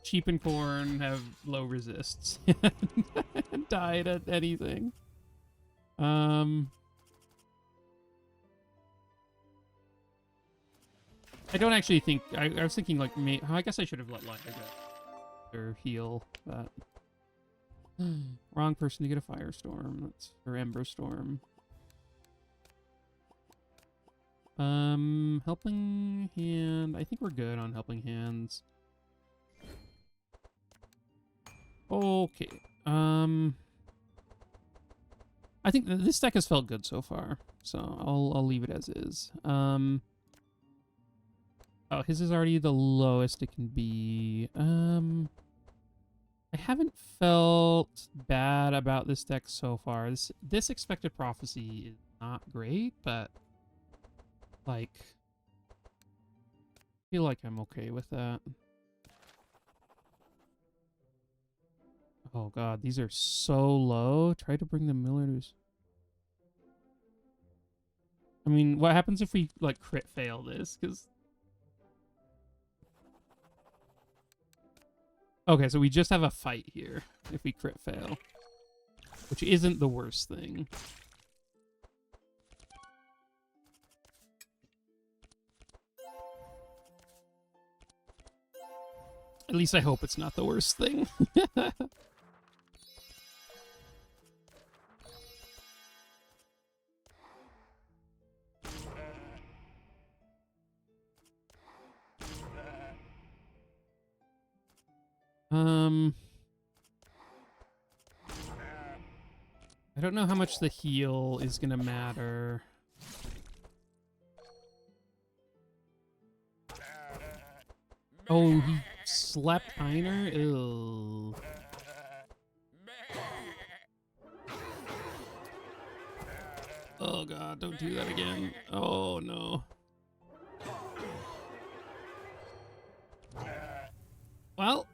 Speaker 1: sheep and corn have low resists and died at anything. I don't actually think I was thinking like I guess I should have let Liger go or heal, but wrong person to get a firestorm. That's or ember storm. Helping hand. I think we're good on helping hands. Okay. I think this deck has felt good so far, so I'll leave it as is. Oh, his is already the lowest it can be. I haven't felt bad about this deck so far. This Expected Prophecy is not great, but like, I feel like I'm okay with that. Oh god, these are so low. Try to bring the Millers. I mean, what happens if we, like, crit fail this? Because... Okay, so we just have a fight here if we crit fail. Which isn't the worst thing. At least I hope it's not the worst thing. I don't know how much the heal is gonna matter. Oh, he slept Heiner? Ew. Oh god, don't do that again. Oh no. Well.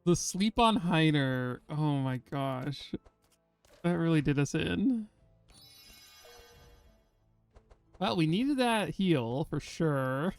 Speaker 1: The sleep on Heiner. Oh my gosh. That really did us in. Well, we needed that heal for sure.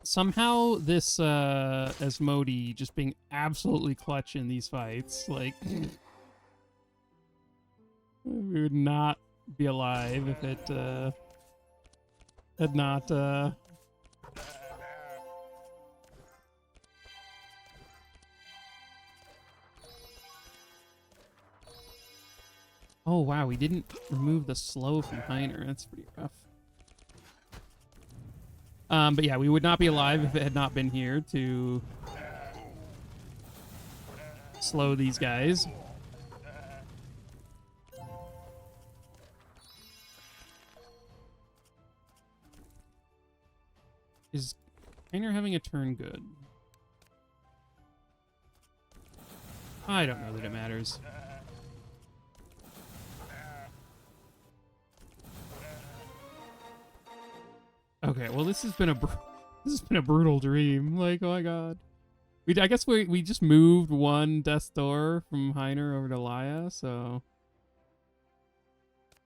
Speaker 1: Somehow this Asmodee just being absolutely clutch in these fights, like we would not be alive if it had not Oh wow, we didn't remove the slow from Heiner. That's pretty rough. But yeah, we would not be alive if it had not been here to slow these guys. Is Heiner having a turn good? I don't know that it matters. Okay, well this has been a brutal dream. Like, oh my god. I guess we just moved one Death's Door from Heiner over to Laya, so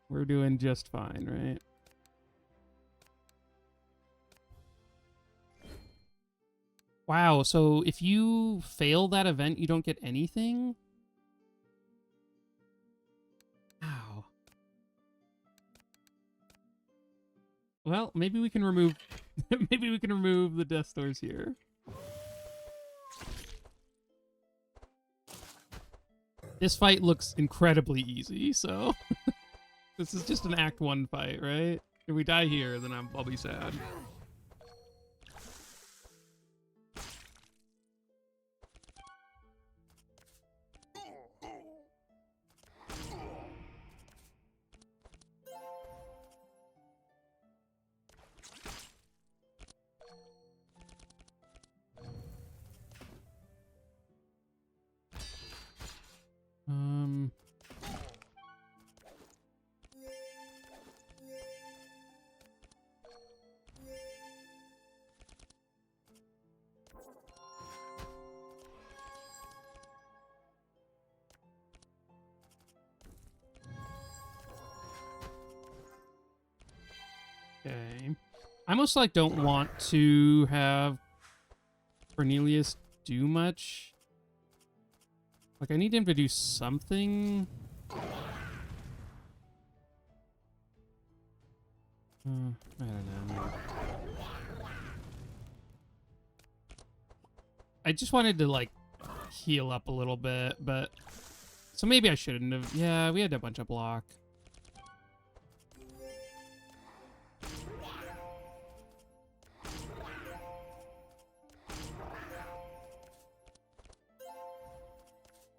Speaker 1: we're doing just fine, right? Wow, so if you fail that event, you don't get anything? Wow. Well, maybe we can remove the Death Doors here. This fight looks incredibly easy, so this is just an Act 1 fight, right? If we die here, then I'll be sad. Okay. I almost like don't want to have Cornelius do much. Like I need him to do something. I don't know. I just wanted to like heal up a little bit, but so maybe I shouldn't have. Yeah, we had a bunch of block.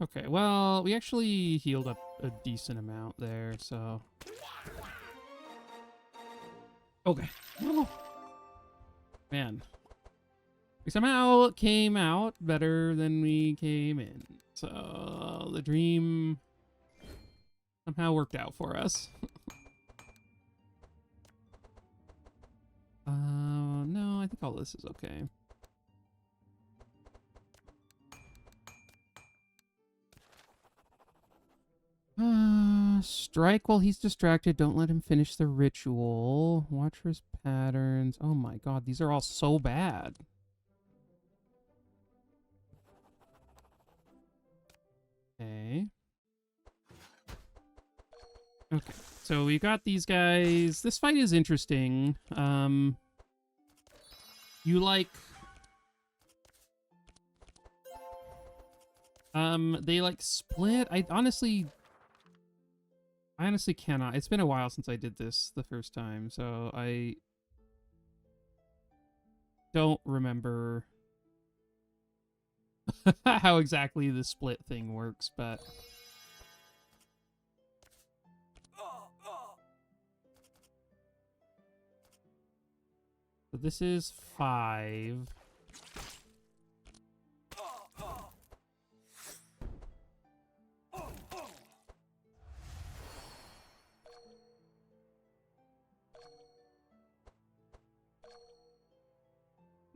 Speaker 1: Okay, well, we actually healed up a decent amount there, so... Okay. Oh. Man. We somehow came out better than we came in. So, the dream somehow worked out for us. No, I think all this is okay. Strike while he's distracted. Don't let him finish the ritual. Watch for his patterns. Oh my god, these are all so bad. Okay. Okay, so we got these guys. This fight is interesting. You like... they like split. I honestly... I honestly cannot. It's been a while since I did this the first time, so I don't remember how exactly the split thing works, but... So this is 5.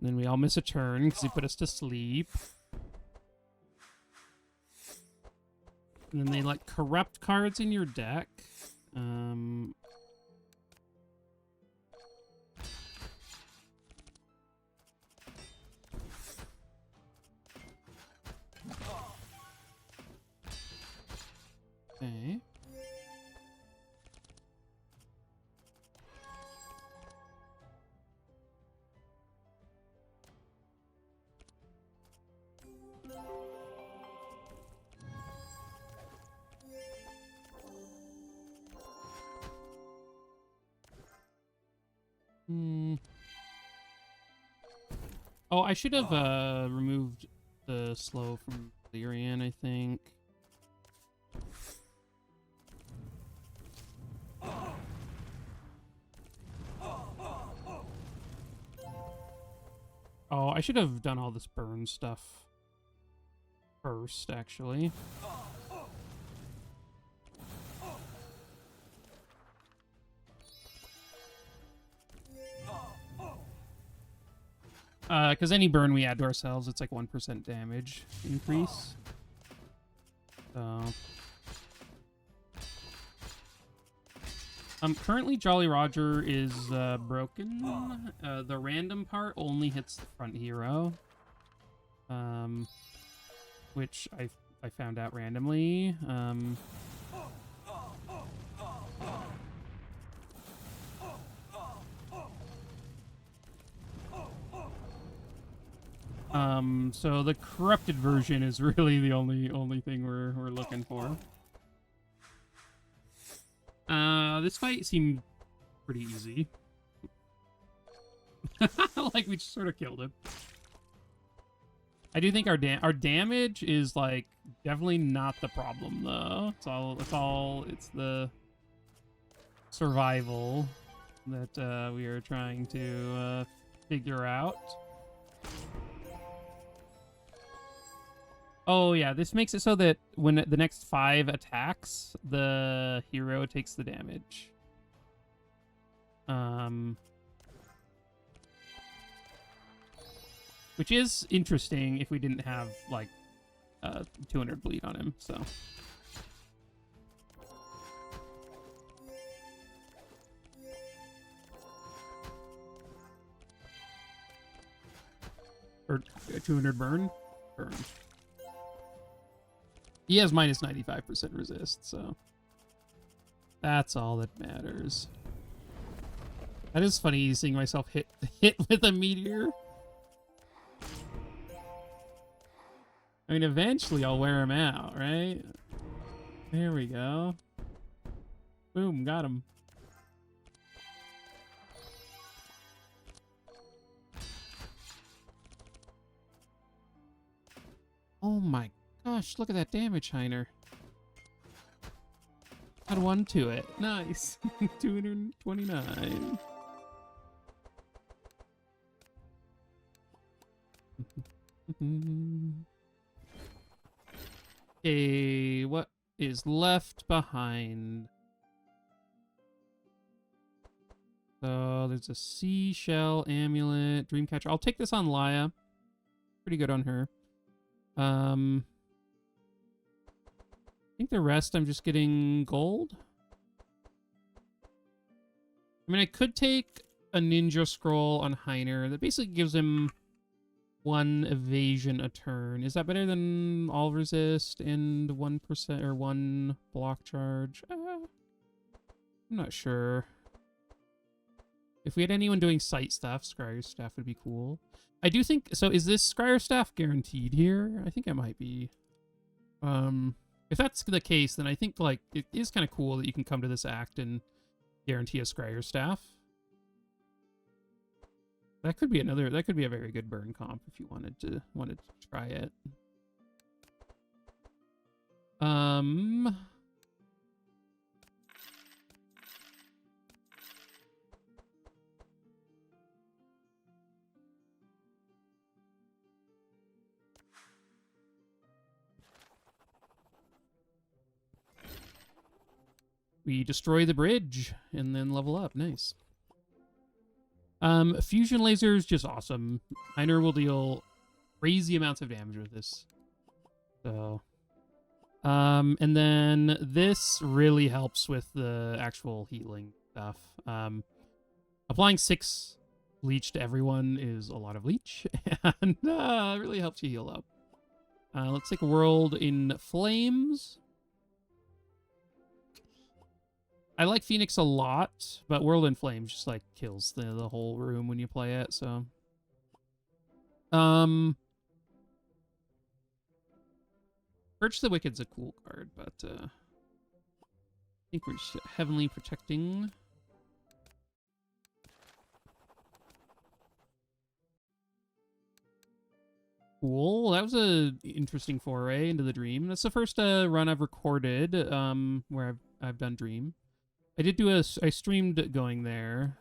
Speaker 1: Then we all miss a turn because he put us to sleep. And then they let corrupt cards in your deck. Okay. Oh, I should have removed the slow from Valerion, I think. Oh, I should have done all this burn stuff first, actually. Because any burn we add to ourselves, it's like 1% damage increase. So... currently Jolly Roger is broken. The random part only hits the front hero. Which I found out randomly. So the corrupted version is really the only thing we're looking for. This fight seemed pretty easy. Like, we just sort of killed him. I do think our damage is, like, definitely not the problem, though. It's the survival that we are trying to figure out. Oh, yeah, this makes it so that when the next 5 attacks, the hero takes the damage. Which is interesting if we didn't have, like, 200 bleed on him, so... Or 200 burn? Burn. He has minus 95% resist, so that's all that matters. That is funny seeing myself hit with a meteor. I mean, eventually I'll wear him out, right? There we go. Boom, got him. Oh my gosh, look at that damage, Heiner. Add 1 to it. Nice. 229. Okay, what is left behind? So there's a seashell amulet, dreamcatcher. I'll take this on Laya. Pretty good on her. I think the rest I'm just getting gold. I mean, I could take a ninja scroll on Heiner. That basically gives him 1 evasion a turn. Is that better than all resist and 1% or 1 block charge? I'm not sure. If we had anyone doing sight stuff, Scryer's staff would be cool. I do think... So is this Scryer's staff guaranteed here? I think it might be. If that's the case, then I think like it is kind of cool that you can come to this act and guarantee a Scryer staff. That could be another. That could be a very good burn comp if you wanted to try it. We destroy the bridge and then level up. Nice. Fusion lasers, just awesome. Heiner will deal crazy amounts of damage with this. So, and then this really helps with the actual healing stuff. Applying 6 bleach to everyone is a lot of bleach, and it really helps you heal up. Let's take a world in flames. I like Phoenix a lot, but World in Flames just like kills the whole room when you play it, so. Purge the Wicked's a cool card, but I think we're just heavenly protecting. Cool. That was a interesting foray into the Dream. That's the first run I've recorded where I've done Dream. I did do I streamed going there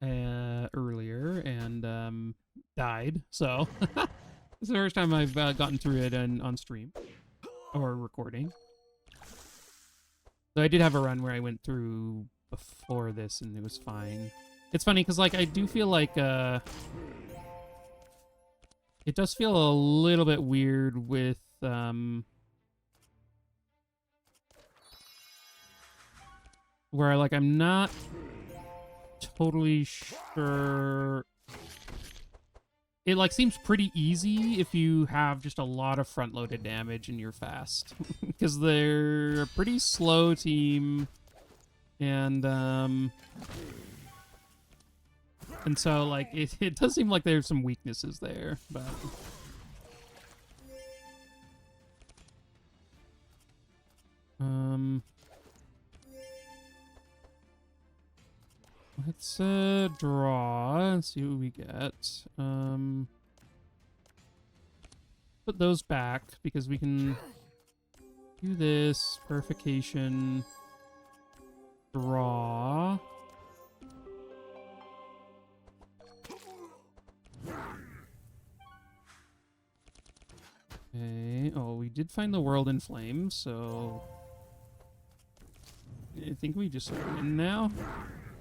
Speaker 1: earlier and died. So it's the first time I've gotten through it on stream or recording. So I did have a run where I went through before this and it was fine. It's funny because like I do feel like it does feel a little bit weird with where like I'm not totally sure. It like seems pretty easy if you have just a lot of front-loaded damage and you're fast, because they're a pretty slow team, and so like it does seem like there's some weaknesses there, but. Let's draw and see what we get. Put those back because we can do this. Purification. Draw. Okay. Oh, we did find the world in flames, so I think we just win now.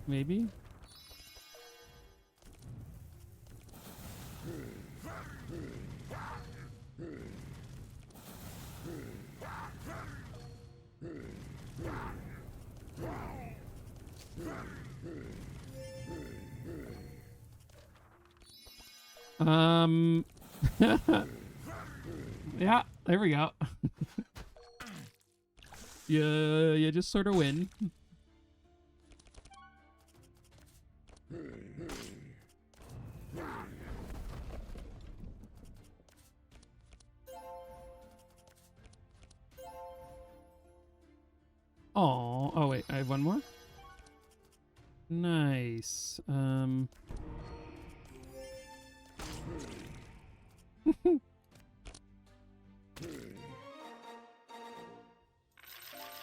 Speaker 1: Maybe. Yeah, there we go. Yeah, you just sort of win. Oh, wait, I have one more? Nice.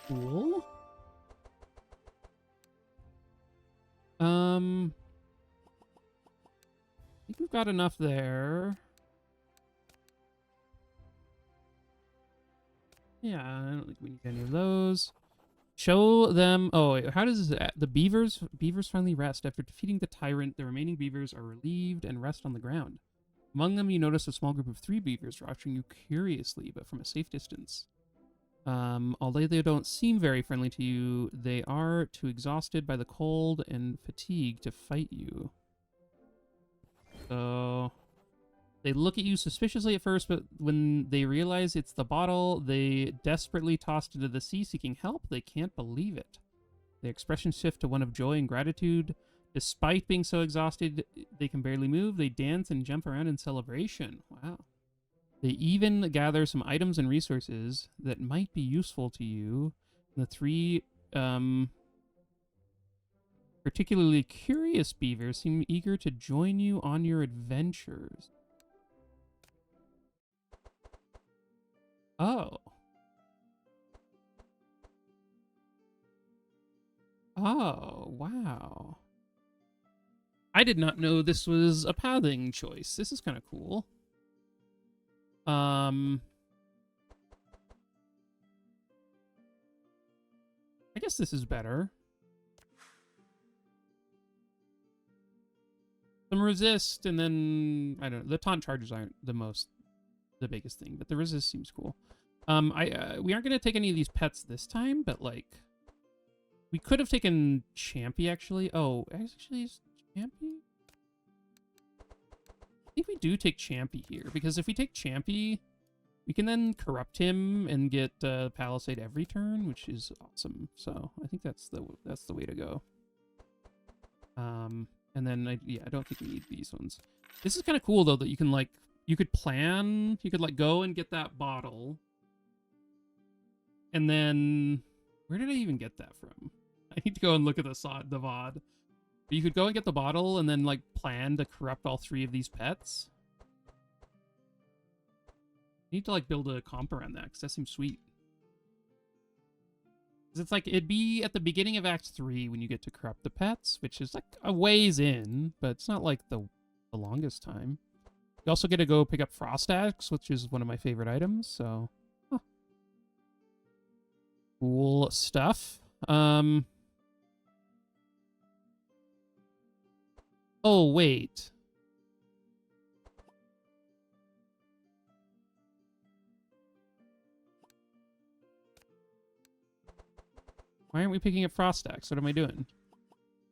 Speaker 1: Cool. I think we've got enough there. Yeah, I don't think we need any of those. Show them. Oh, wait, how does this, the beavers finally rest after defeating the tyrant? The remaining beavers are relieved and rest on the ground. Among them, you notice a small group of 3 beavers watching you curiously, but from a safe distance. Although they don't seem very friendly to you, they are too exhausted by the cold and fatigue to fight you. So they look at you suspiciously at first, but when they realize it's the bottle, they desperately toss into the sea seeking help. They can't believe it. Their expressions shift to one of joy and gratitude. Despite being so exhausted, they can barely move. They dance and jump around in celebration. Wow. They even gather some items and resources that might be useful to you. The three particularly curious beavers seem eager to join you on your adventures. Oh. Oh, wow. I did not know this was a pathing choice. This is kind of cool. I guess this is better. Some resist, and then I don't know. The taunt charges aren't the biggest thing, but the resist seems cool. We aren't gonna take any of these pets this time, but like, we could have taken Champy actually. Oh, actually, is Champy? I think we do take Champy here because if we take Champy, we can then corrupt him and get Palisade every turn, which is awesome. So I think that's the way to go. And then I don't think we need these ones. This is kind of cool though that you can like you could go and get that bottle, and then where did I even get that from? I need to go and look at the VOD. But you could go and get the bottle and then like plan to corrupt all three of these pets. I need to like build a comp around that because that seems sweet. Because it's like it'd be at the beginning of Act 3 when you get to corrupt the pets, which is like a ways in, but it's not like the longest time. You also get to go pick up Frost Axe, which is one of my favorite items, so cool stuff. Oh, wait. Why aren't we picking up Frost Axe? What am I doing?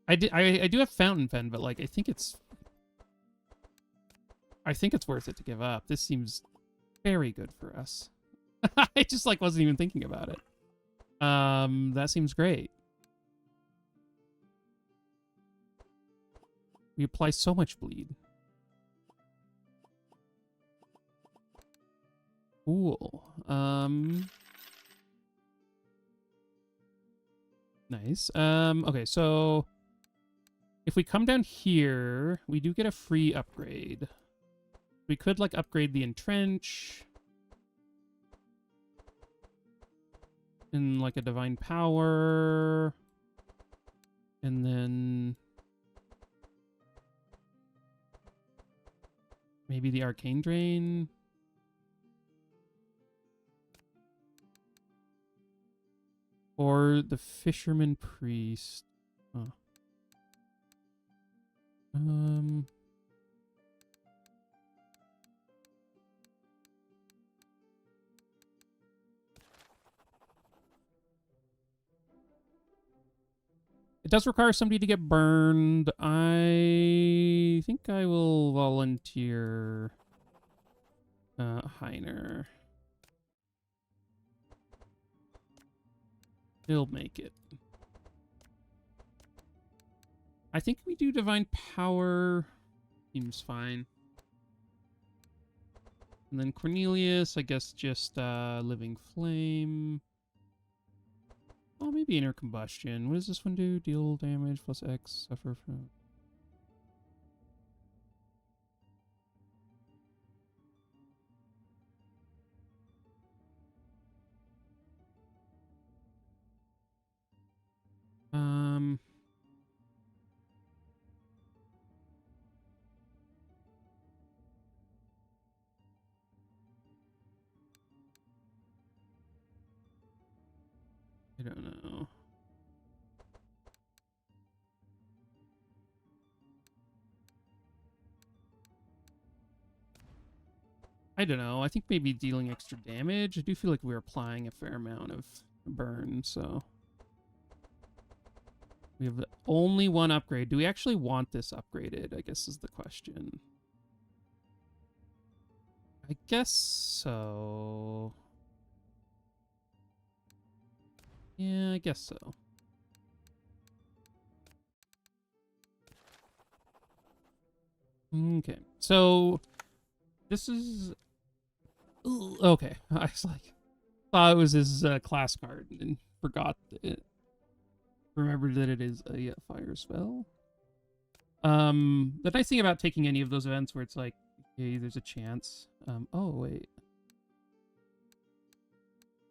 Speaker 1: I do have Fountain Pen, but like I think it's worth it to give up. This seems very good for us. I just like wasn't even thinking about it. That seems great. We apply so much bleed. Cool. Nice. Okay, so if we come down here, we do get a free upgrade. We could like upgrade the Entrench and like a Divine Power, and then maybe the Arcane Drain. Or the Fisherman Priest. Huh. It does require somebody to get burned. I think I will volunteer Heiner. He'll make it. I think we do Divine Power. Seems fine. And then Cornelius, I guess just Living Flame. Oh, maybe Inner Combustion. What does this one do? Deal damage plus X. Suffer from... I don't know. I don't know. I think maybe dealing extra damage. I do feel like we're applying a fair amount of burn, so... We have only one upgrade. Do we actually want this upgraded, I guess is the question. I guess so. Yeah, I guess so. Okay, so this is Okay, I was like, thought it was his class card and forgot it. Remembered that it is a fire spell. The nice thing about taking any of those events where it's like, okay, there's a chance. Oh wait,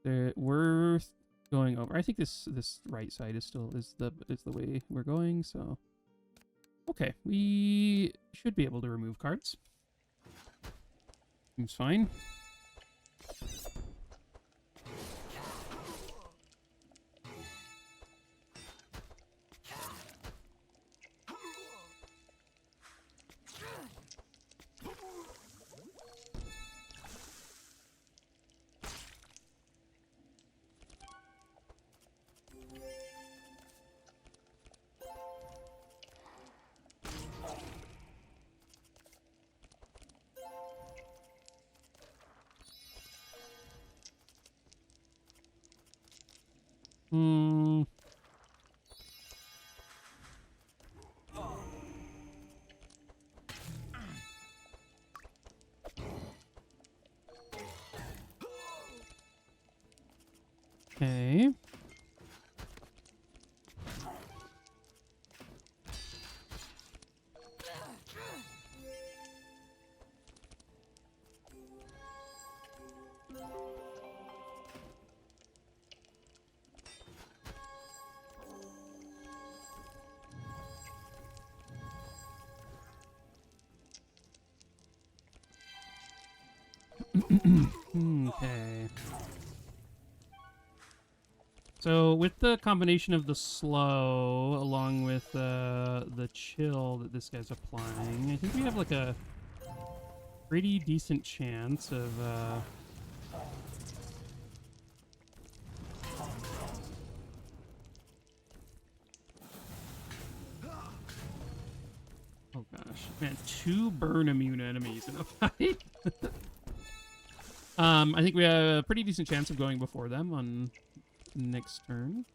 Speaker 1: they're worth going over. I think this right side is still the way we're going. So, okay, we should be able to remove cards. Seems fine. Hmm. Okay. Okay. So with the combination of the slow along with the chill that this guy's applying, I think we have like a pretty decent chance of oh gosh, man, 2 burn immune enemies in a fight. I think we have a pretty decent chance of going before them on next turn.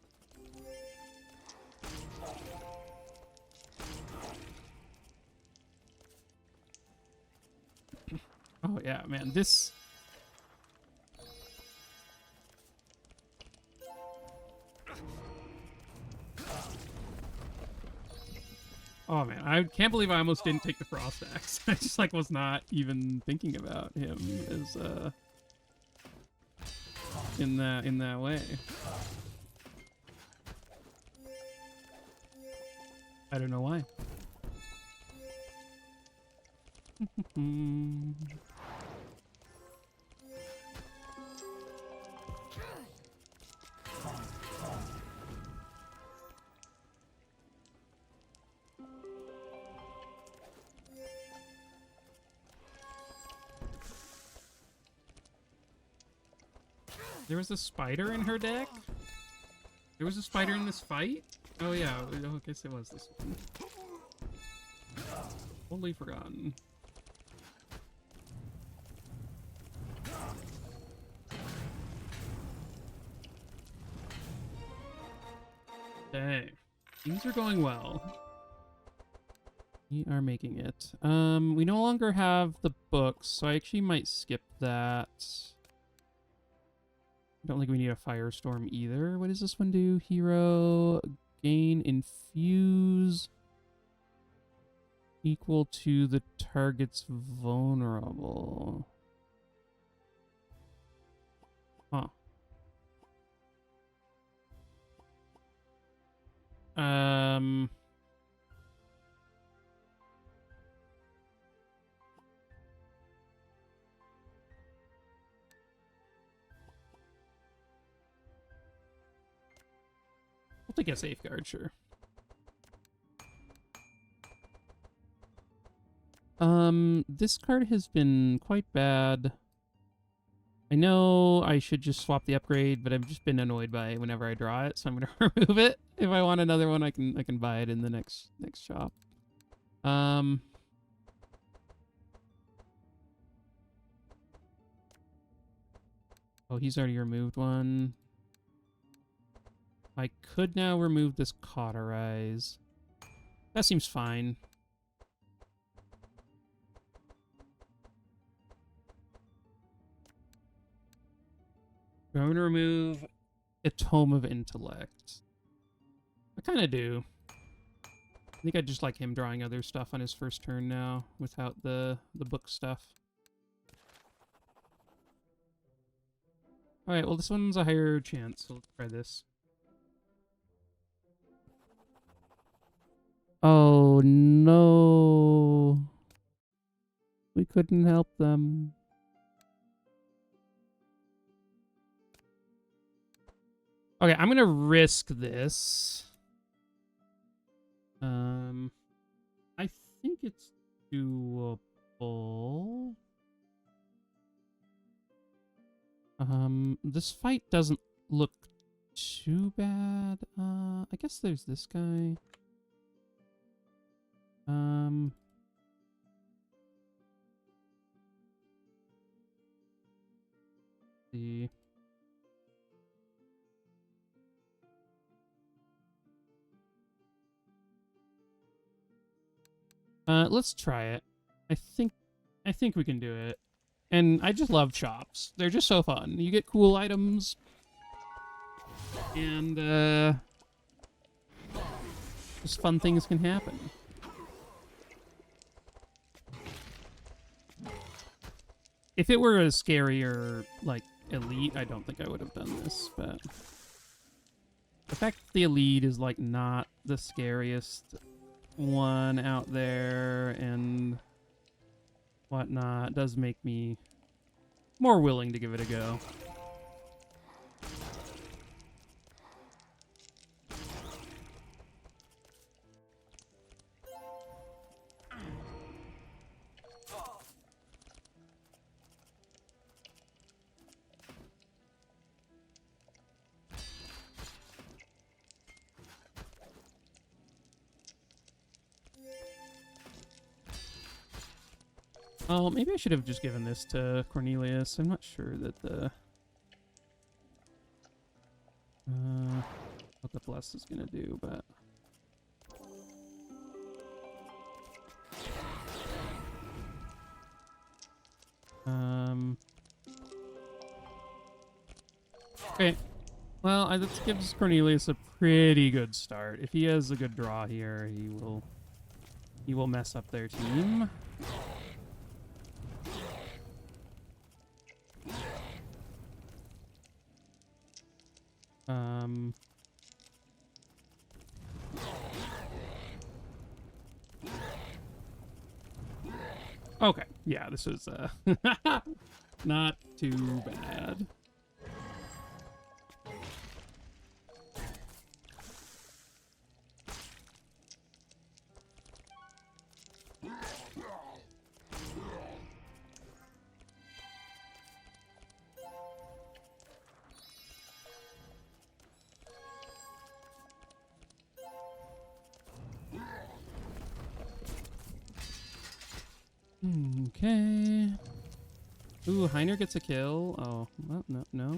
Speaker 1: Oh yeah, man, this... Oh man, I can't believe I almost didn't take the frost axe. I just like was not even thinking about him as in that way. I don't know why. There was a spider in her deck? There was a spider in this fight? Oh yeah, I guess it was this one. Totally forgotten. Okay. Things are going well. We are making it. We no longer have the books, so I actually might skip that. I don't think we need a firestorm either. What does this one do? Hero, gain, infuse, equal to the target's vulnerable. Huh. We'll take a safeguard, sure. This card has been quite bad. I know I should just swap the upgrade, but I've just been annoyed by it whenever I draw it, so I'm gonna remove it. If I want another one, I can buy it in the next shop. Oh, he's already removed one. I could now remove this cauterize. That seems fine. I'm going to remove a Tome of Intellect. I kind of do. I think I just like him drawing other stuff on his first turn now, without the book stuff. Alright, well this one's a higher chance, so let's try this. Oh no. We couldn't help them. Okay, I'm gonna risk this. I think it's doable. This fight doesn't look too bad. I guess there's this guy. See. Let's try it. I think we can do it. And I just love shops. They're just so fun. You get cool items. And just fun things can happen. If it were a scarier, like, elite, I don't think I would have done this, but the fact that the elite is, like, not the scariest one out there and whatnot does make me more willing to give it a go. Oh, maybe I should have just given this to Cornelius. I'm not sure that the what the bless is gonna do, but okay. Well, that gives Cornelius a pretty good start. If he has a good draw here, he will mess up their team. Okay, yeah, this is not too bad. Okay. Ooh, Heiner gets a kill. Oh, well, no.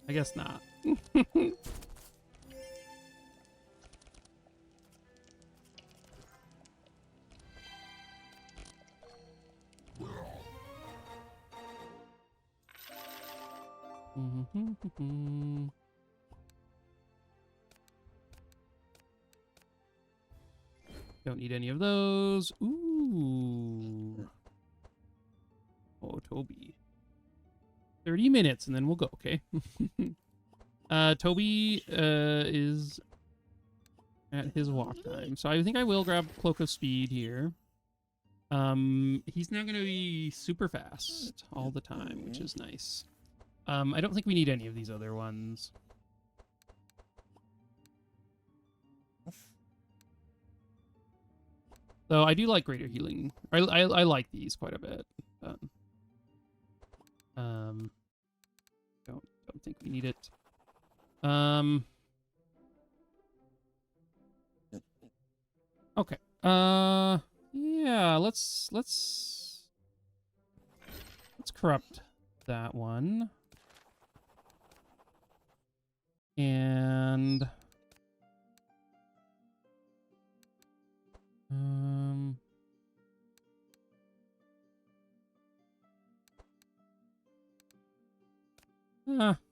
Speaker 1: I guess not. Don't need any of those. Ooh. Oh, Toby. 30 minutes and then we'll go, okay? Toby is at his walk time. So I think I will grab Cloak of Speed here. He's now going to be super fast all the time, which is nice. I don't think we need any of these other ones. So I do like Greater Healing. I like these quite a bit. Don't think we need it. Okay. Yeah, let's corrupt that one. And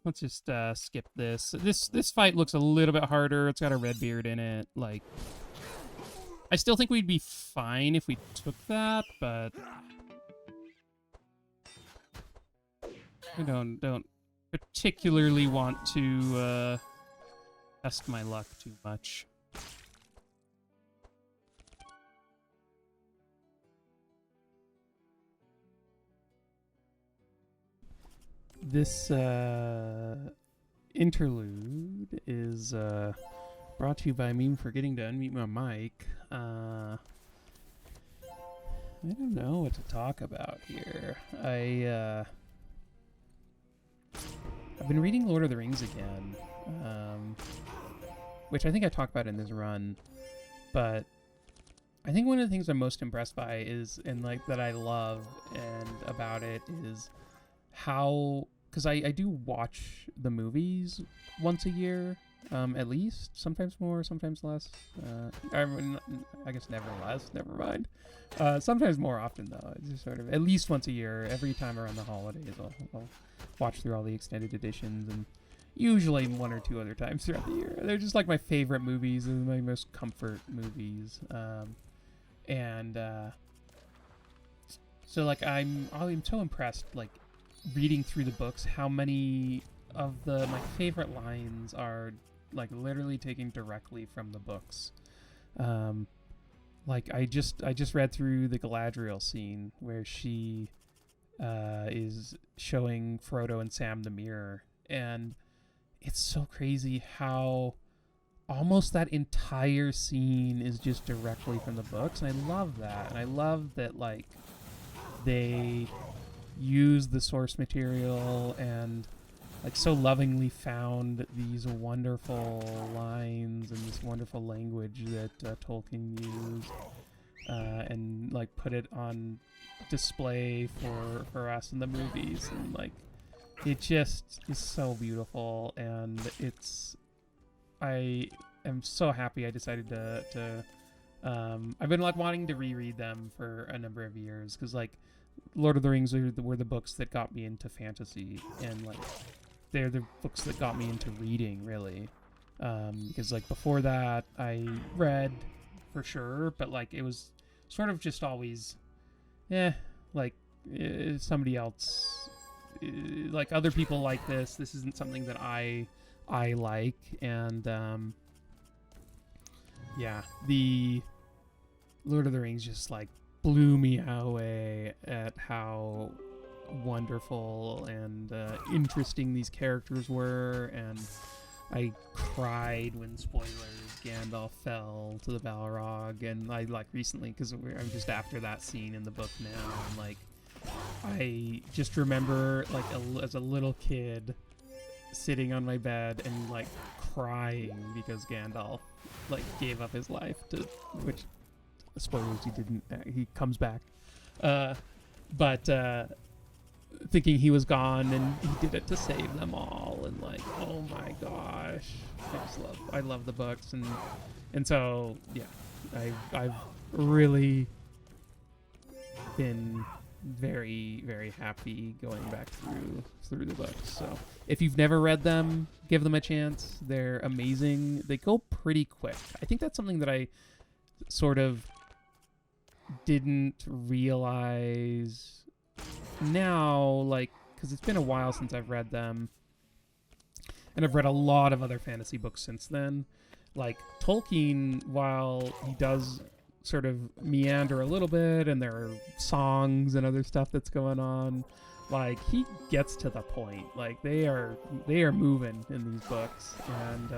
Speaker 1: Let's just skip this. This fight looks a little bit harder. It's got a Redbeard in it. Like, I still think we'd be fine if we took that, but I don't particularly want to test my luck too much. This interlude is brought to you by me forgetting to unmute my mic. I don't know what to talk about here. I've been reading Lord of the Rings again, which I think I talked about in this run, but I think one of the things I'm most impressed by is, and like that I love and about it, is how, because I do watch the movies once a year, at least, sometimes more, sometimes less. I guess never less, never mind. Sometimes more often, though. It's just sort of at least once a year, every time around the holidays, I'll watch through all the extended editions, and usually one or two other times throughout the year. They're just like my favorite movies and my most comfort movies. So like I'm so impressed, like, reading through the books, how many of my favorite lines are like literally taken directly from the books. Like I just read through the Galadriel scene where she is showing Frodo and Sam the mirror, and it's so crazy how almost that entire scene is just directly from the books, and I love that. And I love that, like, they use the source material and like so lovingly found these wonderful lines and this wonderful language that Tolkien used, and like put it on display for us in the movies, and like it just is so beautiful. And I am so happy I decided to I've been like wanting to reread them for a number of years, because like Lord of the Rings were the books that got me into fantasy, and like they're the books that got me into reading, really. Because like before that I read for sure, but like it was sort of just always like somebody else, like other people like this isn't something that I like. And yeah, the Lord of the Rings just like blew me away at how wonderful and interesting these characters were. And I cried when, spoilers, Gandalf fell to the Balrog. And I like recently, because I'm just after that scene in the book now, and like I just remember like as a little kid sitting on my bed and like crying because Gandalf like gave up his life to, which, spoilers, he didn't, he comes back, but thinking he was gone, and he did it to save them all. And like, oh my gosh, I love the books. And so yeah, I've really been very, very happy going back through the books. So if you've never read them, give them a chance. They're amazing. They go pretty quick. I think that's something that I sort of didn't realize now, like, because it's been a while since I've read them, and I've read a lot of other fantasy books since then. Like Tolkien, while he does sort of meander a little bit, and there are songs and other stuff that's going on, like he gets to the point. Like they are moving in these books, and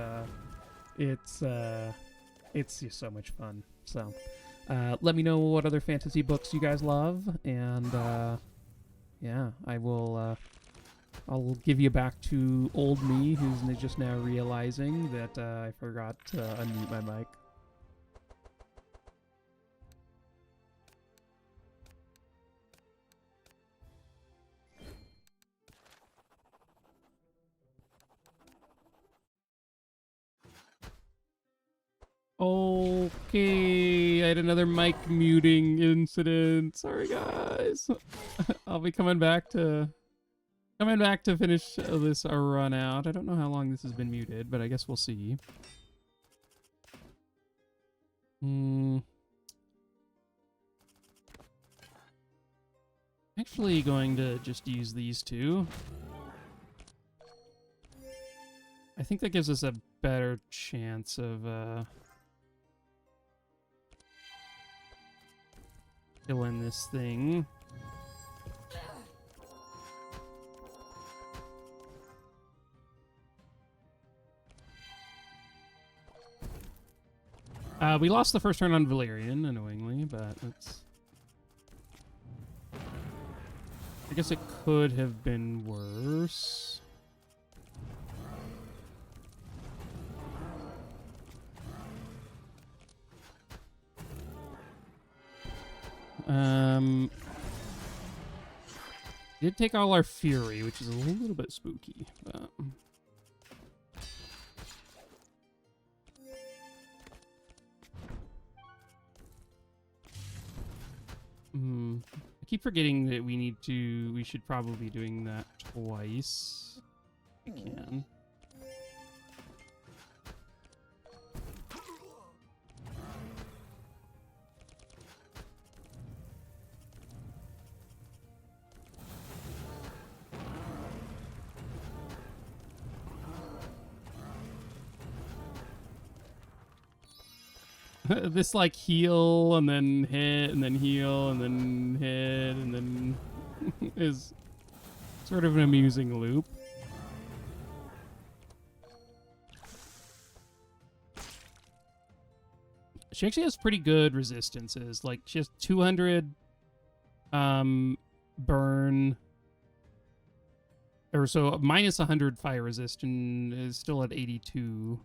Speaker 1: it's just so much fun. So let me know what other fantasy books you guys love, and yeah, I'll give you back to old me, who's just now realizing that I forgot to unmute my mic. Okay, I had another mic muting incident. Sorry, guys. I'll be coming back to Coming back to finish this run out. I don't know how long this has been muted, but I guess we'll see. Actually going to just use these two. I think that gives us a better chance of killing this thing. We lost the first turn on Valerion, annoyingly, but it's... I guess it could have been worse. Did take all our fury, which is a little bit spooky, but... I keep forgetting that we should probably be doing that twice. I can. This like heal and then hit and then heal and then hit and then is sort of an amusing loop. She actually has pretty good resistances. Like she has 200 burn, or so minus 100 fire resist and is still at 82.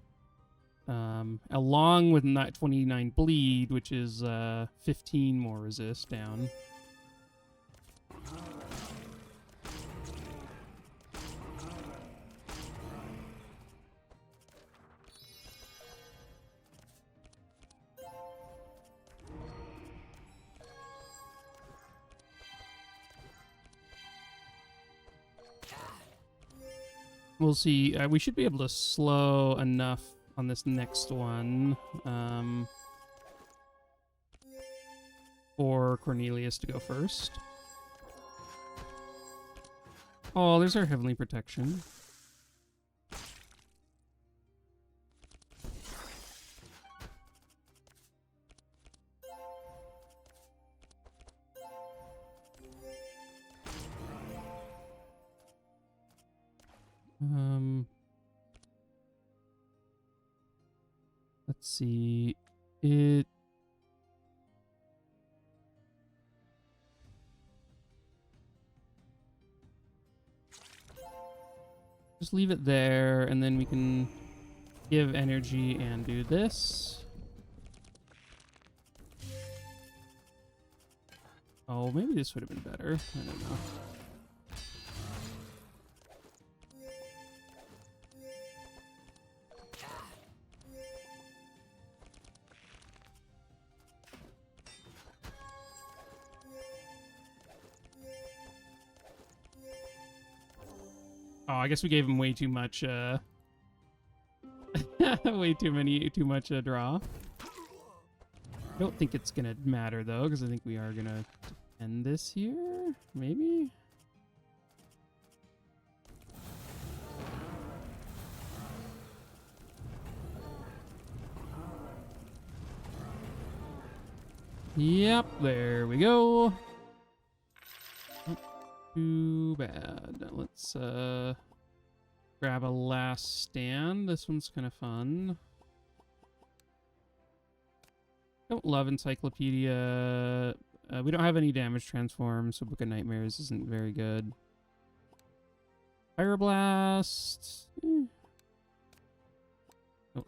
Speaker 1: Along with 29 bleed, which is 15 more resist down. We'll see. We should be able to slow enough on this next one for Cornelius to go first. Oh, there's our Heavenly Protection. Let's see. Just leave it there, and then we can give energy and do this. Oh, maybe this would have been better. I don't know. Oh, I guess we gave him way too much, too much draw. I don't think it's gonna matter, though, because I think we are gonna end this here, maybe? Yep, there we go. Too bad. Let's grab a last stand. This one's kind of fun. Don't love Encyclopedia. We don't have any damage transforms, so Book of Nightmares isn't very good. Pyroblast. Don't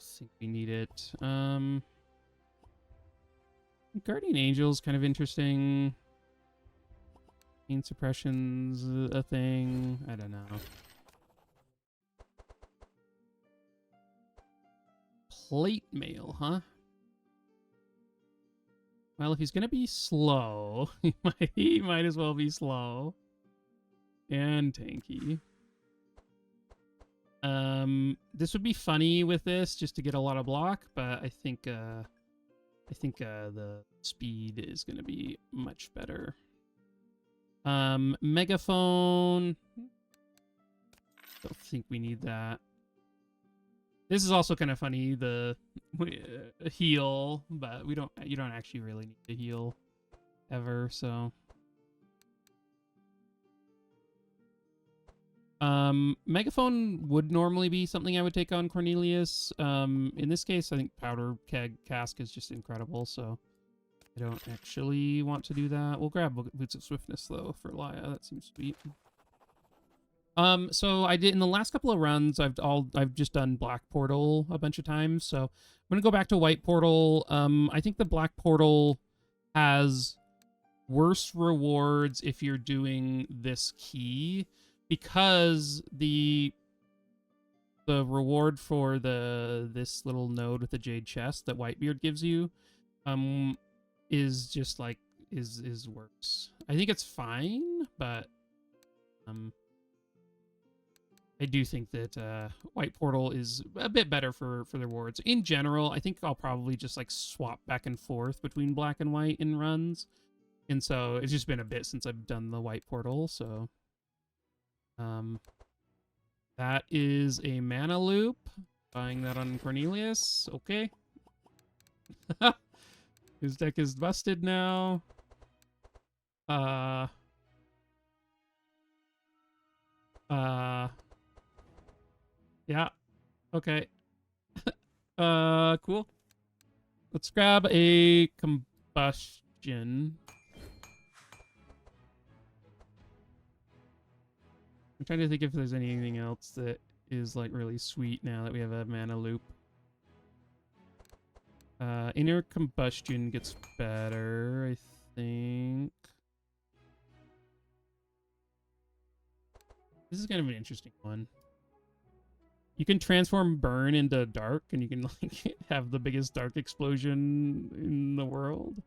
Speaker 1: think we need it. Guardian Angel's kind of interesting. Pain suppression's a thing. I don't know. Plate mail, huh? Well, if he's gonna be slow, he might as well be slow. and tanky. This would be funny with this just to get a lot of block, but I think the speed is going to be much better. Megaphone. Don't think we need that. This is also kind of funny, the heal, but you don't actually really need to heal ever, so. Megaphone would normally be something I would take on Cornelius. In this case, I think Powder Keg Cask is just incredible, so I don't actually want to do that. We'll grab Boots of Swiftness, though, for Laya. That seems sweet. So I did in the last couple of runs, I've just done Black Portal a bunch of times. So I'm gonna go back to White Portal. I think the Black Portal has worse rewards if you're doing this key, because the reward for this little node with the jade chest that Whitebeard gives you, is just like is worse. I think it's fine, but I do think that White Portal is a bit better for the rewards. In general, I think I'll probably just like swap back and forth between Black and White in runs. And so it's just been a bit since I've done the White Portal, so that is a mana loop. Buying that on Cornelius. Okay. His deck is busted now. Yeah. Okay. Cool. Let's grab a combustion. I'm trying to think if there's anything else that is like really sweet now that we have a mana loop. Inner combustion gets better, I think. This is kind of an interesting one. You can transform burn into dark, and you can like have the biggest dark explosion in the world.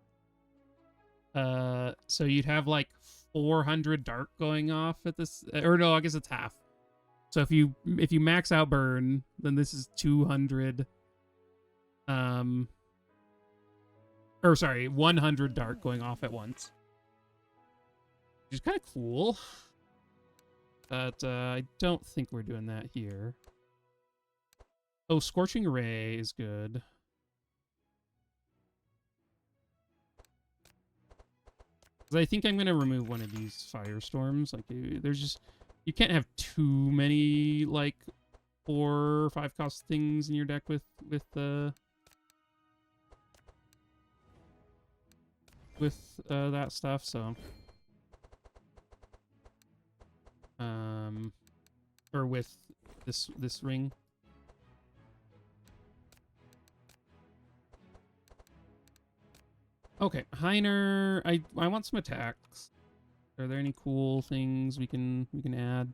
Speaker 1: So you'd have like 400 dark going off at this, or no, I guess it's half. So if you max out burn, then this is 200. Or sorry, 100 dark going off at once, which is kind of cool. But I don't think we're doing that here. Oh, Scorching Ray is good. I think I'm going to remove one of these firestorms. Like, there's just... You can't have too many, like, 4 or 5 cost things in your deck with that stuff, so... Or with this ring. Okay, Heiner, I want some attacks. Are there any cool things we can add?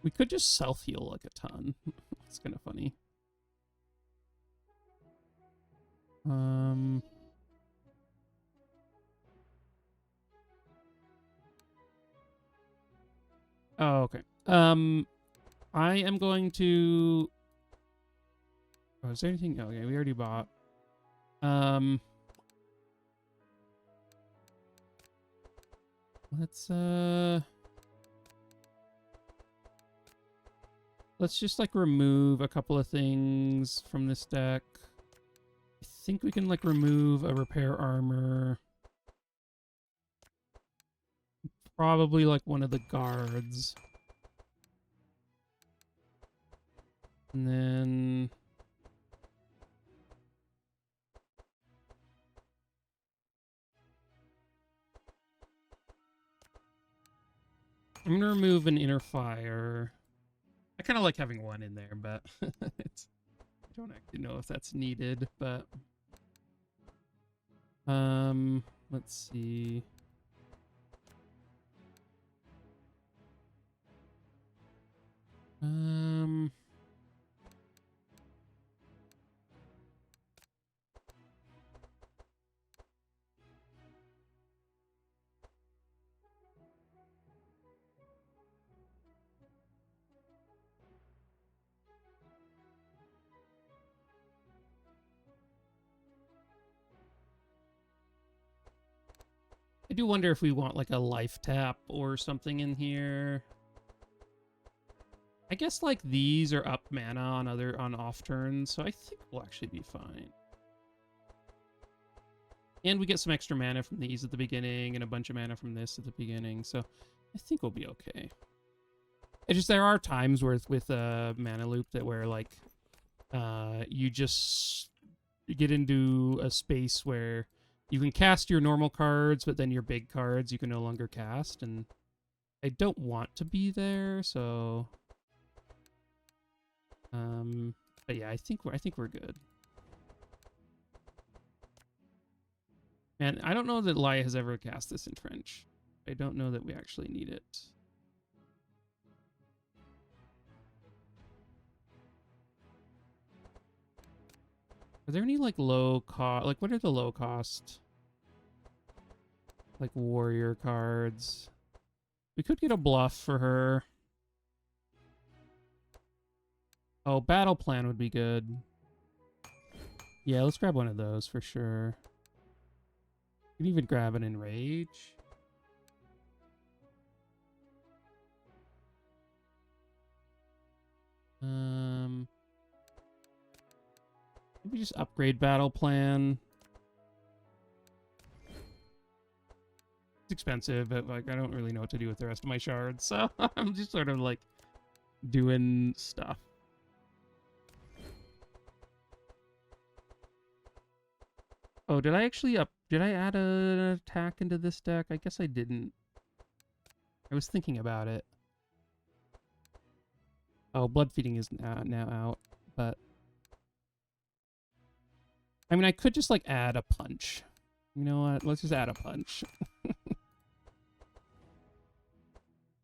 Speaker 1: We could just self-heal like a ton. It's kind of funny. Oh, okay. I am going to... Oh, is there anything? Oh, okay, we already bought. Let's just like remove a couple of things from this deck. I think we can like remove a repair armor. Probably like one of the guards. And then... I'm gonna remove an inner fire. I kind of like having one in there, but I don't actually know if that's needed, but... Let's see... I do wonder if we want like a life tap or something in here. I guess like these are up mana on off turns, so I think we'll actually be fine. And we get some extra mana from these at the beginning and a bunch of mana from this at the beginning, so I think we'll be okay. It's just there are times where with a mana loop that where like you just get into a space where you can cast your normal cards, but then your big cards you can no longer cast, and I don't want to be there, so but yeah, I think we're good. And I don't know that Laia has ever cast this in French. I don't know that we actually need it. Are there any like low cost, like what are the low cost like warrior cards? We could get a bluff for her. Oh, battle plan would be good. Yeah, let's grab one of those for sure. You can even grab an enrage. Maybe just upgrade battle plan. It's expensive, but like I don't really know what to do with the rest of my shards, so I'm just sort of like doing stuff. Oh, did I actually did I add an attack into this deck? I guess I didn't. I was thinking about it. Oh, blood feeding is now out, but I mean, I could just like add a punch. You know what? Let's just add a punch.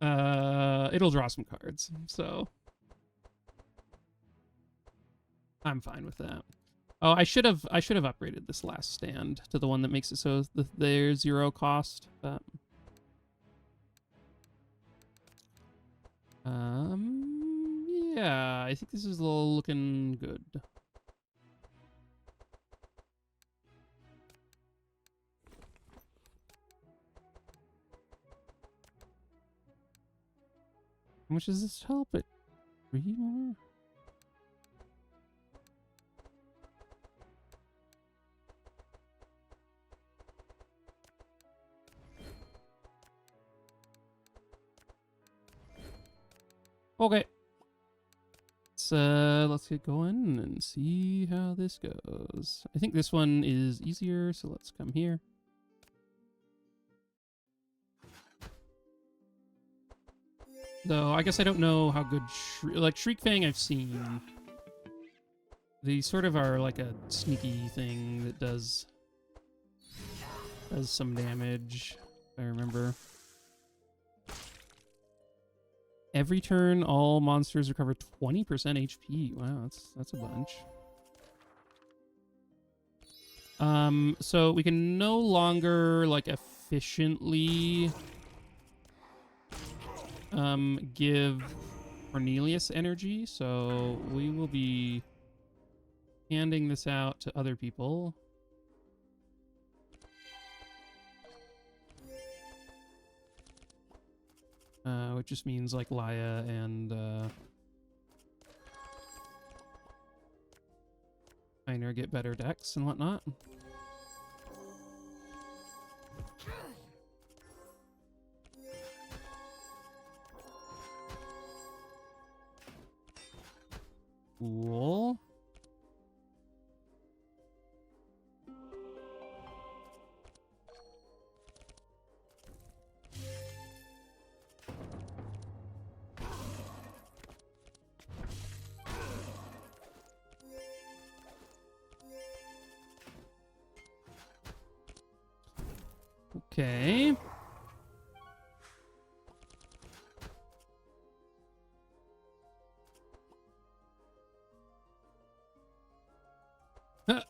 Speaker 1: It'll draw some cards, so I'm fine with that. Oh, I should have upgraded this last stand to the one that makes it so they're 0 cost. But yeah, I think this is looking good. How much does this help it? 3 more? Okay. Let's get going and see how this goes. I think this one is easier, so let's come here. Though I guess I don't know how good like Shriek Fang I've seen. These sort of are like a sneaky thing that does some damage, if I remember. Every turn, all monsters recover 20% HP. Wow, that's a bunch. So we can no longer like efficiently give Cornelius energy, so we will be handing this out to other people. Which just means like Laia and Heiner get better decks and whatnot. Cool. Okay. I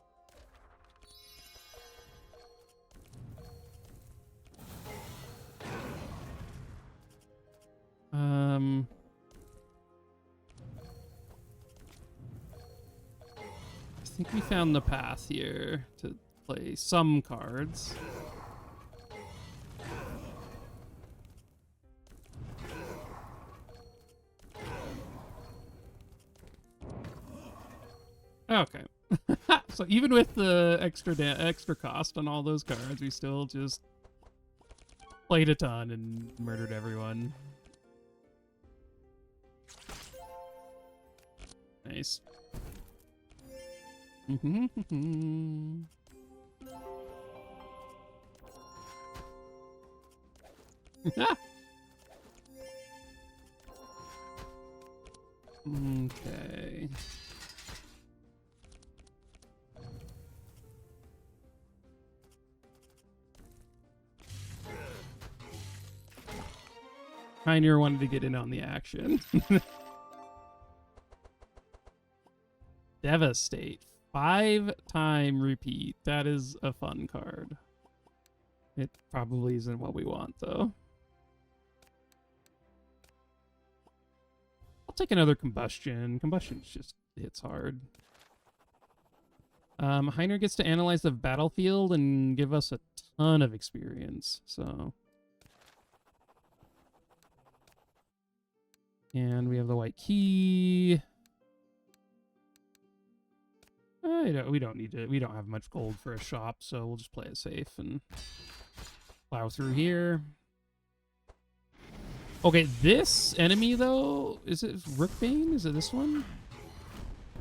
Speaker 1: think we found the path here to play some cards. Okay. So even with the extra cost on all those cards, we still just played a ton and murdered everyone. Nice. Okay. Heiner wanted to get in on the action. Devastate. 5-time repeat. That is a fun card. It probably isn't what we want, though. I'll take another combustion. Combustion just hits hard. Heiner gets to analyze the battlefield and give us a ton of experience, so... And we have the white key. We don't need to. We don't have much gold for a shop, so we'll just play it safe and plow through here. Okay, this enemy though, is it Rookbane? Is it this one?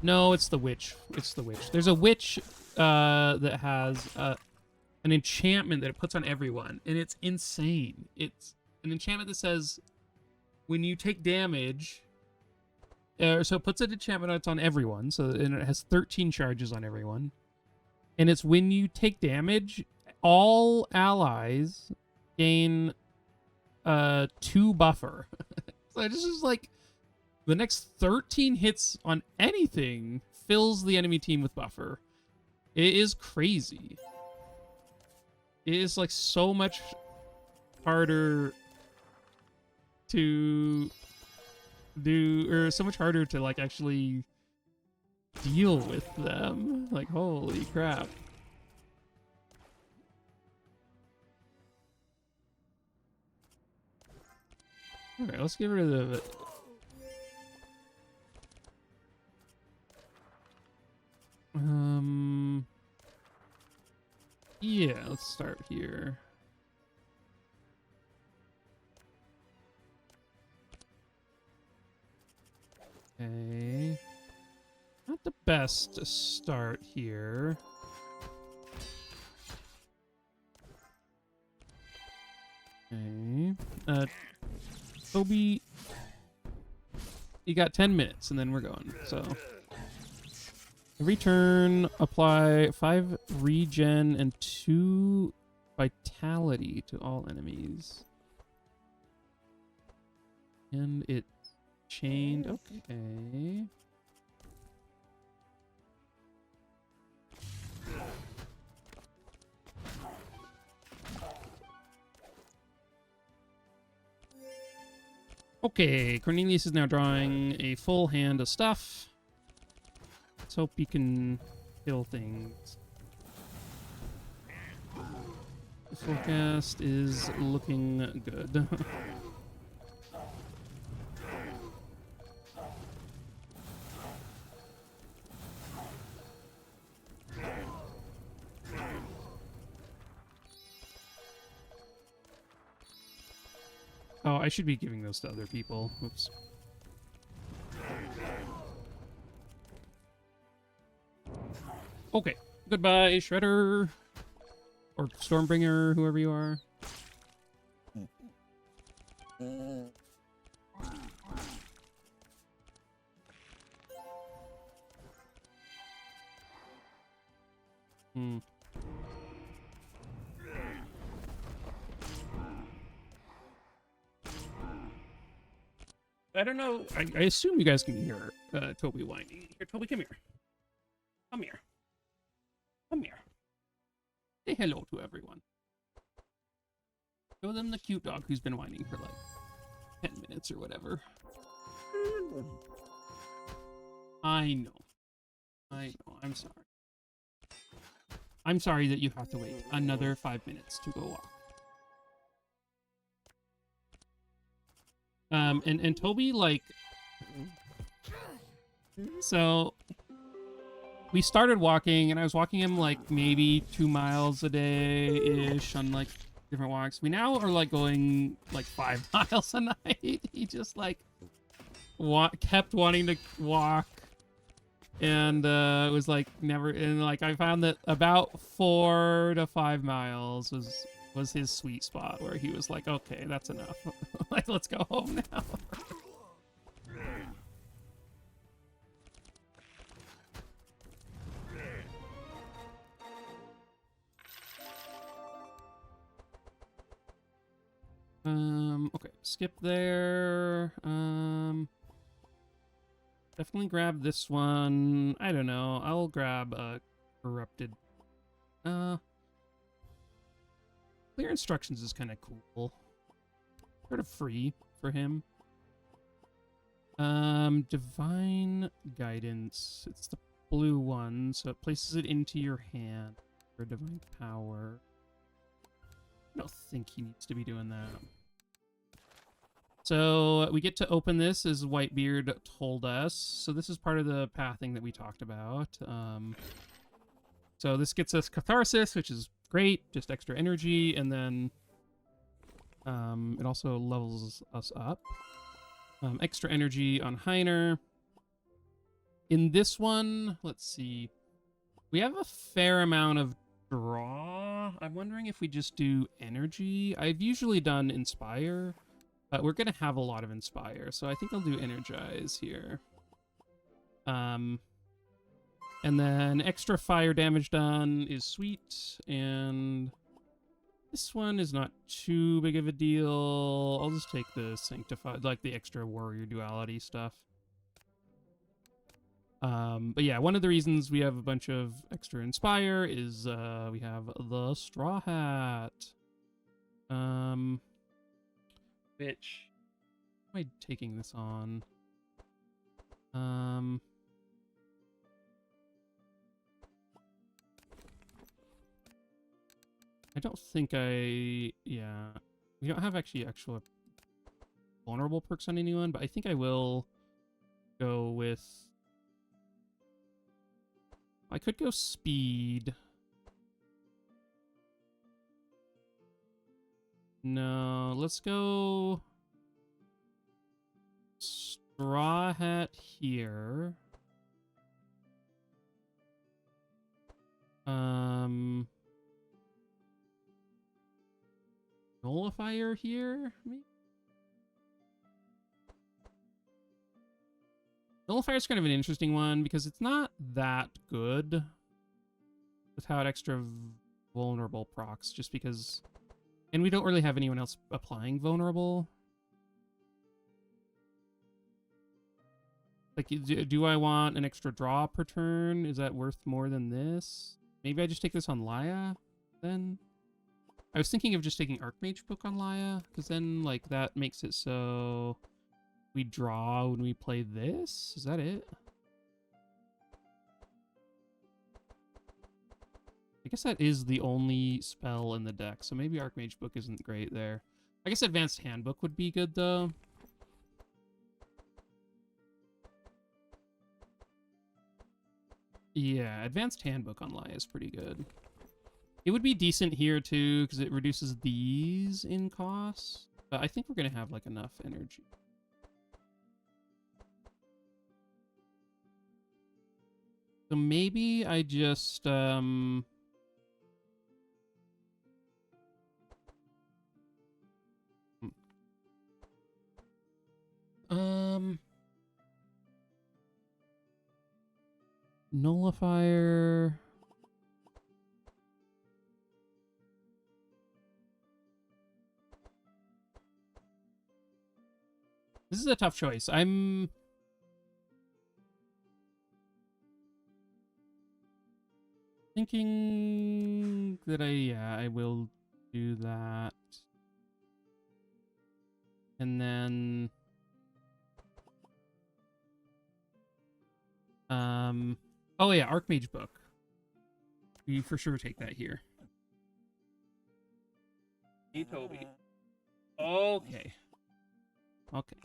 Speaker 1: No, it's the witch. It's the witch. There's a witch that has an enchantment that it puts on everyone, and it's insane. It's an enchantment that says, when you take damage, so it puts an enchantment that's on everyone, and it has 13 charges on everyone. And it's when you take damage, all allies gain 2 buffer. So this is like, the next 13 hits on anything fills the enemy team with buffer. It is crazy. It is like so much harder to do, or so much harder to like actually deal with them. Like, holy crap. Alright, let's get rid of it. Yeah, let's start here. Okay. Not the best to start here. Okay. Toby, you got 10 minutes and then we're going. So every turn, apply 5 regen and 2 vitality to all enemies. And it chained. Okay. Okay, Cornelius is now drawing a full hand of stuff. Let's hope he can kill things. The forecast is looking good. Oh, I should be giving those to other people. Oops. Okay. Goodbye, Shredder. Or Stormbringer, whoever you are. I don't know. I assume you guys can hear Toby whining. Here, Toby, come here. Come here. Come here. Say hello to everyone. Show them the cute dog who's been whining for like 10 minutes or whatever. I know. I know. I'm sorry. I'm sorry that you have to wait another 5 minutes to go walk. And Toby, like, so we started walking, and I was walking him like maybe 2 miles a day-ish on like different walks. We now are like going like 5 miles a night. He just like kept wanting to walk, and it was like never. And like I found that about 4 to 5 miles was his sweet spot where he was like, okay, that's enough. Like, let's go home now. Okay, skip there. Definitely grab this one. I don't know. I'll grab a corrupted. Clear instructions is kind of cool. Sort of free for him. Divine guidance. It's the blue one, so it places it into your hand for divine power. I don't think he needs to be doing that. So we get to open this as Whitebeard told us. So this is part of the pathing that we talked about. So this gets us Catharsis, which is great, just extra energy, and then it also levels us up. Extra energy on Heiner. In this one, let's see. We have a fair amount of draw. I'm wondering if we just do energy. I've usually done Inspire. But we're going to have a lot of Inspire, so I think I'll do Energize here. And then extra fire damage done is sweet, and this one is not too big of a deal. I'll just take the Sanctified, like the extra Warrior Duality stuff. But yeah, one of the reasons we have a bunch of extra Inspire is we have the Straw Hat. Which am I taking this on? I don't think yeah. We don't have actual vulnerable perks on anyone, but I think I will go with... I could go speed. No, let's go Straw Hat here. Nullifier here, maybe? Nullifier is kind of an interesting one because it's not that good without extra vulnerable procs, just because... And we don't really have anyone else applying vulnerable. Like, do I want an extra draw per turn? Is that worth more than this? Maybe I just take this on Laya, then? I was thinking of just taking Archmage Book on Laya, because then, like, that makes it so we draw when we play this? Is that it? I guess that is the only spell in the deck, so maybe Archmage Book isn't great there. I guess Advanced Handbook would be good, though. Yeah, Advanced Handbook on Laya is pretty good. It would be decent here, too, because it reduces these in cost. But I think we're going to have, like, enough energy. So maybe I just, Nullifier. This is a tough choice. I'm thinking that I will do that. And then oh yeah, Archmage Book. We for sure take that here. Hey, Toby. Okay. Okay.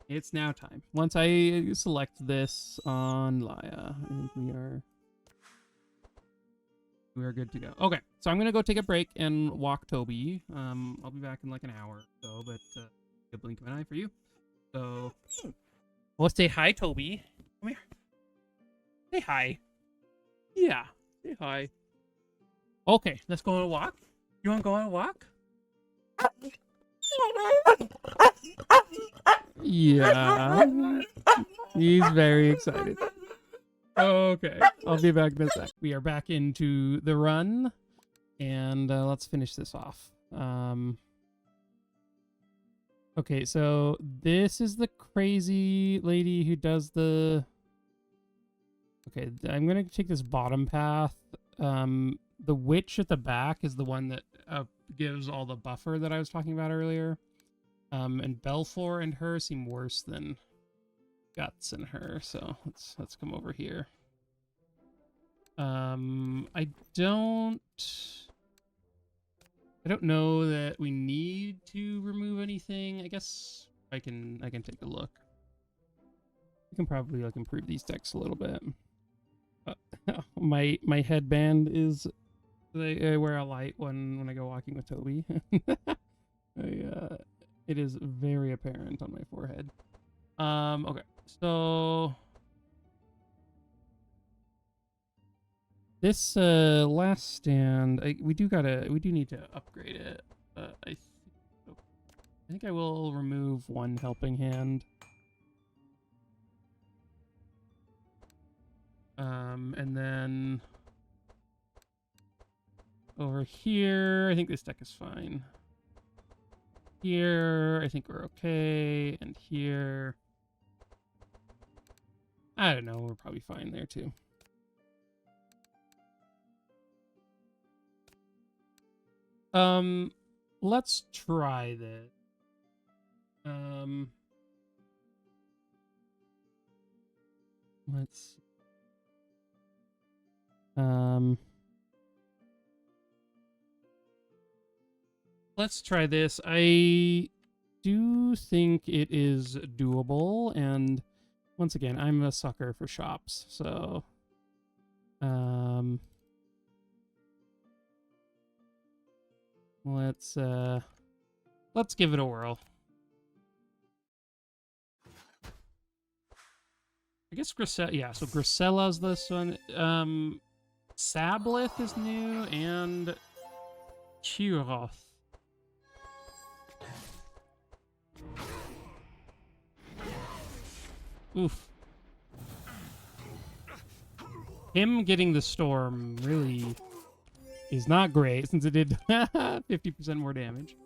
Speaker 1: It's now time. Once I select this on Laya, I think we are We are good to go. Okay, so I'm gonna go take a break and walk Toby. I'll be back in like an hour or so, but a blink of an eye for you. So, well, say hi, Toby. Come here. Say hi. Yeah, say hi. Okay, let's go on a walk. You want to go on a walk? Yeah, he's very excited. Okay, I'll be back in a sec. We are back into the run, and let's finish this off. Okay, so this is the crazy lady who does the... Okay, I'm going to take this bottom path. The witch at the back is the one that gives all the buffer that I was talking about earlier. And Belfour and her seem worse than Guts and her, so let's come over here. I don't know that we need to remove anything. I guess I can take a look. We can probably like improve these decks a little bit. My headband is... I wear a light when I go walking with Toby. It is very apparent on my forehead. Okay, so this last stand, we do need to upgrade it. I think I will remove one helping hand. And then over here, I think this deck is fine. Here, I think we're okay. And here, I don't know, we're probably fine there too. Let's try this. Let's let's try this. I do think it is doable, and once again, I'm a sucker for shops, so let's give it a whirl. I guess Grisella, yeah, so Grisella's this one. Sablith is new, and Chiroth. Oof. Him getting the storm really is not great, since it did 50% more damage.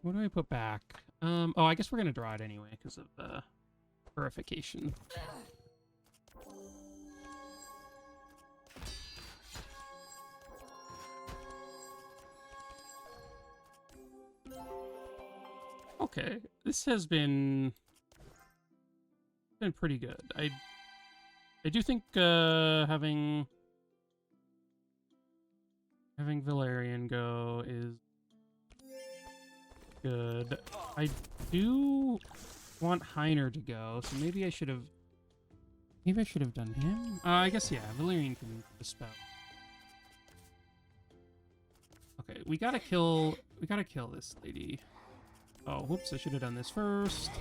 Speaker 1: What do I put back? Oh, I guess we're gonna draw it anyway because of purification. Okay, this has been pretty good. I do think having Valerion go is good. I do want Heiner to go, so maybe I should have done him. I guess yeah, Valerion can dispel. Okay, we gotta kill this lady. Oh, whoops, I should have done this first.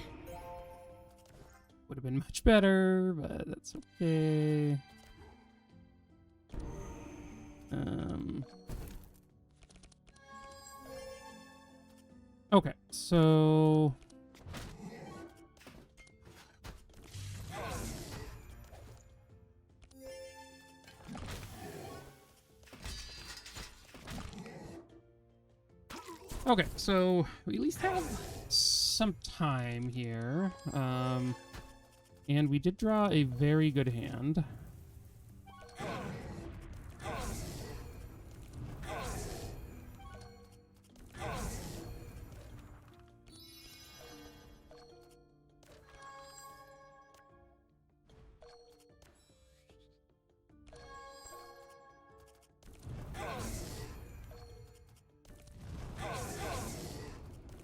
Speaker 1: Would have been much better, but that's okay. Okay, so okay, so we at least have some time here. And we did draw a very good hand.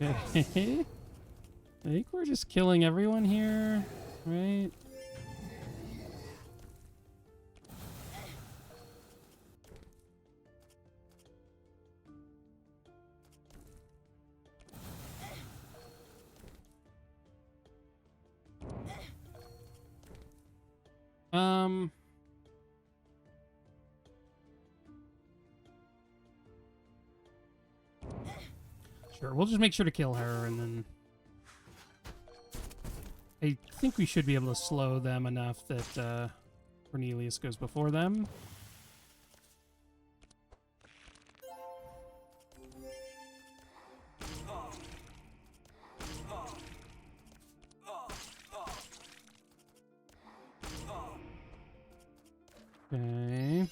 Speaker 1: Okay. I think we're just killing everyone here, right? Sure, we'll just make sure to kill her, and then I think we should be able to slow them enough that Cornelius goes before them. Okay.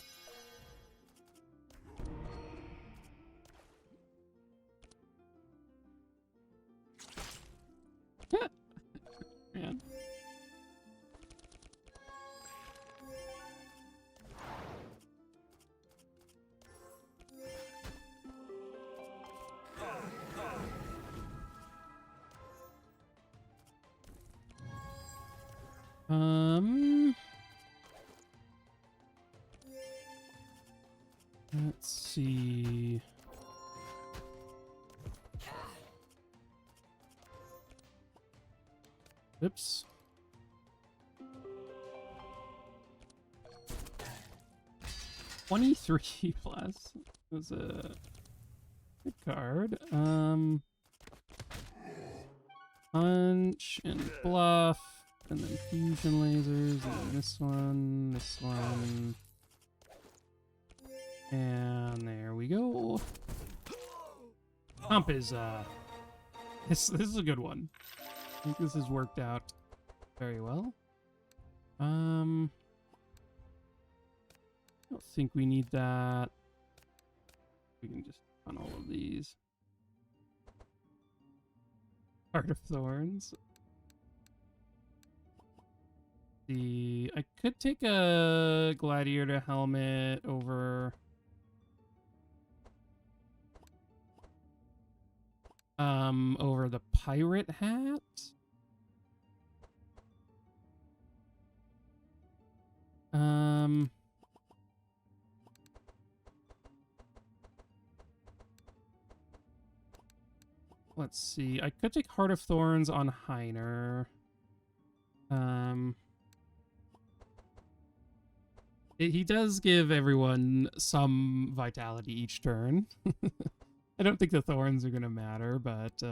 Speaker 1: Man. Let's see. Oops. $23 plus was a good card. Punch and bluff, and then fusion lasers, and then this one, and there we go. Pump is this is a good one. I think this has worked out very well. I don't think we need that. We can just on all of these. Heart of Thorns. I could take a gladiator helmet over over the pirate hat. Let's see. I could take Heart of Thorns on Heiner. He does give everyone some vitality each turn. I don't think the thorns are going to matter, but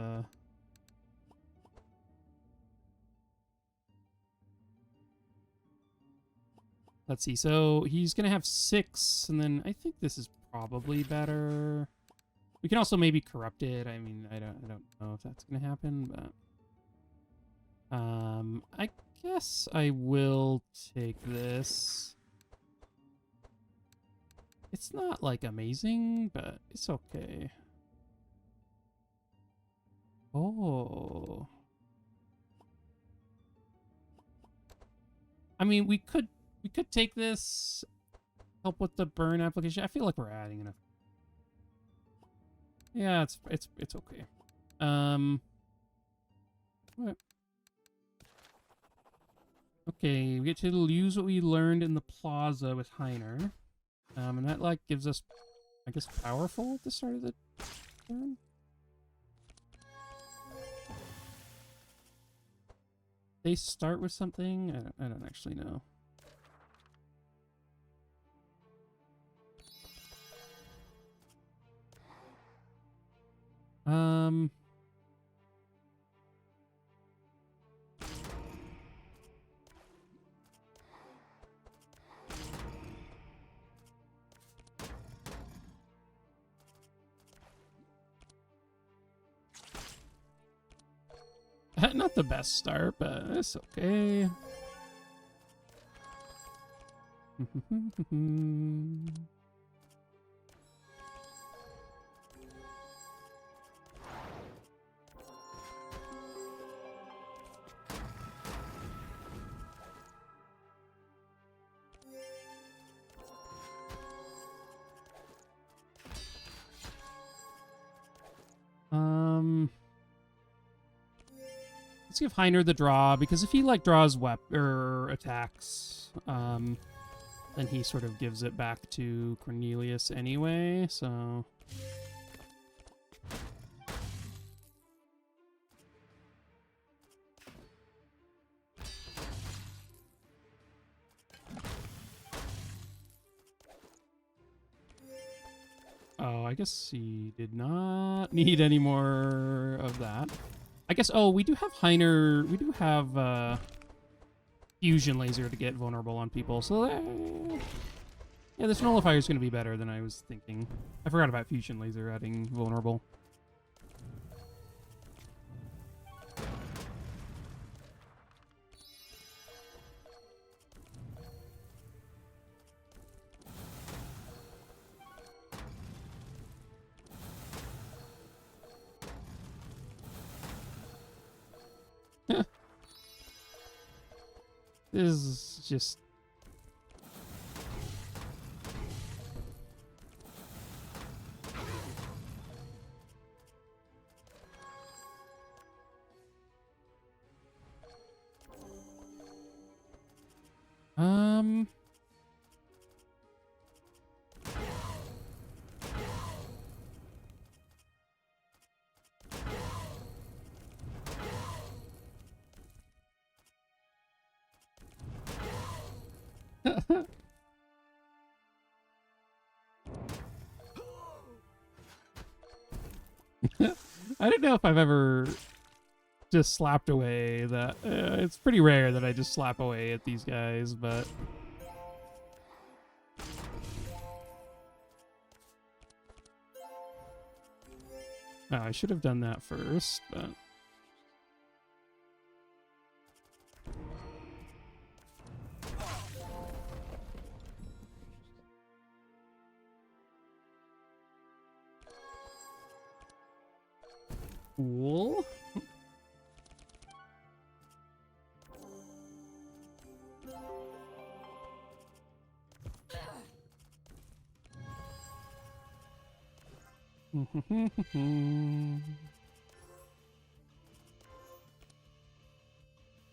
Speaker 1: let's see. So he's going to have 6, and then I think this is probably better. We can also maybe corrupt it. I mean, I don't know if that's going to happen, but I guess I will take this. It's not like amazing, but it's okay. Oh. I mean, we could take this, help with the burn application. I feel like we're adding enough. Yeah, it's okay. What? Okay, we get to use what we learned in the plaza with Heiner. And that like gives us, I guess, powerful at the start of the turn. They start with something? I don't actually know. Not the best start, but it's okay. Let's give Heiner the draw, because if he, like, draws attacks, then he sort of gives it back to Cornelius anyway, so... Oh, I guess he did not need any more of that. I guess, oh, we do have Heiner, we do have, Fusion Laser to get vulnerable on people, so yeah, this Nullifier is going to be better than I was thinking. I forgot about Fusion Laser adding vulnerable. This is just... I don't know if I've ever just slapped away that. It's pretty rare that I just slap away at these guys, but... Oh, I should have done that first, but... Cool.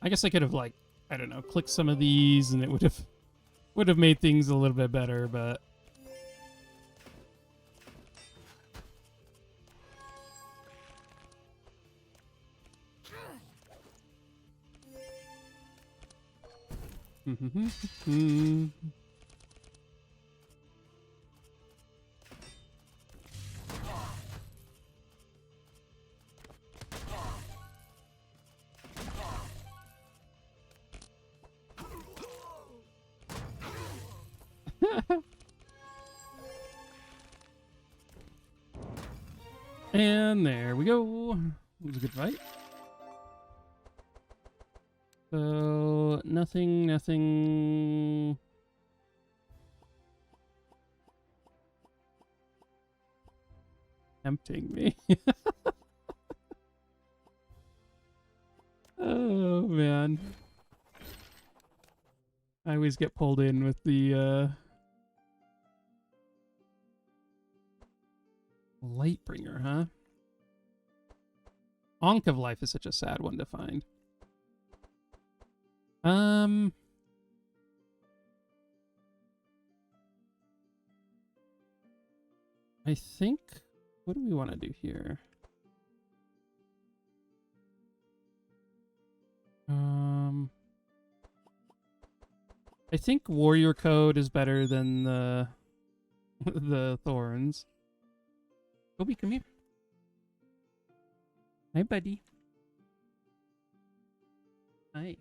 Speaker 1: I guess I could have, like, I don't know, clicked some of these and it would have made things a little bit better, but... And there we go. It was a good fight. So, nothing... tempting me. Oh, man. I always get pulled in with the, Lightbringer, huh? Ankh of Life is such a sad one to find. I think... What do we want to do here? I think Warrior Code is better than the the Thorns. Kobe, come here. Hi, buddy. Hi.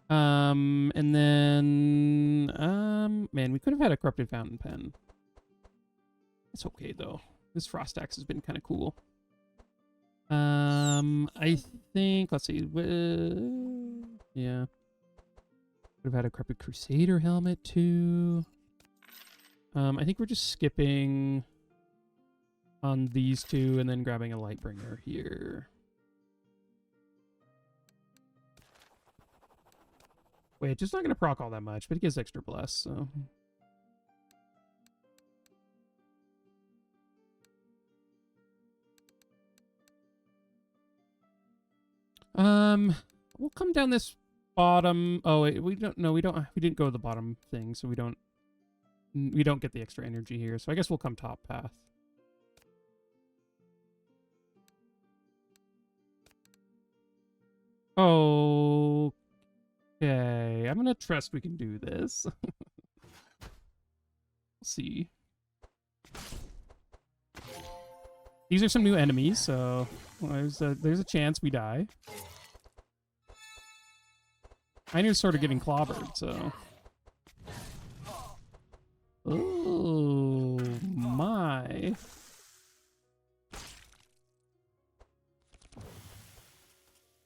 Speaker 1: And then, man, we could have had a Corrupted Fountain Pen. It's okay, though. This Frost Axe has been kind of cool. I think, let's see. Yeah. Could have had a Corrupted Crusader helmet, too. I think we're just skipping on these two and then grabbing a Lightbringer here. Wait, it's not going to proc all that much, but it gives extra bless, so... We'll come down this bottom. Oh wait, we don't. No, we don't. We didn't go to the bottom thing, so we don't get the extra energy here. So I guess we'll come top path. Okay, I'm gonna trust we can do this. We'll see. These are some new enemies, so there's a chance we die. Heiner's sort of getting clobbered, so. Oh my.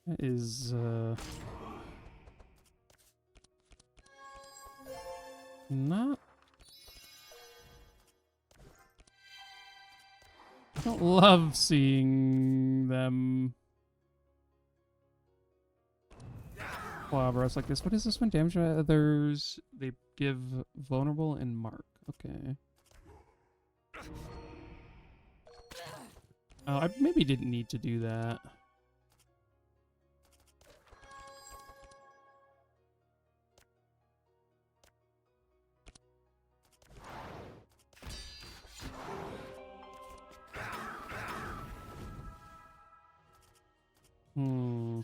Speaker 1: That is not. I don't love seeing them clobber us like this. What is this one? Damage others. They give vulnerable and mark. Okay. Oh, I maybe didn't need to do that. Hmm.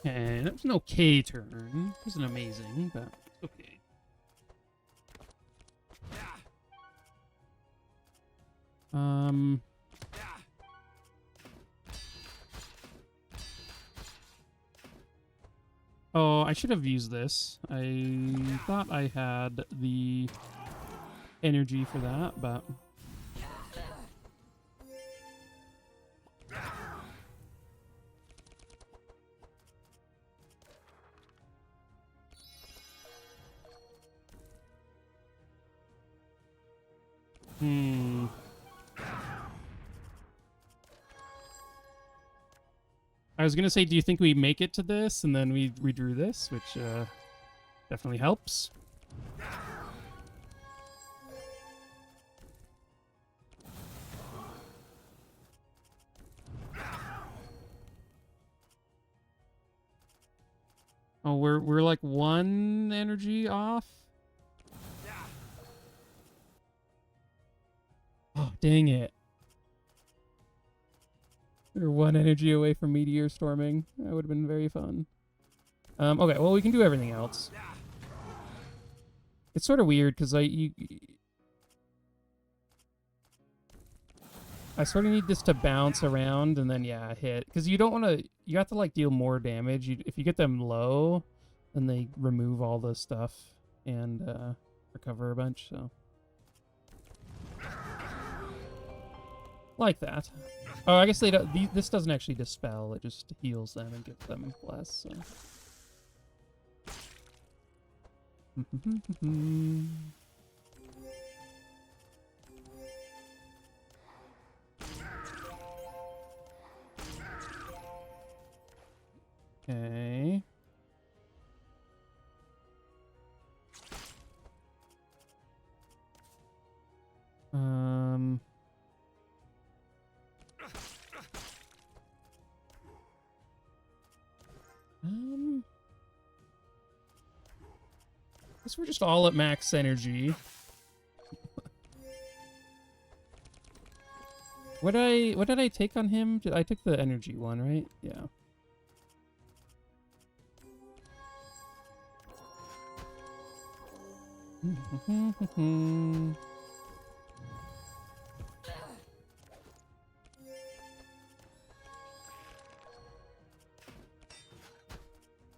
Speaker 1: Okay, that was an okay turn. It wasn't amazing, but okay. Oh, I should have used this. I thought I had the energy for that, but... I was gonna say, do you think we make it to this, and then we redrew this, which definitely helps. Oh, we're like one energy off. Oh, dang it. We're one energy away from meteor storming. That would have been very fun. Okay, well, we can do everything else. It's sort of weird because I sort of need this to bounce around and then yeah, hit, because you don't want to. You have to like deal more damage. If you get them low, then they remove all the stuff and recover a bunch. So like that. Oh, I guess they don't. This doesn't actually dispel. It just heals them and gives them less. So. Okay. Guess we're just all at max energy. What did I take on him? I took the energy one, right? Yeah.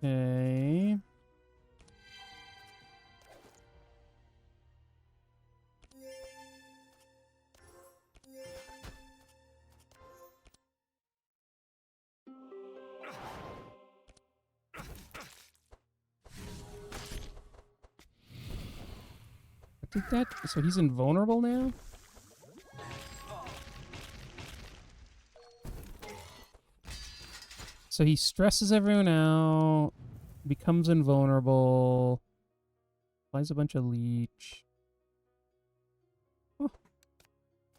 Speaker 1: Okay. Did that? So he's invulnerable now? So he stresses everyone out, becomes invulnerable, applies a bunch of leech. Oh,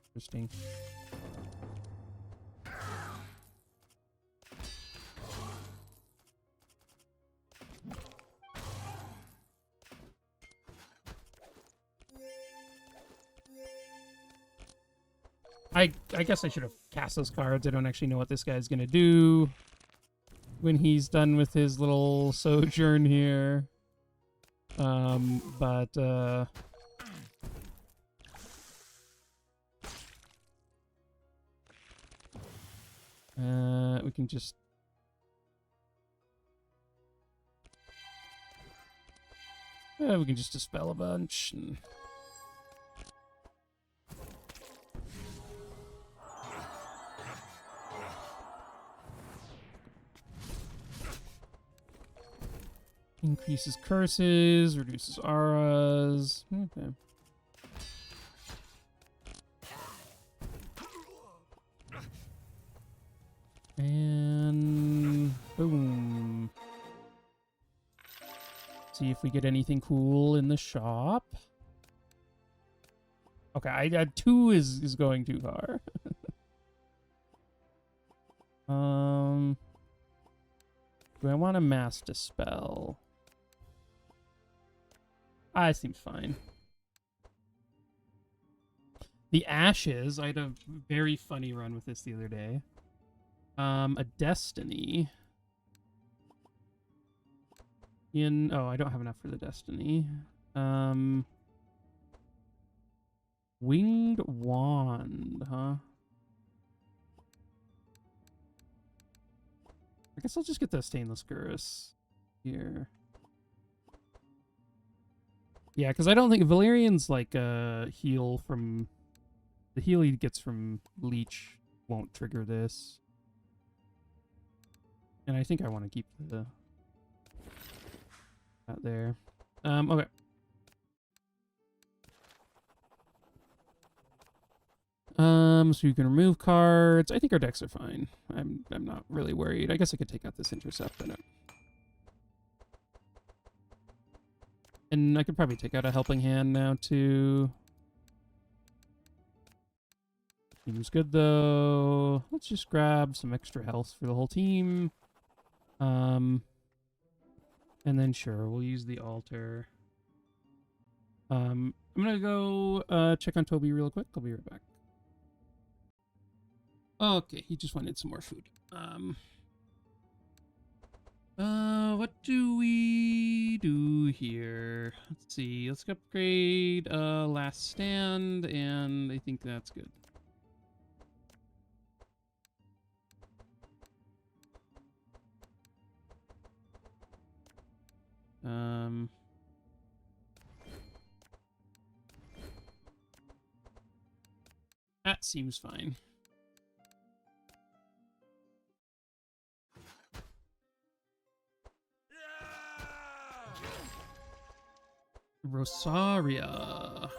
Speaker 1: interesting. I guess I should have cast those cards. I don't actually know what this guy's gonna do when he's done with his little sojourn here. We can just... we can just dispel a bunch. And... increases curses, reduces auras. Okay. And boom. See if we get anything cool in the shop. Okay, 2 is going too far. Do I want a mass dispel? It seems fine. The Ashes, I had a very funny run with this the other day. A Destiny. Oh, I don't have enough for the Destiny. Winged Wand, huh? I guess I'll just get the Stainless Gurus here. Yeah, because I don't think Valerion's like a heal from... The heal he gets from Leech won't trigger this. And I think I want to keep the... out there. Okay. So you can remove cards. I think our decks are fine. I'm not really worried. I guess I could take out this Intercept in it. And I could probably take out a Helping Hand now, too. Seems good, though. Let's just grab some extra health for the whole team. And then, sure, we'll use the altar. I'm gonna go check on Toby real quick. I'll be right back. Okay, he just wanted some more food. What do we do here? Let's see. Let's upgrade Last Stand, and I think that's good. That seems fine. Rosaria.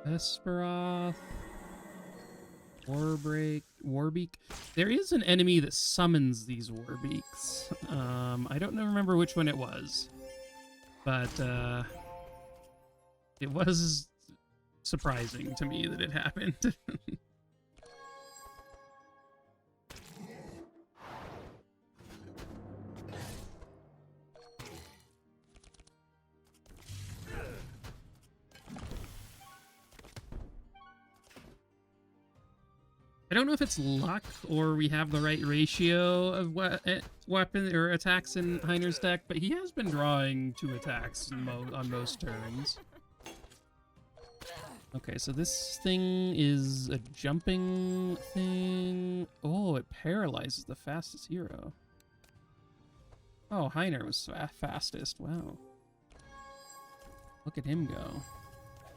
Speaker 1: Esperoth. Warbeak. There is an enemy that summons these Warbeaks. I don't remember which one it was. But, it was surprising to me that it happened. I don't know if it's luck or we have the right ratio of weapon or attacks in Heiner's deck, but he has been drawing 2 attacks on most turns. Okay, so this thing is a jumping thing. Oh, it paralyzes the fastest hero. Oh, Heiner was fastest. Wow. Look at him go.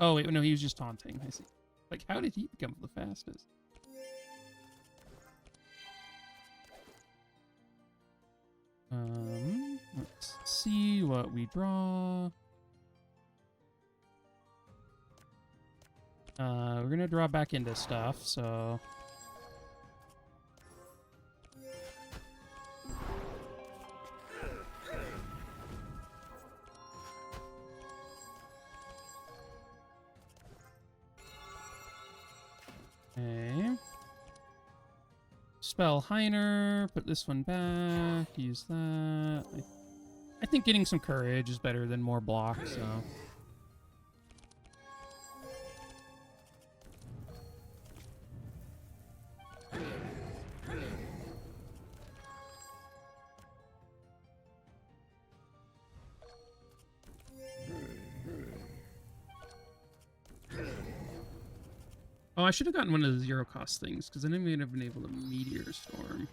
Speaker 1: Oh, wait, no, he was just taunting. I see. Like, how did he become the fastest? Let's see what we draw. We're gonna draw back into stuff, so... Spell Heiner, put this one back, use that. I think getting some courage is better than more blocks, so. Oh, I should have gotten one of the zero cost things, because then I might have been able to Meteor Storm.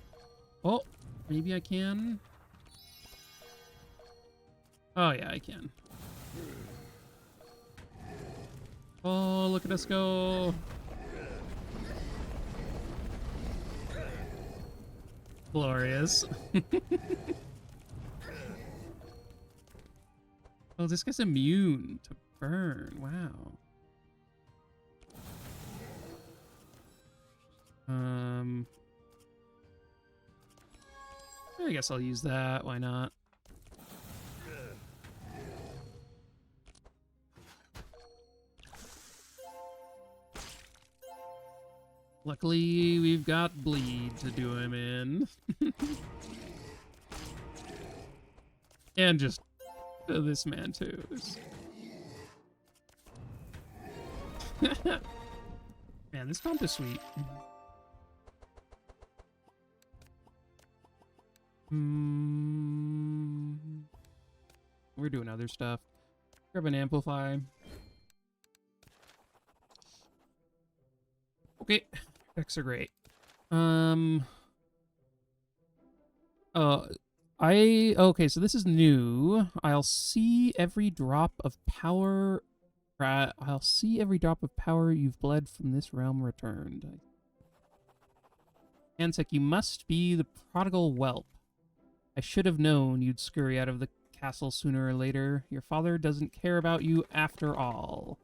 Speaker 1: Oh, maybe I can. Oh, yeah, I can. Oh, look at us go. Glorious. Oh, this guy's immune to burn. Wow. I guess I'll use that. Why not? Luckily, we've got bleed to do him in. And just this man too. Man, this comp is sweet. We're doing other stuff. Grab an amplify. Okay, decks are great. Okay, so this is new. I'll see every drop of power. I'll see every drop of power you've bled from this realm returned. Ansek, you must be the prodigal whelp. I should have known you'd scurry out of the castle sooner or later. Your father doesn't care about you after all.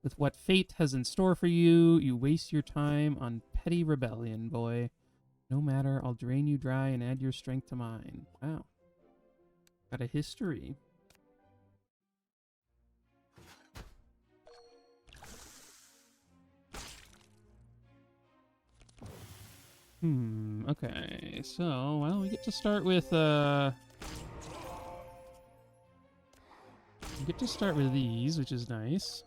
Speaker 1: With what fate has in store for you, you waste your time on petty rebellion, boy. No matter, I'll drain you dry and add your strength to mine. Wow. Got a history. Okay. So, well, we get to start with, we get to start with these, which is nice.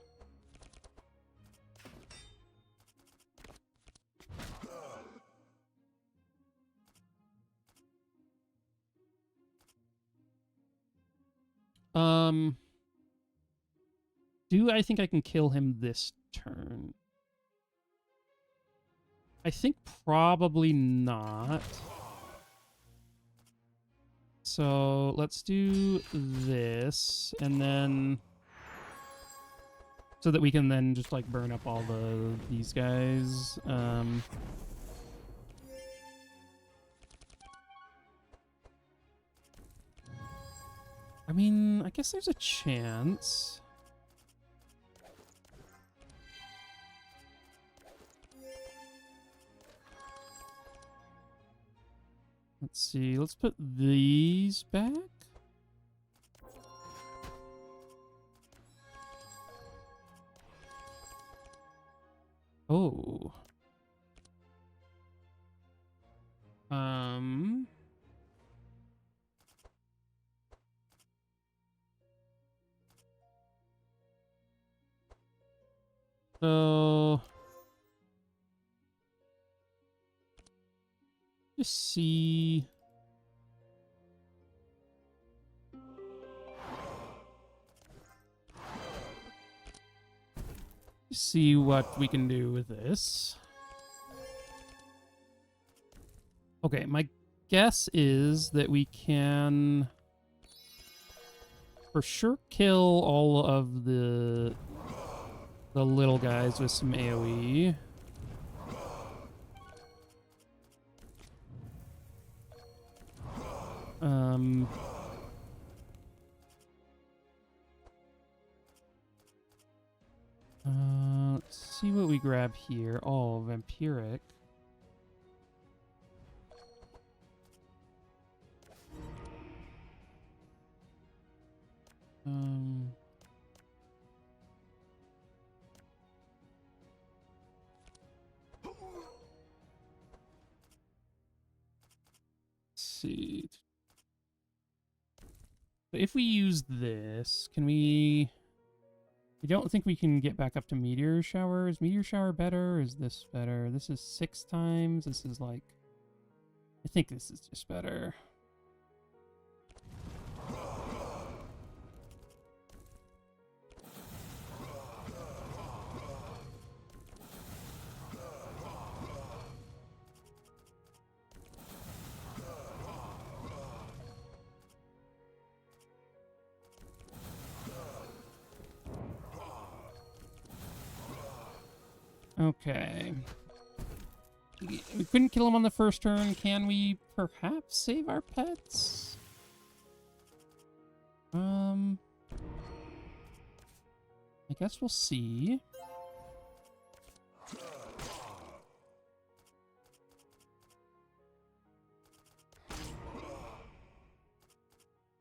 Speaker 1: Do I think I can kill him this turn? I think probably not. So let's do this, and then so that we can then just like burn up all these guys. I mean, I guess there's a chance. Let's see, let's put these back. Oh. So just see. See what we can do with this. Okay, my guess is that we can for sure kill all of the little guys with some AoE. Let's see what we grab here. Oh, vampiric. see. So if we use this, can we... I don't think we can get back up to Meteor Shower. Is Meteor Shower better or is this better? This is 6 times. This is like... I think this is just better. Okay. We couldn't kill him on the first turn. Can we perhaps save our pets? I guess we'll see.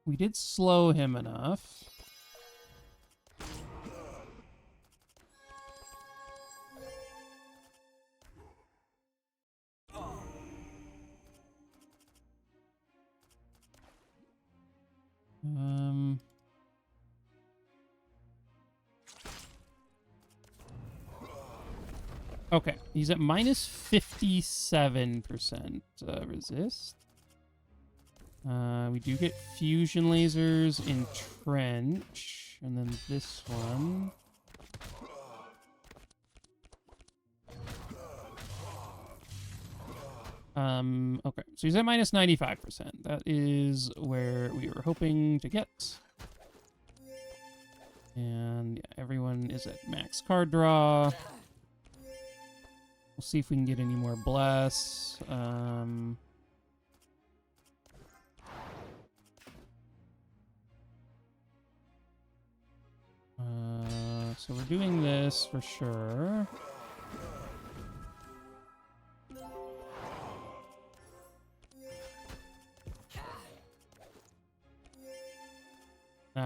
Speaker 1: We did slow him enough. Okay, he's at minus 57% resist. We do get fusion lasers in Trench, and then this one. Okay, so he's at minus 95%. That is where we were hoping to get. And yeah, everyone is at max card draw. We'll see if we can get any more bless. So we're doing this for sure.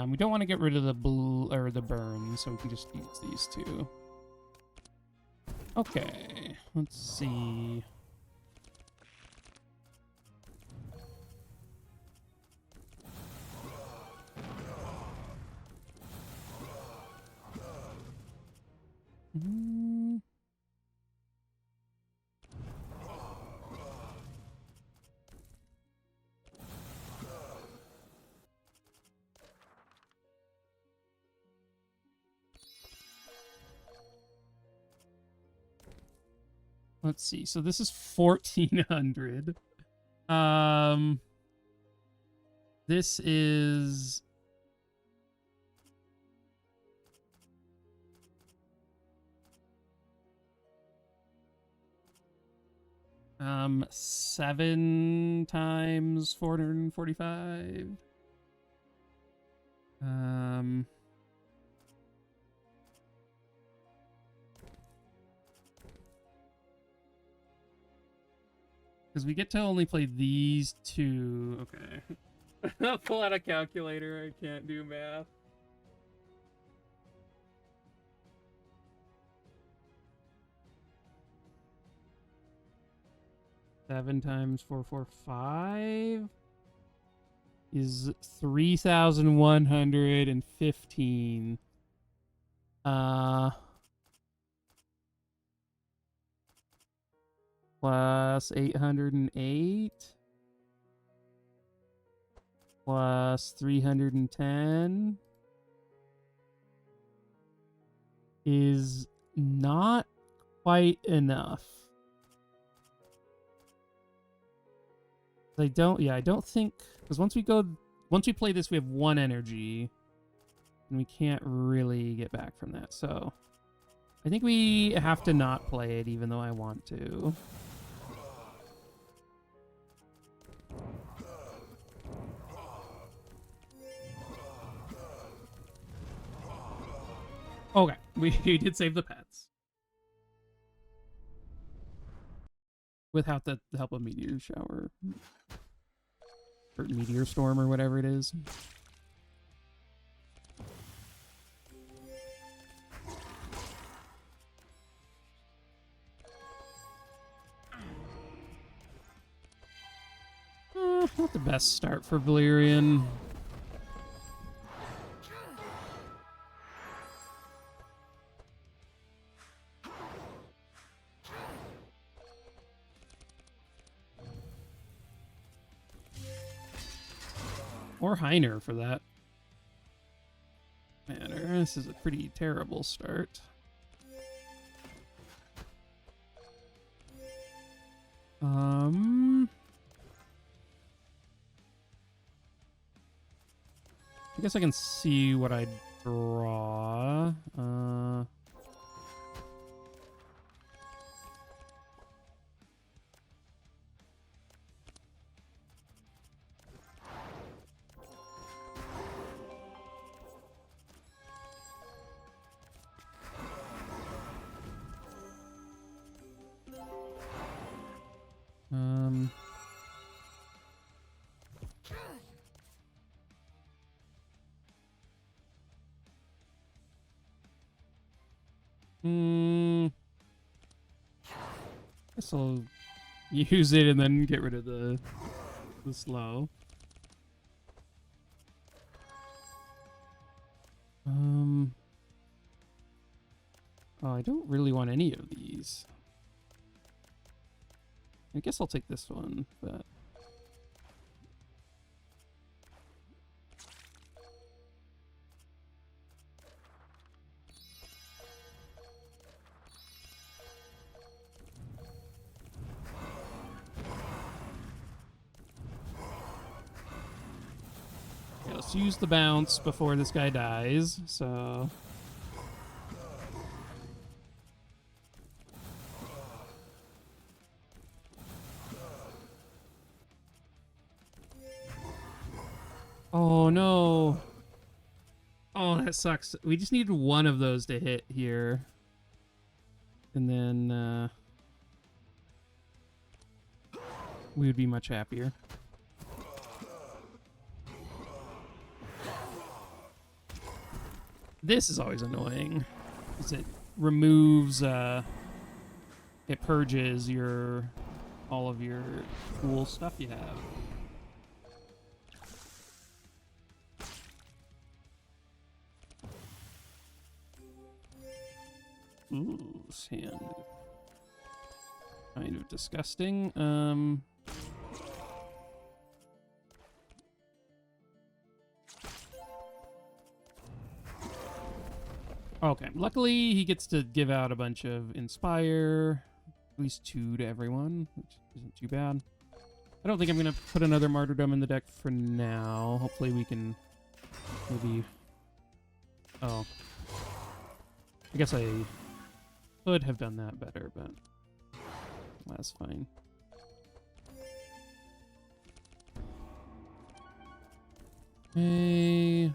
Speaker 1: We don't want to get rid of the blue or the burn, so we can just use these two. Okay, let's see. Let's see. So this is 1400. This is 7 times 445. Because we get to only play these two. Okay. I'll pull out a calculator. I can't do math. Seven times 445 is 3,115. Plus 808 plus 310 is not quite enough. I don't think, because once we play this, we have 1 energy, and we can't really get back from that. So I think we have to not play it, even though I want to. Okay, we did save the pets. Without the help of Meteor Shower. Or Meteor Storm, or whatever it is. Not the best start for Valerion. Or Heiner, for that matter. This is a pretty terrible start. I guess I can see what I draw. Guess I'll use it and then get rid of the slow. Oh, I don't really want any of these. I guess I'll take this one, but... Okay, let's use the bounce before this guy dies, so... Oh, no. Oh, that sucks. We just needed one of those to hit here. And then, we would be much happier. This is always annoying, because it removes, it purges all of your cool stuff you have. Ooh, sand. Kind of disgusting. Okay, luckily he gets to give out a bunch of Inspire. At least 2 to everyone, which isn't too bad. I don't think I'm going to put another Martyrdom in the deck for now. Hopefully we can maybe... Oh. I guess I could have done that better, but that's fine. Hey.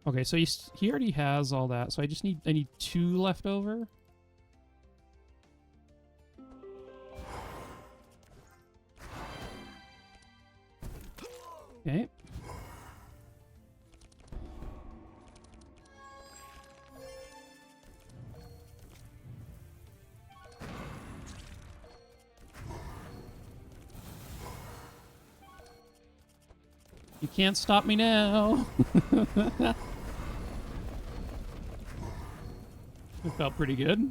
Speaker 1: Okay, so he already has all that, so I need 2 left over. Okay. You can't stop me now. It felt pretty good.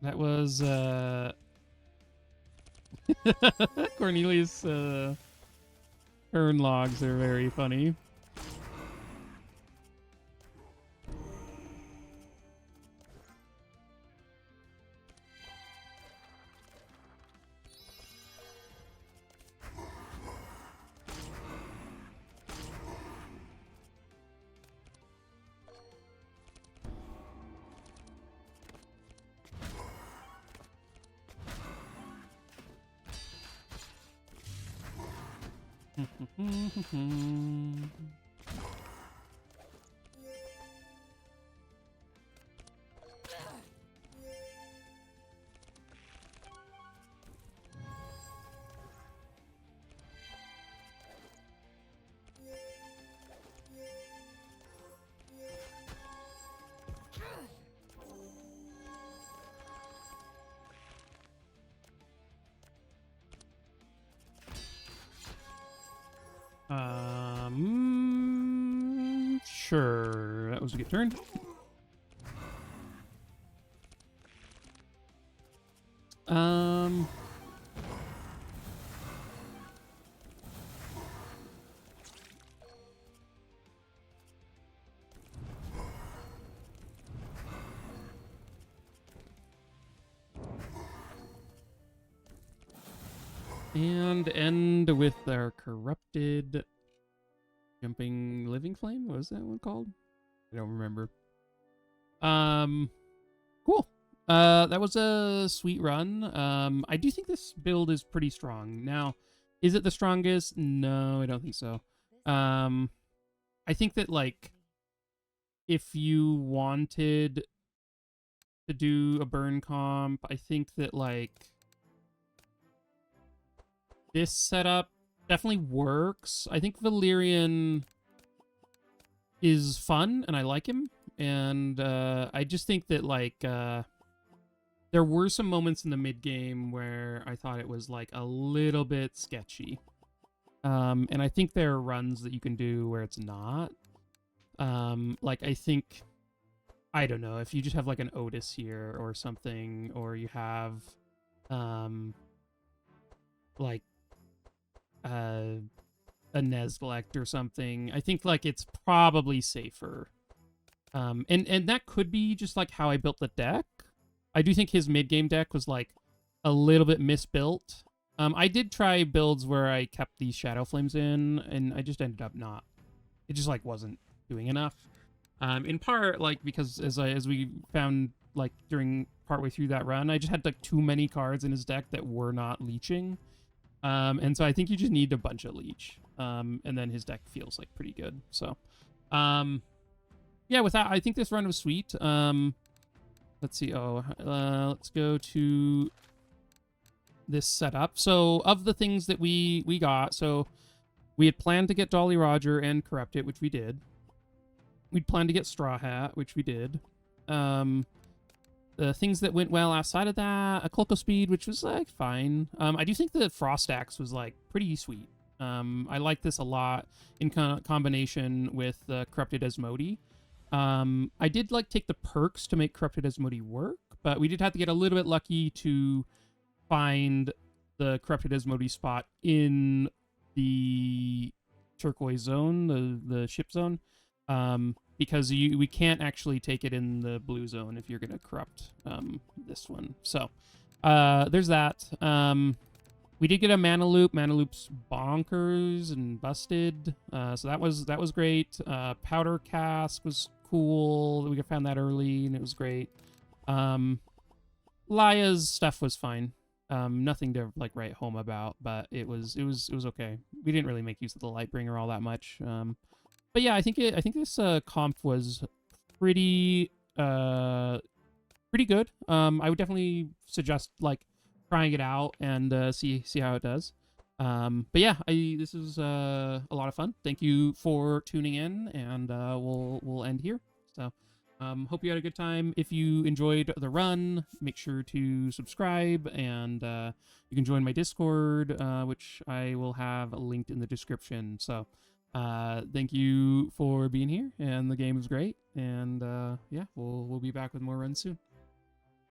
Speaker 1: That was Cornelius' turn logs are very funny. was a good turn. And end with our corrupted jumping living flame. What was that one called? I don't remember. Cool. That was a sweet run. I do think this build is pretty strong. Now, is it the strongest? No, I don't think so. I think that, like, if you wanted to do a burn comp, I think that, like, this setup definitely works. I think Valerion is fun, and I like him. And I just think that, like, there were some moments in the mid-game where I thought it was, like, a little bit sketchy. And I think there are runs that you can do where it's not. Like, I think, I don't know, if you just have, like, an Otis here or something, or you have, like, a Nezlect or something, I think, like, it's probably safer. And that could be just, like, how I built the deck. I do think his mid-game deck was, like, a little bit misbuilt. I did try builds where I kept these Shadow Flames in, and I just ended up not. It just, like, wasn't doing enough. In part, like, because as we found, like, during partway through that run, I just had, like, too many cards in his deck that were not leeching. And so I think you just need a bunch of leech. And then his deck feels, like, pretty good. So, yeah, with that, I think this run was sweet. Let's see. Let's go to this setup. So, of the things that we got, so we had planned to get Dolly Roger and Corrupt It, which we did. We'd planned to get Straw Hat, which we did. The things that went well outside of that, a Cloco Speed, which was, like, fine. I do think the Frost Axe was, like, pretty sweet. I like this a lot in combination with Corrupted Asmodee. I did, like, take the perks to make Corrupted Asmodee work, but we did have to get a little bit lucky to find the Corrupted Asmodee spot in the turquoise zone, the ship zone, because we can't actually take it in the blue zone if you're going to corrupt this one. So there's that. We did get a Mana Loop. Mana Loop's bonkers and busted, so that was great. Powder Cask was cool. We found that early, and it was great. Laya's stuff was fine. Nothing to, like, write home about, but it was okay. We didn't really make use of the Lightbringer all that much. But yeah, I think this comp was pretty good. I would definitely suggest, like, trying it out and see how it does. But yeah, this is a lot of fun. Thank you for tuning in, and we'll end here. So hope you had a good time. If you enjoyed the run, make sure to subscribe, and you can join my Discord, which I will have linked in the description. So thank you for being here, and the game was great, and yeah, we'll be back with more runs soon.